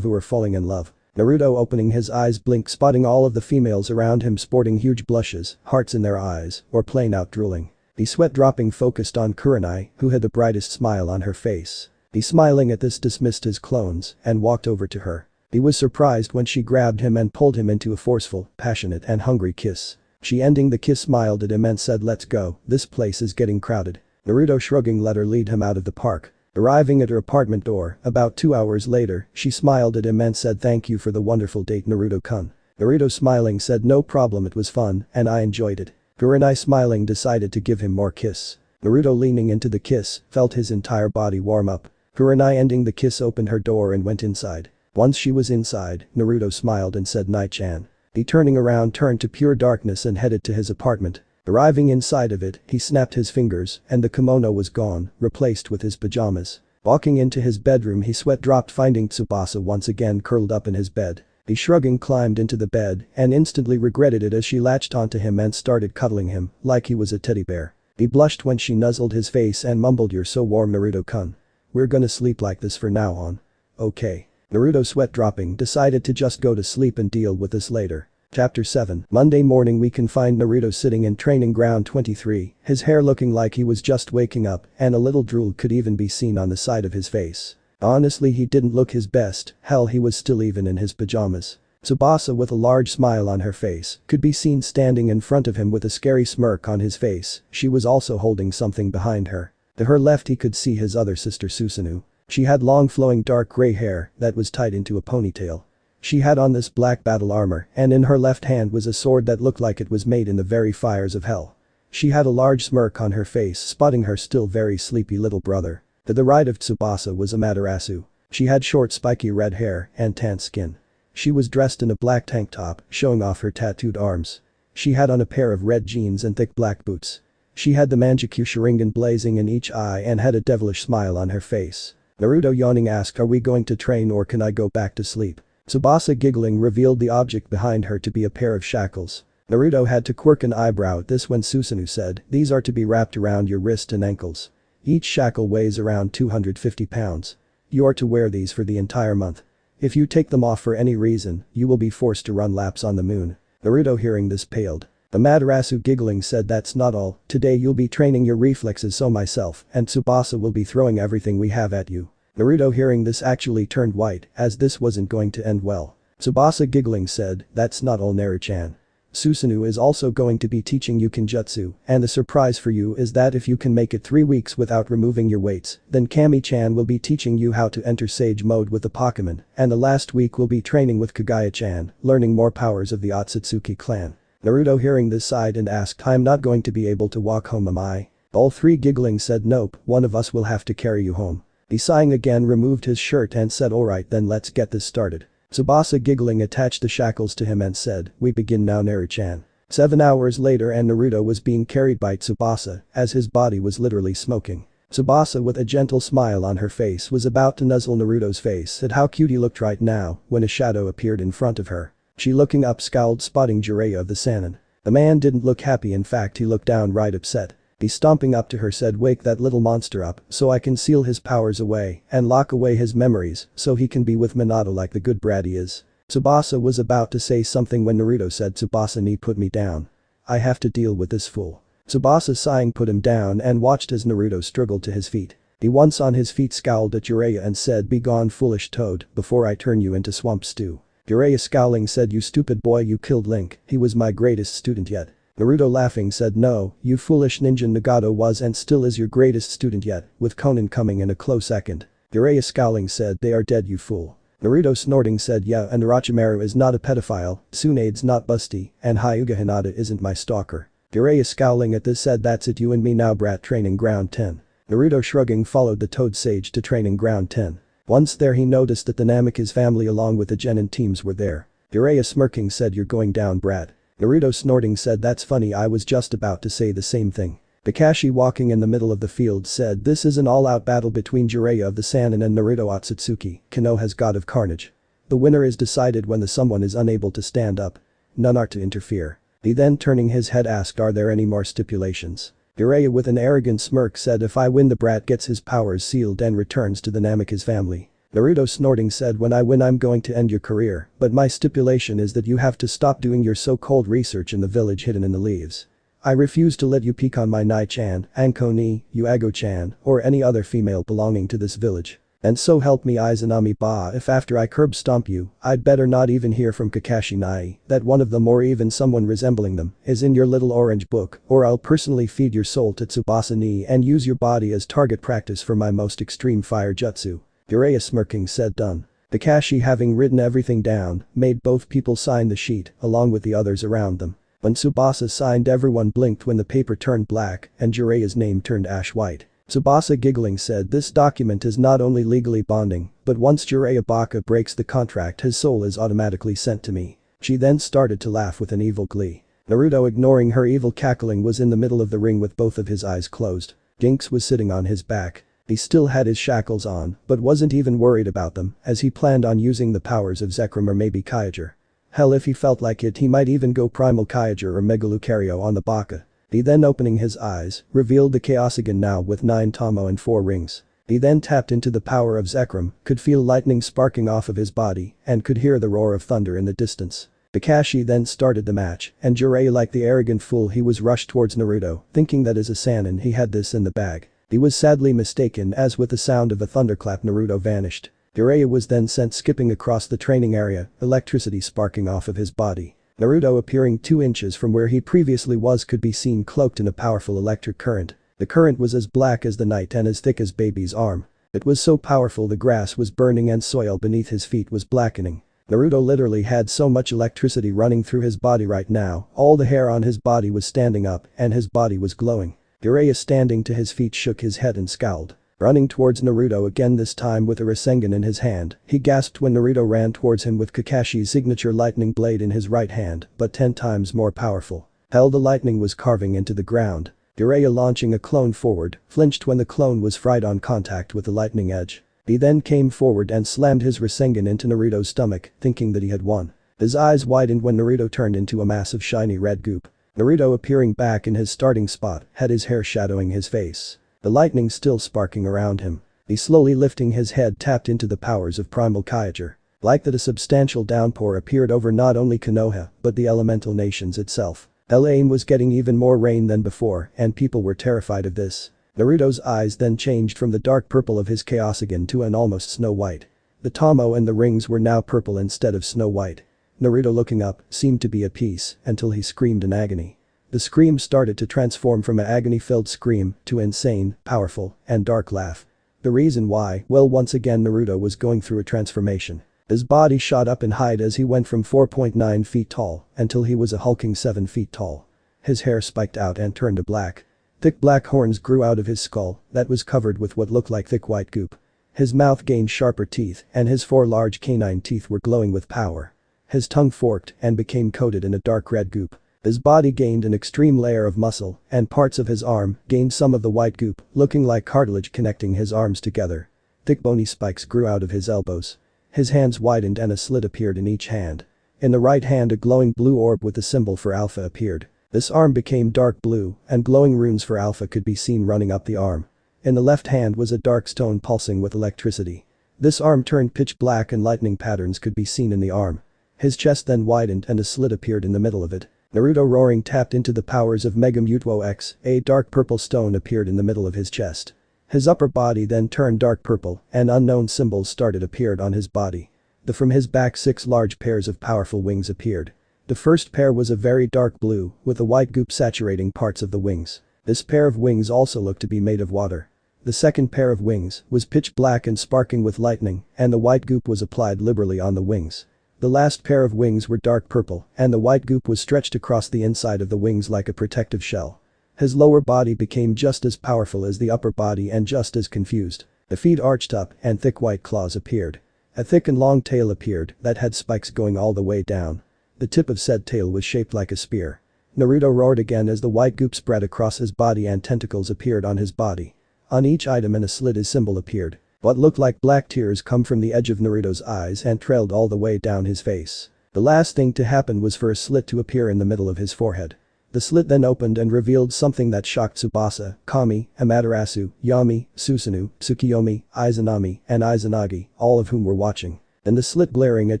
we're falling in love. Naruto opening his eyes blink, spotting all of the females around him sporting huge blushes, hearts in their eyes, or plain out drooling. The sweat dropping focused on Kurenai, who had the brightest smile on her face. He smiling at this dismissed his clones and walked over to her. He was surprised when she grabbed him and pulled him into a forceful, passionate and hungry kiss. She ending the kiss smiled at him and said, let's go, this place is getting crowded. Naruto shrugging let her lead him out of the park. Arriving at her apartment door, about 2 hours later, she smiled at him and said thank you for the wonderful date, Naruto-kun. Naruto smiling said no problem, it was fun and I enjoyed it. Kurenai smiling decided to give him more kiss. Naruto leaning into the kiss, felt his entire body warm up. Kurenai ending the kiss opened her door and went inside. Once she was inside, Naruto smiled and said Nai-chan. He turning around turned to pure darkness and headed to his apartment. Arriving inside of it, he snapped his fingers and the kimono was gone, replaced with his pajamas. Walking into his bedroom, he sweat dropped finding Tsubasa once again curled up in his bed. He shrugging climbed into the bed and instantly regretted it as she latched onto him and started cuddling him like he was a teddy bear. He blushed when she nuzzled his face and mumbled, you're so warm, Naruto-kun. We're gonna sleep like this for now on. Okay. Naruto sweat dropping decided to just go to sleep and deal with this later. Chapter 7. Monday morning we can find Naruto sitting in training ground 23, his hair looking like he was just waking up and a little drool could even be seen on the side of his face. Honestly, he didn't look his best, hell, he was still even in his pajamas. Tsubasa with a large smile on her face could be seen standing in front of him with a scary smirk on his face. She was also holding something behind her. To her left he could see his other sister Susanoo. She had long flowing dark gray hair that was tied into a ponytail. She had on this black battle armor and in her left hand was a sword that looked like it was made in the very fires of hell. She had a large smirk on her face, spotting her still very sleepy little brother. To the right of Tsubasa was Amaterasu. She had short spiky red hair and tan skin. She was dressed in a black tank top, showing off her tattooed arms. She had on a pair of red jeans and thick black boots. She had the Manjikyu Sharingan blazing in each eye and had a devilish smile on her face. Naruto yawning asked, are we going to train or can I go back to sleep? Tsubasa giggling revealed the object behind her to be a pair of shackles. Naruto had to quirk an eyebrow at this when Susanoo said, these are to be wrapped around your wrist and ankles. Each shackle weighs around 250 pounds. You are to wear these for the entire month. If you take them off for any reason, you will be forced to run laps on the moon. Naruto hearing this paled. Amaterasu giggling said that's not all, today you'll be training your reflexes, so myself and Tsubasa will be throwing everything we have at you. Naruto hearing this actually turned white as this wasn't going to end well. Tsubasa giggling said, that's not all, Naru-chan. Susanoo is also going to be teaching you Kenjutsu, and the surprise for you is that if you can make it 3 weeks without removing your weights, then Kami-chan will be teaching you how to enter Sage mode with the Pokemon, and the last week will be training with Kagaya-chan, learning more powers of the Otsutsuki clan. Naruto hearing this sighed and asked, I'm not going to be able to walk home, am I? All three giggling said nope, one of us will have to carry you home. He sighing again removed his shirt and said alright then let's get this started. Tsubasa giggling attached the shackles to him and said, we begin now, Naru-chan. 7 hours later and Naruto was being carried by Tsubasa as his body was literally smoking. Tsubasa with a gentle smile on her face was about to nuzzle Naruto's face at how cute he looked right now when a shadow appeared in front of her. She looking up scowled, spotting Jiraiya of the Sannin. The man didn't look happy, in fact he looked downright upset. He stomping up to her said, wake that little monster up so I can seal his powers away and lock away his memories so he can be with Minato like the good brat he is. Tsubasa was about to say something when Naruto said, Tsubasa ni put me down. I have to deal with this fool. Tsubasa sighing put him down and watched as Naruto struggled to his feet. He once on his feet scowled at Jiraiya and said, be gone foolish toad before I turn you into swamp stew. Jiraiya scowling said, "You stupid boy, you killed Link, he was my greatest student yet." Naruto laughing said, "No, you foolish ninja, Nagato was and still is your greatest student yet," with Konan coming in a close second. Jiraiya scowling said, "They are dead, you fool." Naruto snorting said, "Yeah, and Orochimaru is not a pedophile, Tsunade's not busty, and Hyuga Hinata isn't my stalker." Jiraiya scowling at this said, "That's it, you and me now, brat." Training ground 10. Naruto shrugging followed the Toad Sage to training ground 10. Once there he noticed that the Namikaze family along with the Genin teams were there. Jiraiya smirking said, "You're going down, brat." Naruto snorting said, "That's funny, I was just about to say the same thing." Kakashi walking in the middle of the field said, "This is an all-out battle between Jiraiya of the Sannin and Naruto Otsutsuki, Konoha's god of carnage. The winner is decided when the someone is unable to stand up. None are to interfere." He then turning his head asked, "Are there any more stipulations?" Jiraiya with an arrogant smirk said, "If I win, the brat gets his powers sealed and returns to the Namikaze family." Naruto snorting said, "When I win, I'm going to end your career, but my stipulation is that you have to stop doing your so-called research in the village hidden in the leaves. I refuse to let you peek on my Nai-chan, Anko-ni, Yuago-chan, or any other female belonging to this village. And so help me Izanami-ba, if after I curb stomp you, I'd better not even hear from Kakashi Nai that one of them or even someone resembling them is in your little orange book, or I'll personally feed your soul to Tsubasa-ni and use your body as target practice for my most extreme fire jutsu." Jiraiya smirking said, "Done." Kakashi having written everything down, made both people sign the sheet along with the others around them. When Tsubasa signed, everyone blinked when the paper turned black and Jiraiya's name turned ash white. Tsubasa giggling said, "This document is not only legally binding, but once Jiraiya Baka breaks the contract, his soul is automatically sent to me." She then started to laugh with an evil glee. Naruto, ignoring her evil cackling, was in the middle of the ring with both of his eyes closed. Ginks was sitting on his back. He still had his shackles on, but wasn't even worried about them, as he planned on using the powers of Zekrom or maybe Kyuger. Hell, if he felt like it, he might even go Primal Kyuger or Mega Lucario on the Baka. He then, opening his eyes, revealed the Chaosigan now with 9 Tomo and 4 rings. He then tapped into the power of Zekrom, could feel lightning sparking off of his body, and could hear the roar of thunder in the distance. Kakashi then started the match, and Jiraiya, like the arrogant fool he was, rushed towards Naruto, thinking that as a Sannin he had this in the bag. He was sadly mistaken, as with the sound of a thunderclap Naruto vanished. Jiraiya was then sent skipping across the training area, electricity sparking off of his body. Naruto, appearing 2 inches from where he previously was, could be seen cloaked in a powerful electric current. The current was as black as the night and as thick as baby's arm. It was so powerful the grass was burning and soil beneath his feet was blackening. Naruto literally had so much electricity running through his body right now, all the hair on his body was standing up and his body was glowing. Jiraiya, standing to his feet, shook his head and scowled. Running towards Naruto again, this time with a Rasengan in his hand, he gasped when Naruto ran towards him with Kakashi's signature lightning blade in his right hand, but 10 times more powerful. Hell, the lightning was carving into the ground. Jiraiya, launching a clone forward, flinched when the clone was fried on contact with the lightning edge. He then came forward and slammed his Rasengan into Naruto's stomach, thinking that he had won. His eyes widened when Naruto turned into a massive shiny red goop. Naruto, appearing back in his starting spot, had his hair shadowing his face. The lightning still sparking around him. He, slowly lifting his head, tapped into the powers of Primal Kyuger. Like that, a substantial downpour appeared over not only Konoha, but the elemental nations itself. Elaine was getting even more rain than before, and people were terrified of this. Naruto's eyes then changed from the dark purple of his Chaosigan to an almost snow white. The Tomo and the rings were now purple instead of snow white. Naruto, looking up, seemed to be at peace until he screamed in agony. The scream started to transform from an agony-filled scream to insane, powerful, and dark laugh. The reason why, well, once again Naruto was going through a transformation. His body shot up in height as he went from 4.9 feet tall until he was a hulking 7 feet tall. His hair spiked out and turned to black. Thick black horns grew out of his skull that was covered with what looked like thick white goop. His mouth gained sharper teeth and his 4 large canine teeth were glowing with power. His tongue forked and became coated in a dark red goop. His body gained an extreme layer of muscle, and parts of his arm gained some of the white goop, looking like cartilage connecting his arms together. Thick bony spikes grew out of his elbows. His hands widened and a slit appeared in each hand. In the right hand, a glowing blue orb with the symbol for Alpha appeared. This arm became dark blue, and glowing runes for Alpha could be seen running up the arm. In the left hand was a dark stone pulsing with electricity. This arm turned pitch black and lightning patterns could be seen in the arm. His chest then widened and a slit appeared in the middle of it. Naruto, roaring, tapped into the powers of Mega Mutuo X. A dark purple stone appeared in the middle of his chest. His upper body then turned dark purple and unknown symbols started appeared on his body. From his back 6 large pairs of powerful wings appeared. The first pair was a very dark blue, with a white goop saturating parts of the wings. This pair of wings also looked to be made of water. The second pair of wings was pitch black and sparkling with lightning, and the white goop was applied liberally on the wings. The last pair of wings were dark purple, and the white goop was stretched across the inside of the wings like a protective shell. His lower body became just as powerful as the upper body and just as confused. The feet arched up and thick white claws appeared. A thick and long tail appeared that had spikes going all the way down. The tip of said tail was shaped like a spear. Naruto roared again as the white goop spread across his body and tentacles appeared on his body. On each item a slit as symbol appeared. What looked like black tears come from the edge of Naruto's eyes and trailed all the way down his face. The last thing to happen was for a slit to appear in the middle of his forehead. The slit then opened and revealed something that shocked Tsubasa, Kami, Amaterasu, Yami, Susanoo, Tsukiyomi, Izanami, and Izanagi, all of whom were watching. Then the slit glaring at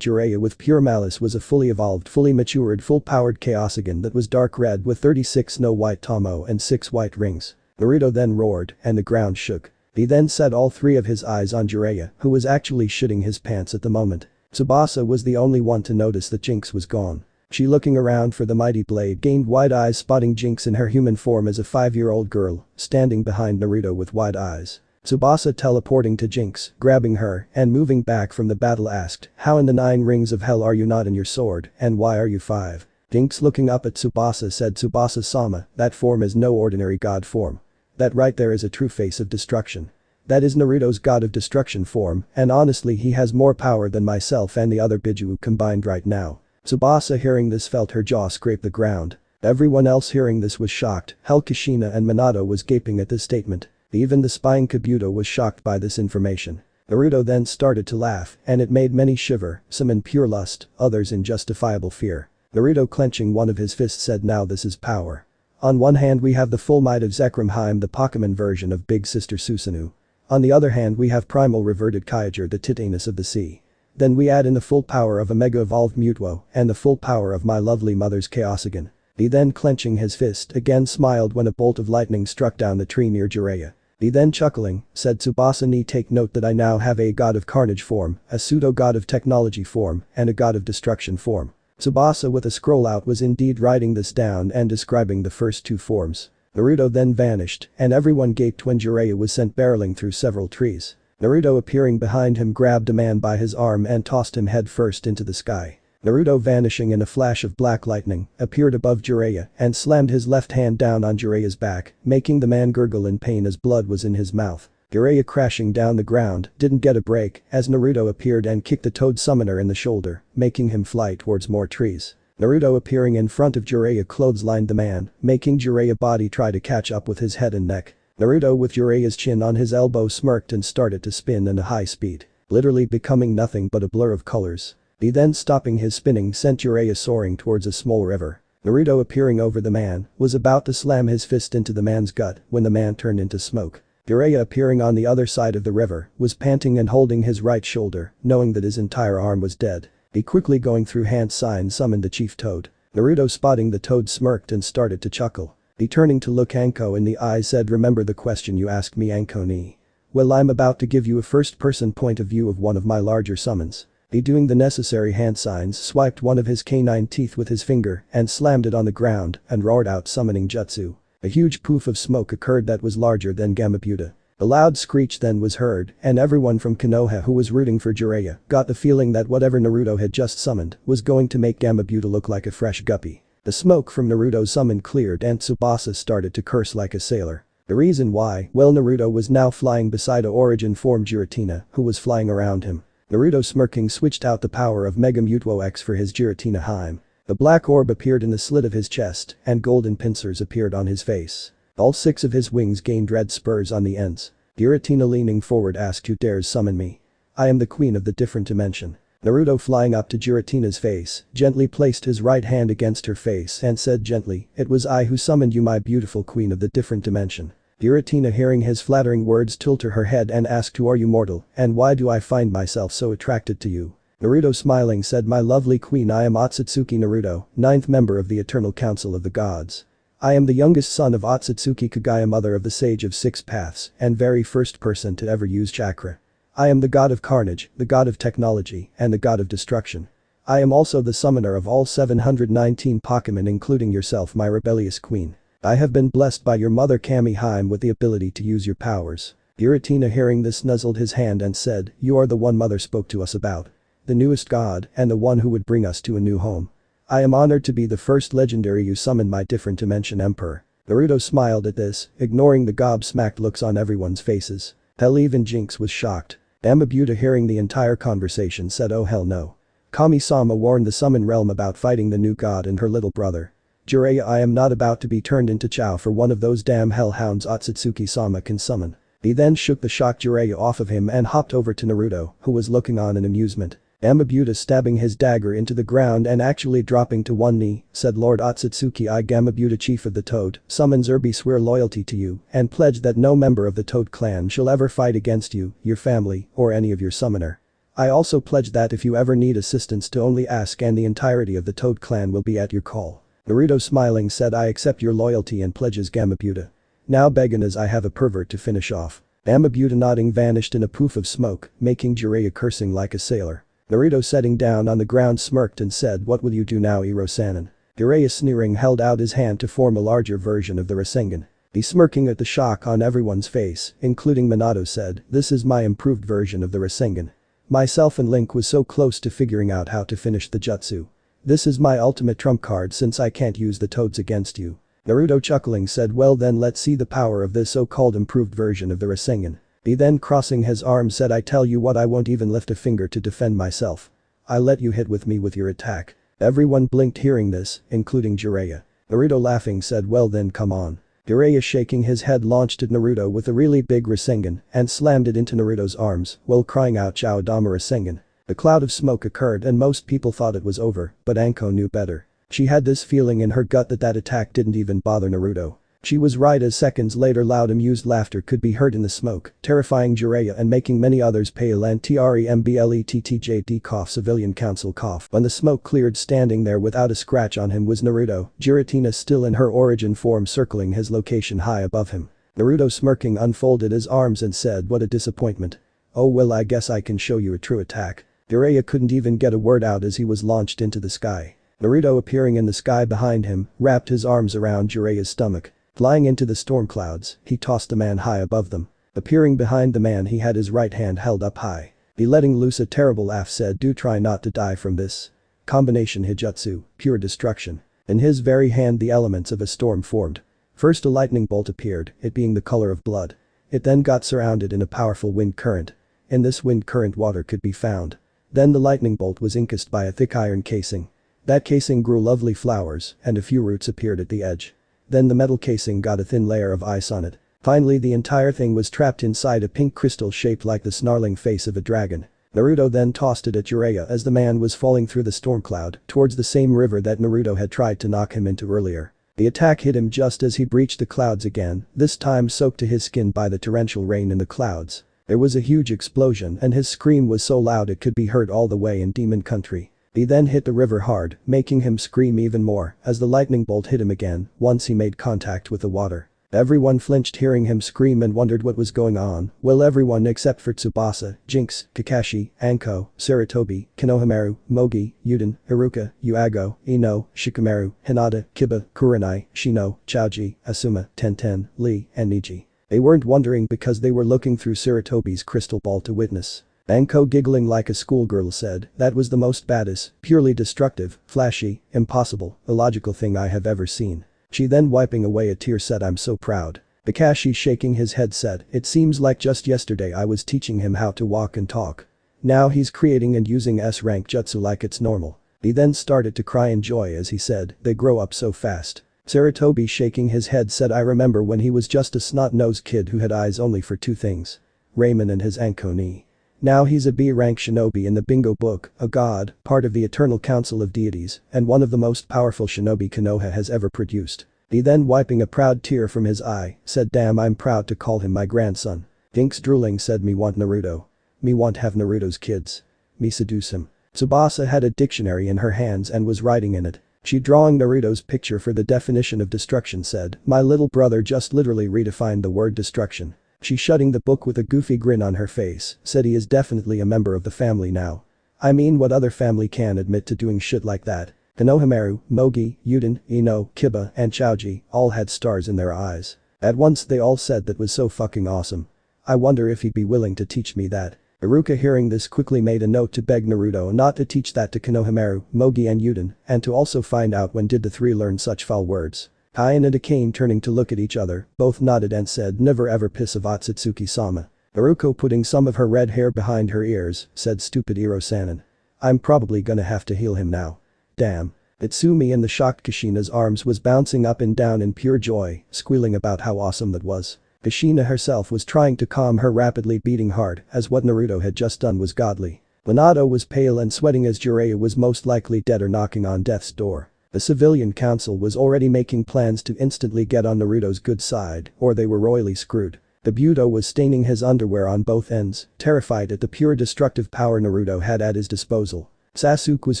Jiraiya with pure malice was a fully evolved, fully matured, full-powered Chaosagan that was dark red with 36 snow-white Tomo and 6 white rings. Naruto then roared, and the ground shook. He then set all 3 of his eyes on Jiraiya, who was actually shitting his pants at the moment. Tsubasa was the only one to notice that Jinx was gone. She looking around for the mighty blade gained wide eyes spotting Jinx in her human form as a 5-year-old girl, standing behind Naruto with wide eyes. Tsubasa teleporting to Jinx, grabbing her, and moving back from the battle asked, "How in the 9 rings of hell are you not in your sword, and why are you 5? Jinx looking up at Tsubasa said, "Tsubasa-sama, that form is no ordinary god form. That right there is a true face of destruction. That is Naruto's god of destruction form, and honestly he has more power than myself and the other Biju combined right now." Tsubasa hearing this felt her jaw scrape the ground. Everyone else hearing this was shocked. Hell, Kushina and Minato was gaping at this statement. Even the spying Kabuto was shocked by this information. Naruto then started to laugh, and it made many shiver, some in pure lust, others in justifiable fear. Naruto clenching one of his fists said, "Now this is power. On one hand we have the full might of Zekrumheim, the Pokemon version of Big Sister Susanoo. On the other hand we have primal reverted Kyogre, the Titanus of the sea. Then we add in the full power of a Mega Evolved Mutuo and the full power of my lovely mother's Chaosagan." He then clenching his fist again smiled when a bolt of lightning struck down the tree near Jiraiya. He then chuckling, said, "Tsubasa ni take note that I now have a god of carnage form, a pseudo-god of technology form, and a god of destruction form." Tsubasa with a scroll out was indeed writing this down and describing the first 2 forms. Naruto then vanished, and everyone gaped when Jiraiya was sent barreling through several trees. Naruto appearing behind him grabbed a man by his arm and tossed him head first into the sky. Naruto vanishing in a flash of black lightning, appeared above Jiraiya and slammed his left hand down on Jiraiya's back, making the man gurgle in pain as blood was in his mouth. Jiraiya crashing down the ground didn't get a break as Naruto appeared and kicked the Toad Summoner in the shoulder, making him fly towards more trees. Naruto appearing in front of Jiraiya clotheslined the man, making Jiraiya's body try to catch up with his head and neck. Naruto with Jiraiya's chin on his elbow smirked and started to spin in a high speed, literally becoming nothing but a blur of colors. He then stopping his spinning sent Jiraiya soaring towards a small river. Naruto appearing over the man, was about to slam his fist into the man's gut when the man turned into smoke. Jiraiya appearing on the other side of the river, was panting and holding his right shoulder, knowing that his entire arm was dead. He quickly going through hand sign summoned the chief toad. Naruto spotting the toad smirked and started to chuckle. He turning to look Anko in the eye said, "Remember the question you asked me, Anko-ni? Well, I'm about to give you a first-person point of view of one of my larger summons." He doing the necessary hand signs swiped one of his canine teeth with his finger and slammed it on the ground and roared out summoning jutsu. A huge poof of smoke occurred that was larger than Gamabutta. A loud screech then was heard and everyone from Konoha who was rooting for Jiraiya got the feeling that whatever Naruto had just summoned was going to make Gamabutta look like a fresh guppy. The smoke from Naruto's summon cleared and Tsubasa started to curse like a sailor. The reason why, well, Naruto was now flying beside a origin form Giratina who was flying around him. Naruto smirking switched out the power of Mega Mutuo X for his Giratina Heim. The black orb appeared in the slit of his chest and golden pincers appeared on his face. All 6 of his wings gained red spurs on the ends. Giratina leaning forward asked, "Who dares summon me? I am the queen of the different dimension." Naruto flying up to Giratina's face, gently placed his right hand against her face and said gently, "It was I who summoned you, my beautiful queen of the different dimension." Giratina hearing his flattering words tilted her head and asked, "Who are you, mortal, and why do I find myself so attracted to you?" Naruto smiling said, "My lovely queen, I am Otsutsuki Naruto, 9th member of the Eternal Council of the Gods. I am the youngest son of Otsutsuki Kagaya, mother of the Sage of 6 Paths, and very first person to ever use chakra. I am the god of carnage, the god of technology, and the god of destruction. I am also the summoner of all 719 Pokemon including yourself, my rebellious queen. I have been blessed by your mother Kami Haim with the ability to use your powers. Giratina hearing this nuzzled his hand and said, you are the one mother spoke to us about. The newest god and the one who would bring us to a new home. I am honored to be the first legendary you summoned, my different dimension emperor. Naruto smiled at this, ignoring the gobsmacked looks on everyone's faces. Hell, even Jinx was shocked. Amabuta hearing the entire conversation said, oh hell no. Kami-sama warned the summon realm about fighting the new god and her little brother. Jiraiya, I am not about to be turned into chow for one of those damn hellhounds Otsutsuki-sama can summon. He then shook the shocked Jiraiya off of him and hopped over to Naruto, who was looking on in amusement. Amabuta stabbing his dagger into the ground and actually dropping to one knee, said, Lord Otsutsuki, I Gamabuta, chief of the Toad, summons Irby, swear loyalty to you and pledge that no member of the Toad clan shall ever fight against you, your family, or any of your summoner. I also pledge that if you ever need assistance to only ask and the entirety of the Toad clan will be at your call. Naruto smiling said, I accept your loyalty and pledges Gamabuta. Now begging as I have a pervert to finish off. Amabuta nodding vanished in a poof of smoke, making Jiraiya cursing like a sailor. Naruto sitting down on the ground smirked and said, what will you do now, Iro-sanin? Jiraiya sneering held out his hand to form a larger version of the Rasengan. He smirking at the shock on everyone's face, including Minato, said, this is my improved version of the Rasengan. Myself and Link was so close to figuring out how to finish the jutsu. This is my ultimate trump card since I can't use the toads against you. Naruto chuckling said, well then let's see the power of this so-called improved version of the Rasengan. He then crossing his arms said, I tell you what, I won't even lift a finger to defend myself. I let you hit with me with your attack. Everyone blinked hearing this, including Jiraiya. Naruto laughing said, well then come on. Jiraiya shaking his head launched at Naruto with a really big Rasengan and slammed it into Naruto's arms while crying out, Chao Dama Rasengan. A cloud of smoke occurred and most people thought it was over, but Anko knew better. She had this feeling in her gut that attack didn't even bother Naruto. She was right, as seconds later loud amused laughter could be heard in the smoke, terrifying Jiraiya and making many others pale and tremblettjd cough civilian council cough. When the smoke cleared, standing there without a scratch on him was Naruto, Giratina still in her origin form circling his location high above him. Naruto smirking unfolded his arms and said, what a disappointment. Oh well, I guess I can show you a true attack. Jiraiya couldn't even get a word out as he was launched into the sky. Naruto appearing in the sky behind him, wrapped his arms around Jiraiya's stomach. Flying into the storm clouds, he tossed the man high above them. Appearing behind the man, he had his right hand held up high. He letting loose a terrible laugh said, do try not to die from this. Combination Hijutsu, pure destruction. In his very hand the elements of a storm formed. First a lightning bolt appeared, it being the color of blood. It then got surrounded in a powerful wind current. In this wind current water could be found. Then the lightning bolt was encased by a thick iron casing. That casing grew lovely flowers and a few roots appeared at the edge. Then the metal casing got a thin layer of ice on it. Finally the entire thing was trapped inside a pink crystal shaped like the snarling face of a dragon. Naruto then tossed it at Jiraiya as the man was falling through the storm cloud towards the same river that Naruto had tried to knock him into earlier. The attack hit him just as he breached the clouds again, this time soaked to his skin by the torrential rain in the clouds. There was a huge explosion and his scream was so loud it could be heard all the way in Demon Country. He then hit the river hard, making him scream even more as the lightning bolt hit him again once he made contact with the water. Everyone flinched hearing him scream and wondered what was going on. Well, everyone except for Tsubasa, Jinx, Kakashi, Anko, Sarutobi, Konohamaru, Mogi, Yuden, Haruka, Yuago, Ino, Shikamaru, Hinata, Kiba, Kurenai, Shino, Chaoji, Asuma, Tenten, Lee, and Niji. They weren't wondering because they were looking through Sarutobi's crystal ball to witness. Anko giggling like a schoolgirl said, that was the most badass, purely destructive, flashy, impossible, illogical thing I have ever seen. She then wiping away a tear said, I'm so proud. Kakashi shaking his head said, it seems like just yesterday I was teaching him how to walk and talk. Now he's creating and using S-rank jutsu like it's normal. He then started to cry in joy as he said, they grow up so fast. Sarutobi shaking his head said, I remember when he was just a snot-nosed kid who had eyes only for two things. Ramen and his Anko ni. Now he's a B-rank shinobi in the bingo book, a god, part of the Eternal Council of Deities, and one of the most powerful shinobi Konoha has ever produced. He then wiping a proud tear from his eye, said, damn, I'm proud to call him my grandson. Jinx drooling said, me want Naruto. Me want have Naruto's kids. Me seduce him. Tsubasa had a dictionary in her hands and was writing in it. She drawing Naruto's picture for the definition of destruction said, my little brother just literally redefined the word destruction. She shutting the book with a goofy grin on her face, said he is definitely a member of the family now. I mean what other family can admit to doing shit like that? Konohamaru, Mogi, Yuden, Ino, Kiba, and Chaoji all had stars in their eyes. At once they all said that was so fucking awesome. I wonder if he'd be willing to teach me that. Iruka hearing this quickly made a note to beg Naruto not to teach that to Konohamaru, Mogi and Yuden, and to also find out when did the three learn such foul words. Kain and Akane turning to look at each other, both nodded and said never ever piss of Otsutsuki-sama. Iruko putting some of her red hair behind her ears, said stupid Iro-sanin. I'm probably gonna have to heal him now. Damn. Itsumi in the shocked Kushina's arms was bouncing up and down in pure joy, squealing about how awesome that was. Kushina herself was trying to calm her rapidly beating heart as what Naruto had just done was godly. Minato was pale and sweating as Jiraiya was most likely dead or knocking on death's door. The civilian council was already making plans to instantly get on Naruto's good side or they were royally screwed. The Budo was staining his underwear on both ends, terrified at the pure destructive power Naruto had at his disposal. Sasuke was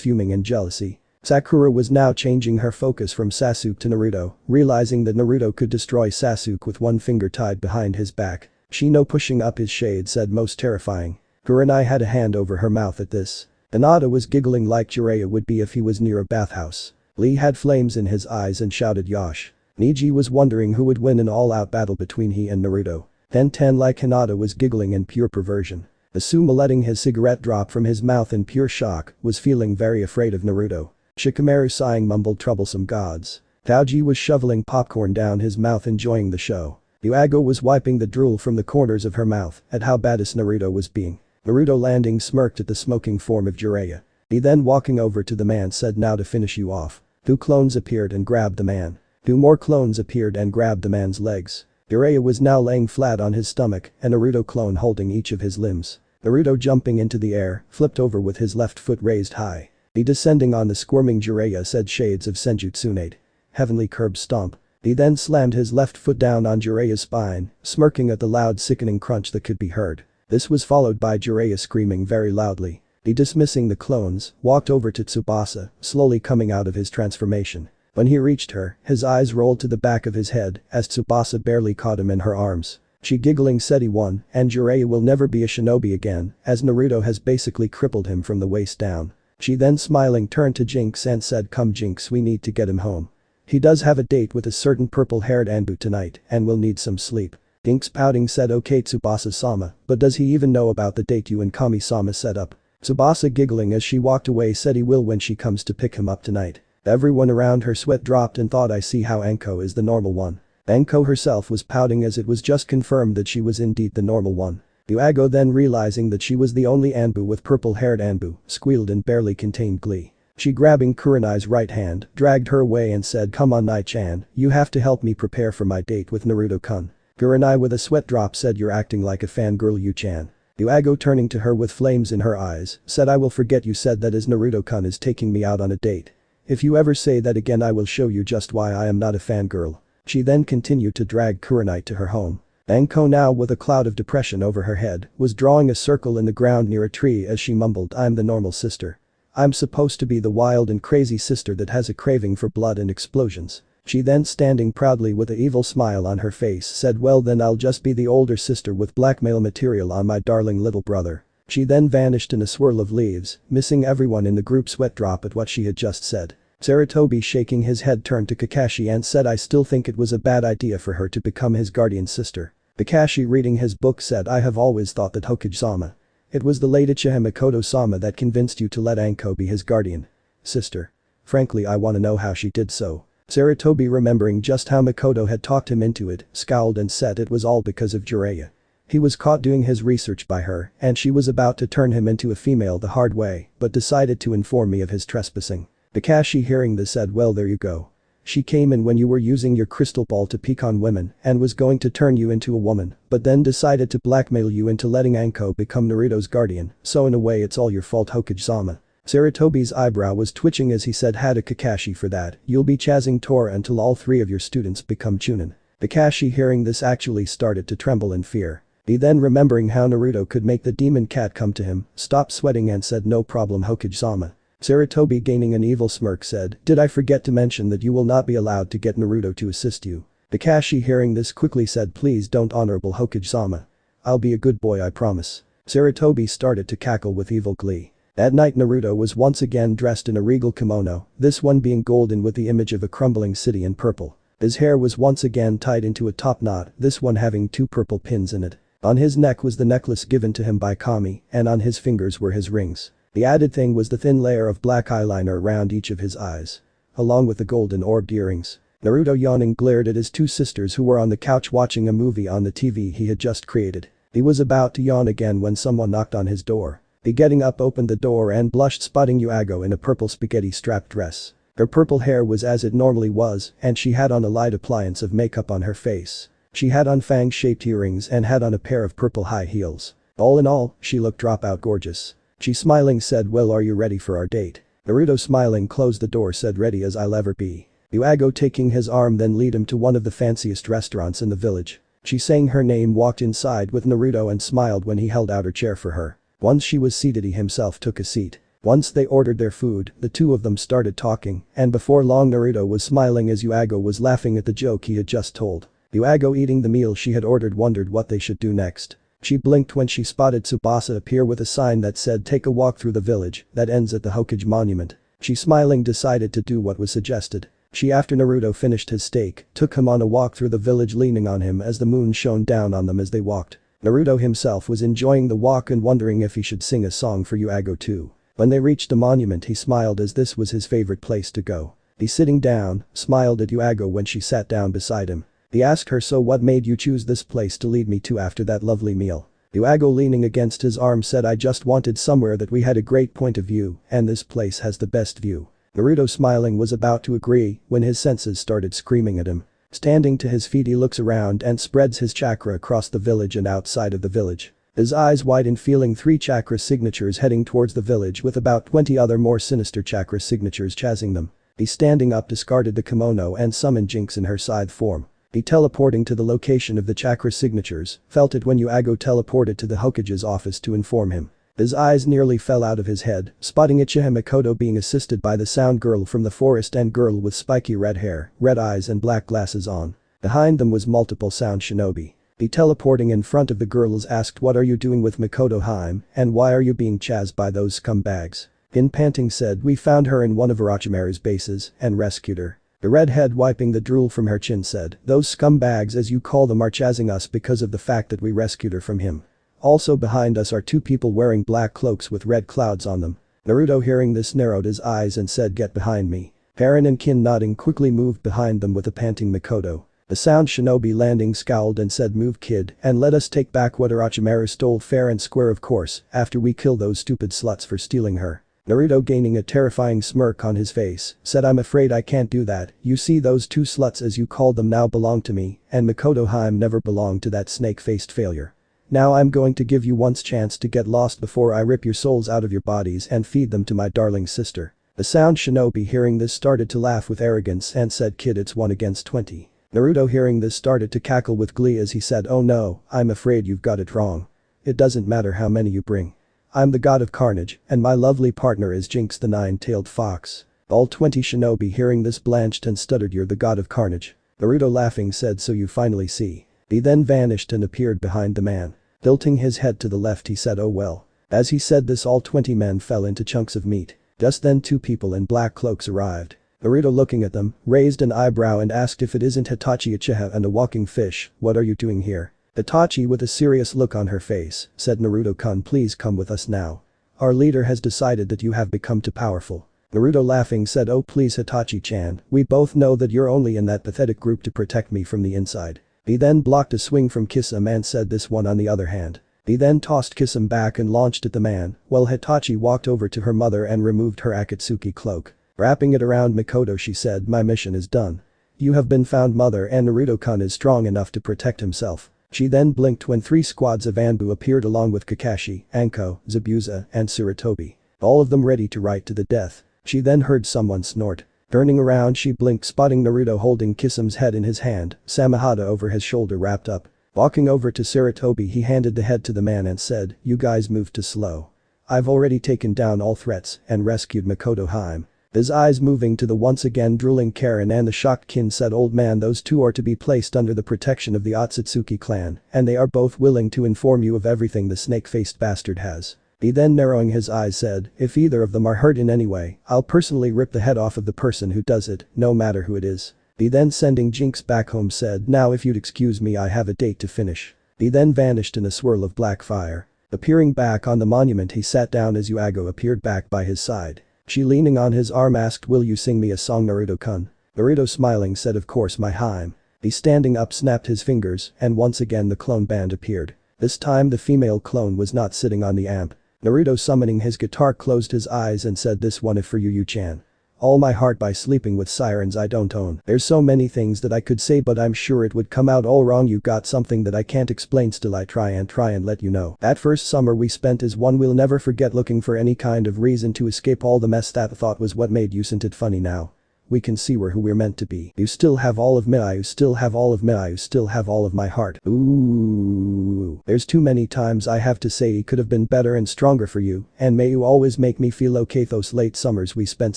fuming in jealousy. Sakura was now changing her focus from Sasuke to Naruto, realizing that Naruto could destroy Sasuke with one finger tied behind his back. Shino pushing up his shade said most terrifying. Kurenai had a hand over her mouth at this. Hinata was giggling like Jiraiya would be if he was near a bathhouse. Lee had flames in his eyes and shouted Yosh. Niji was wondering who would win an all-out battle between he and Naruto. Ten like Hinata was giggling in pure perversion. Asuma letting his cigarette drop from his mouth in pure shock was feeling very afraid of Naruto. Shikamaru sighing mumbled troublesome gods. Taoji was shoveling popcorn down his mouth enjoying the show. Yuago was wiping the drool from the corners of her mouth at how badass Naruto was being. Naruto landing smirked at the smoking form of Jiraiya. He then walking over to the man said now to finish you off. 2 clones appeared and grabbed the man. 2 more clones appeared and grabbed the man's legs. Jiraiya was now laying flat on his stomach and Naruto clone holding each of his limbs. Naruto jumping into the air, flipped over with his left foot raised high. He descending on the squirming Jiraiya said shades of Senjutsunade. Heavenly curb stomp. He then slammed his left foot down on Jiraiya's spine, smirking at the loud sickening crunch that could be heard. This was followed by Jiraiya screaming very loudly. He dismissing the clones, walked over to Tsubasa, slowly coming out of his transformation. When he reached her, his eyes rolled to the back of his head as Tsubasa barely caught him in her arms. She giggling said he won and Jiraiya will never be a shinobi again as Naruto has basically crippled him from the waist down. She then smiling turned to Jinx and said come Jinx we need to get him home. He does have a date with a certain purple-haired Anbu tonight and will need some sleep. Jinx pouting said okay Tsubasa-sama, but does he even know about the date you and Kami-sama set up? Tsubasa giggling as she walked away said he will when she comes to pick him up tonight. Everyone around her sweat dropped and thought I see how Anko is the normal one. Anko herself was pouting as it was just confirmed that she was indeed the normal one. Yuago then realizing that she was the only Anbu with purple-haired Anbu, squealed and barely contained glee. She grabbing Kurenai's right hand, dragged her away and said come on Nai-chan, you have to help me prepare for my date with Naruto-kun. Kurenai with a sweat drop said you're acting like a fangirl Yu-chan. Yuago turning to her with flames in her eyes, said I will forget you said that as Naruto-kun is taking me out on a date. If you ever say that again I will show you just why I am not a fangirl. She then continued to drag Kurenai to her home. Anko now with a cloud of depression over her head was drawing a circle in the ground near a tree as she mumbled I'm the normal sister. I'm supposed to be the wild and crazy sister that has a craving for blood and explosions. She then standing proudly with an evil smile on her face said well then I'll just be the older sister with blackmail material on my darling little brother. She then vanished in a swirl of leaves, missing everyone in the group sweat drop at what she had just said. Sarutobi shaking his head turned to Kakashi and said I still think it was a bad idea for her to become his guardian sister. Kakashi reading his book said I have always thought that Hokage-sama. It was the late Uchiha Mikoto-sama that convinced you to let Anko be his guardian sister. Frankly I wanna know how she did so. Sarutobi remembering just how Mikoto had talked him into it, scowled and said it was all because of Jiraiya. He was caught doing his research by her and she was about to turn him into a female the hard way but decided to inform me of his trespassing. Kakashi hearing this said well there you go. She came in when you were using your crystal ball to peek on women and was going to turn you into a woman but then decided to blackmail you into letting Anko become Naruto's guardian, so in a way it's all your fault Hokage-sama. Sarutobi's eyebrow was twitching as he said had a Kakashi for that, you'll be chasing Tora until all 3 of your students become Chunin. Kakashi hearing this actually started to tremble in fear. He then remembering how Naruto could make the demon cat come to him, stopped sweating and said no problem Hokage-sama. Sarutobi gaining an evil smirk said, did I forget to mention that you will not be allowed to get Naruto to assist you. Kakashi hearing this quickly said please don't honorable Hokage-sama. I'll be a good boy I promise. Sarutobi started to cackle with evil glee. That night Naruto was once again dressed in a regal kimono, this one being golden with the image of a crumbling city in purple. His hair was once again tied into a top knot, this one having 2 purple pins in it. On his neck was the necklace given to him by Kami, and on his fingers were his rings. The added thing was the thin layer of black eyeliner around each of his eyes. Along with the golden orbed earrings. Naruto yawning glared at his 2 sisters who were on the couch watching a movie on the TV he had just created. He was about to yawn again when someone knocked on his door. He getting up opened the door and blushed spotting Yuago in a purple spaghetti strap dress. Her purple hair was as it normally was and she had on a light appliance of makeup on her face. She had on fang-shaped earrings and had on a pair of purple high heels. All in all, she looked dropout gorgeous. She smiling said well are you ready for our date? Naruto smiling closed the door said ready as I'll ever be. Yuago taking his arm then lead him to one of the fanciest restaurants in the village. She saying her name walked inside with Naruto and smiled when he held out her chair for her. Once she was seated he himself took a seat. Once they ordered their food, the 2 of them started talking and before long Naruto was smiling as Yuago was laughing at the joke he had just told. Yuago eating the meal she had ordered wondered what they should do next. She blinked when she spotted Tsubasa appear with a sign that said take a walk through the village that ends at the Hokage monument. She smiling decided to do what was suggested. She after Naruto finished his steak, took him on a walk through the village leaning on him as the moon shone down on them as they walked. Naruto himself was enjoying the walk and wondering if he should sing a song for Yuago too. When they reached the monument he smiled as this was his favorite place to go. He sitting down, smiled at Yuago when she sat down beside him. He asked her so what made you choose this place to lead me to after that lovely meal? Yuago leaning against his arm said I just wanted somewhere that we had a great point of view and this place has the best view. Naruto smiling was about to agree when his senses started screaming at him. Standing to his feet he looks around and spreads his chakra across the village and outside of the village. His eyes widen feeling 3 chakra signatures heading towards the village with about 20 other more sinister chakra signatures chasing them. He standing up discarded the kimono and summoned Jinx in her scythe form. He teleporting to the location of the chakra signatures, felt it when Yuago teleported to the Hokage's office to inform him. His eyes nearly fell out of his head, spotting Uchiha Mikoto being assisted by the sound girl from the forest and girl with spiky red hair, red eyes and black glasses on. Behind them was multiple sound shinobi. He teleporting in front of the girls asked what are you doing with Mikoto Haim and why are you being chased by those scumbags? In panting said we found her in one of Orochimaru's bases and rescued her. The redhead wiping the drool from her chin said those scumbags as you call them are chasing us because of the fact that we rescued her from him. Also behind us are 2 people wearing black cloaks with red clouds on them. Naruto hearing this narrowed his eyes and said get behind me. Eren and Kin nodding quickly moved behind them with a panting Mikoto. The sound shinobi landing scowled and said move kid and let us take back what Orochimaru stole fair and square of course after we kill those stupid sluts for stealing her. Naruto gaining a terrifying smirk on his face said I'm afraid I can't do that, you see those 2 sluts as you called them now belong to me and Mikoto Haim never belonged to that snake-faced failure. Now I'm going to give you once chance to get lost before I rip your souls out of your bodies and feed them to my darling sister. The sound shinobi hearing this started to laugh with arrogance and said kid it's 1 against 20. Naruto hearing this started to cackle with glee as he said oh no, I'm afraid you've got it wrong. It doesn't matter how many you bring. I'm the god of carnage and my lovely partner is Jinx the 9-tailed fox. All 20 shinobi hearing this blanched and stuttered you're the god of carnage. Naruto laughing said so you finally see. He then vanished and appeared behind the man. Tilting his head to the left he said oh well. As he said this all 20 men fell into chunks of meat. Just then 2 people in black cloaks arrived. Naruto looking at them, raised an eyebrow and asked if it isn't Hitachi Uchiha and a walking fish, what are you doing here? Hitachi with a serious look on her face, said Naruto-kun please come with us now. Our leader has decided that you have become too powerful. Naruto laughing said oh please Hitachi-chan, we both know that you're only in that pathetic group to protect me from the inside. He then blocked a swing from Kisame and said this one on the other hand. He then tossed Kisame back and launched at the man, while Hitachi walked over to her mother and removed her Akatsuki cloak. Wrapping it around Mikoto she said my mission is done. You have been found mother and Naruto-kun is strong enough to protect himself. She then blinked when 3 squads of Anbu appeared along with Kakashi, Anko, Zabuza and Sarutobi. All of them ready to ride to the death. She then heard someone snort. Turning around she blinked spotting Naruto holding Kisame's head in his hand, Samehada over his shoulder wrapped up. Walking over to Sarutobi he handed the head to the man and said, you guys move too slow. I've already taken down all threats and rescued Mikoto Haim. His eyes moving to the once again drooling Karen and the shocked Kin said, old man, those two are to be placed under the protection of the Otsutsuki clan, and they are both willing to inform you of everything the snake-faced bastard has. He then narrowing his eyes said, if either of them are hurt in any way, I'll personally rip the head off of the person who does it, no matter who it is. He then sending Jinx back home said, now if you'd excuse me, I have a date to finish. He then vanished in a swirl of black fire. Appearing back on the monument, he sat down as Yuago appeared back by his side. She leaning on his arm asked, will you sing me a song, Naruto-kun? Naruto smiling said, of course my harem. He standing up snapped his fingers and once again the clone band appeared. This time the female clone was not sitting on the amp. Naruto summoning his guitar closed his eyes and said, this one is for you, Yu-chan. All my heart by sleeping with sirens I don't own. There's so many things that I could say but I'm sure it would come out all wrong. You got something that I can't explain, still I try and let you know. That first summer we spent is one we'll never forget, looking for any kind of reason to escape all the mess that thought was what made you. Isn't it funny now? We can see who we're meant to be. You still have all of me, you still have all of me, you still have all of my heart. Ooh. There's too many times I have to say he could have been better and stronger for you, and may you always make me feel okay. Those late summers we spent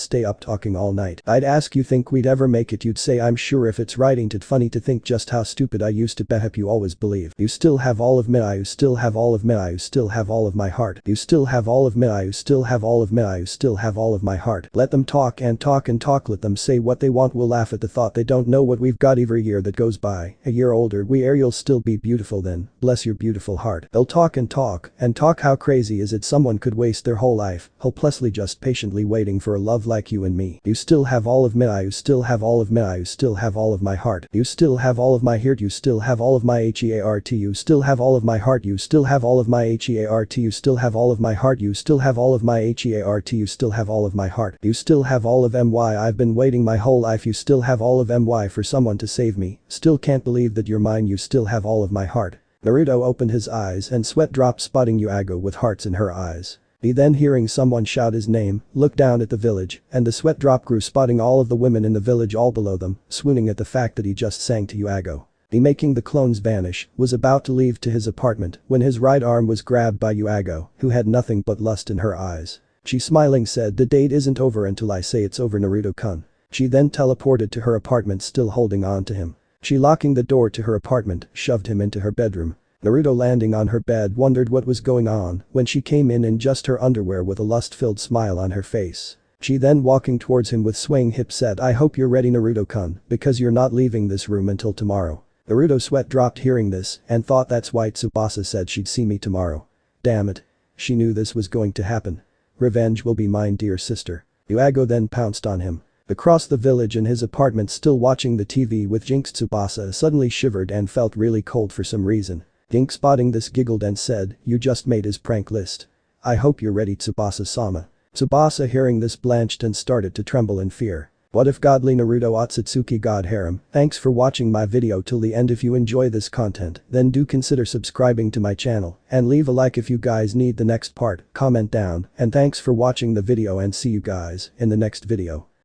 stay up talking all night. I'd ask you think we'd ever make it, you'd say I'm sure if it's writing it funny to think just how stupid I used to be. Hope you always believe. You still have all of me, you still have all of me, you still have all of my heart. You still have all of me, you still have all of me, you still have all of my heart. Let them talk and talk and talk, let them say what they want, we'll laugh at the thought they don't know what we've got. Every year that goes by, a year older we are, you'll still be beautiful then, bless your beautiful heart. They'll talk and talk and talk, how crazy is it someone could waste their whole life hopelessly just patiently waiting for a love like you and me. You still have all of me, you still have all of me, you still have all of my heart. You still have all of my heart, you still have all of my heart, you still have all of my heart, you still have all of my heart, you still have all of my heart, you still have all of my heart, you still have all of my heart. You still have all of my, I've been waiting my whole life. You still have all of my for someone to save me, still can't believe that you're mine. You still have all of my heart. Naruto opened his eyes and sweat dropped, spotting Yuago with hearts in her eyes. He then hearing someone shout his name, looked down at the village and the sweat drop grew, spotting all of the women in the village all below them, swooning at the fact that he just sang to Yuago. He making the clones vanish, was about to leave to his apartment when his right arm was grabbed by Yuago, who had nothing but lust in her eyes. She smiling said, the date isn't over until I say it's over, Naruto-kun. She then teleported to her apartment still holding on to him. She locking the door to her apartment, shoved him into her bedroom. Naruto landing on her bed wondered what was going on when she came in just her underwear with a lust-filled smile on her face. She then walking towards him with swaying hips said, I hope you're ready, Naruto-kun, because you're not leaving this room until tomorrow. Naruto sweat dropped hearing this and thought that's why Tsubasa said she'd see me tomorrow. Damn it. She knew this was going to happen. Revenge will be mine, dear sister. Yuago then pounced on him. Across the village in his apartment still watching the TV with Jinx, Tsubasa suddenly shivered and felt really cold for some reason. Jinx spotting this giggled and said, you just made his prank list. I hope you're ready, Tsubasa-sama. Tsubasa hearing this blanched and started to tremble in fear. What if Godly Naruto Otsutsuki God Harem? Thanks for watching my video till the end. If you enjoy this content, then do consider subscribing to my channel and leave a like if you guys need the next part, comment down, and thanks for watching the video and see you guys in the next video.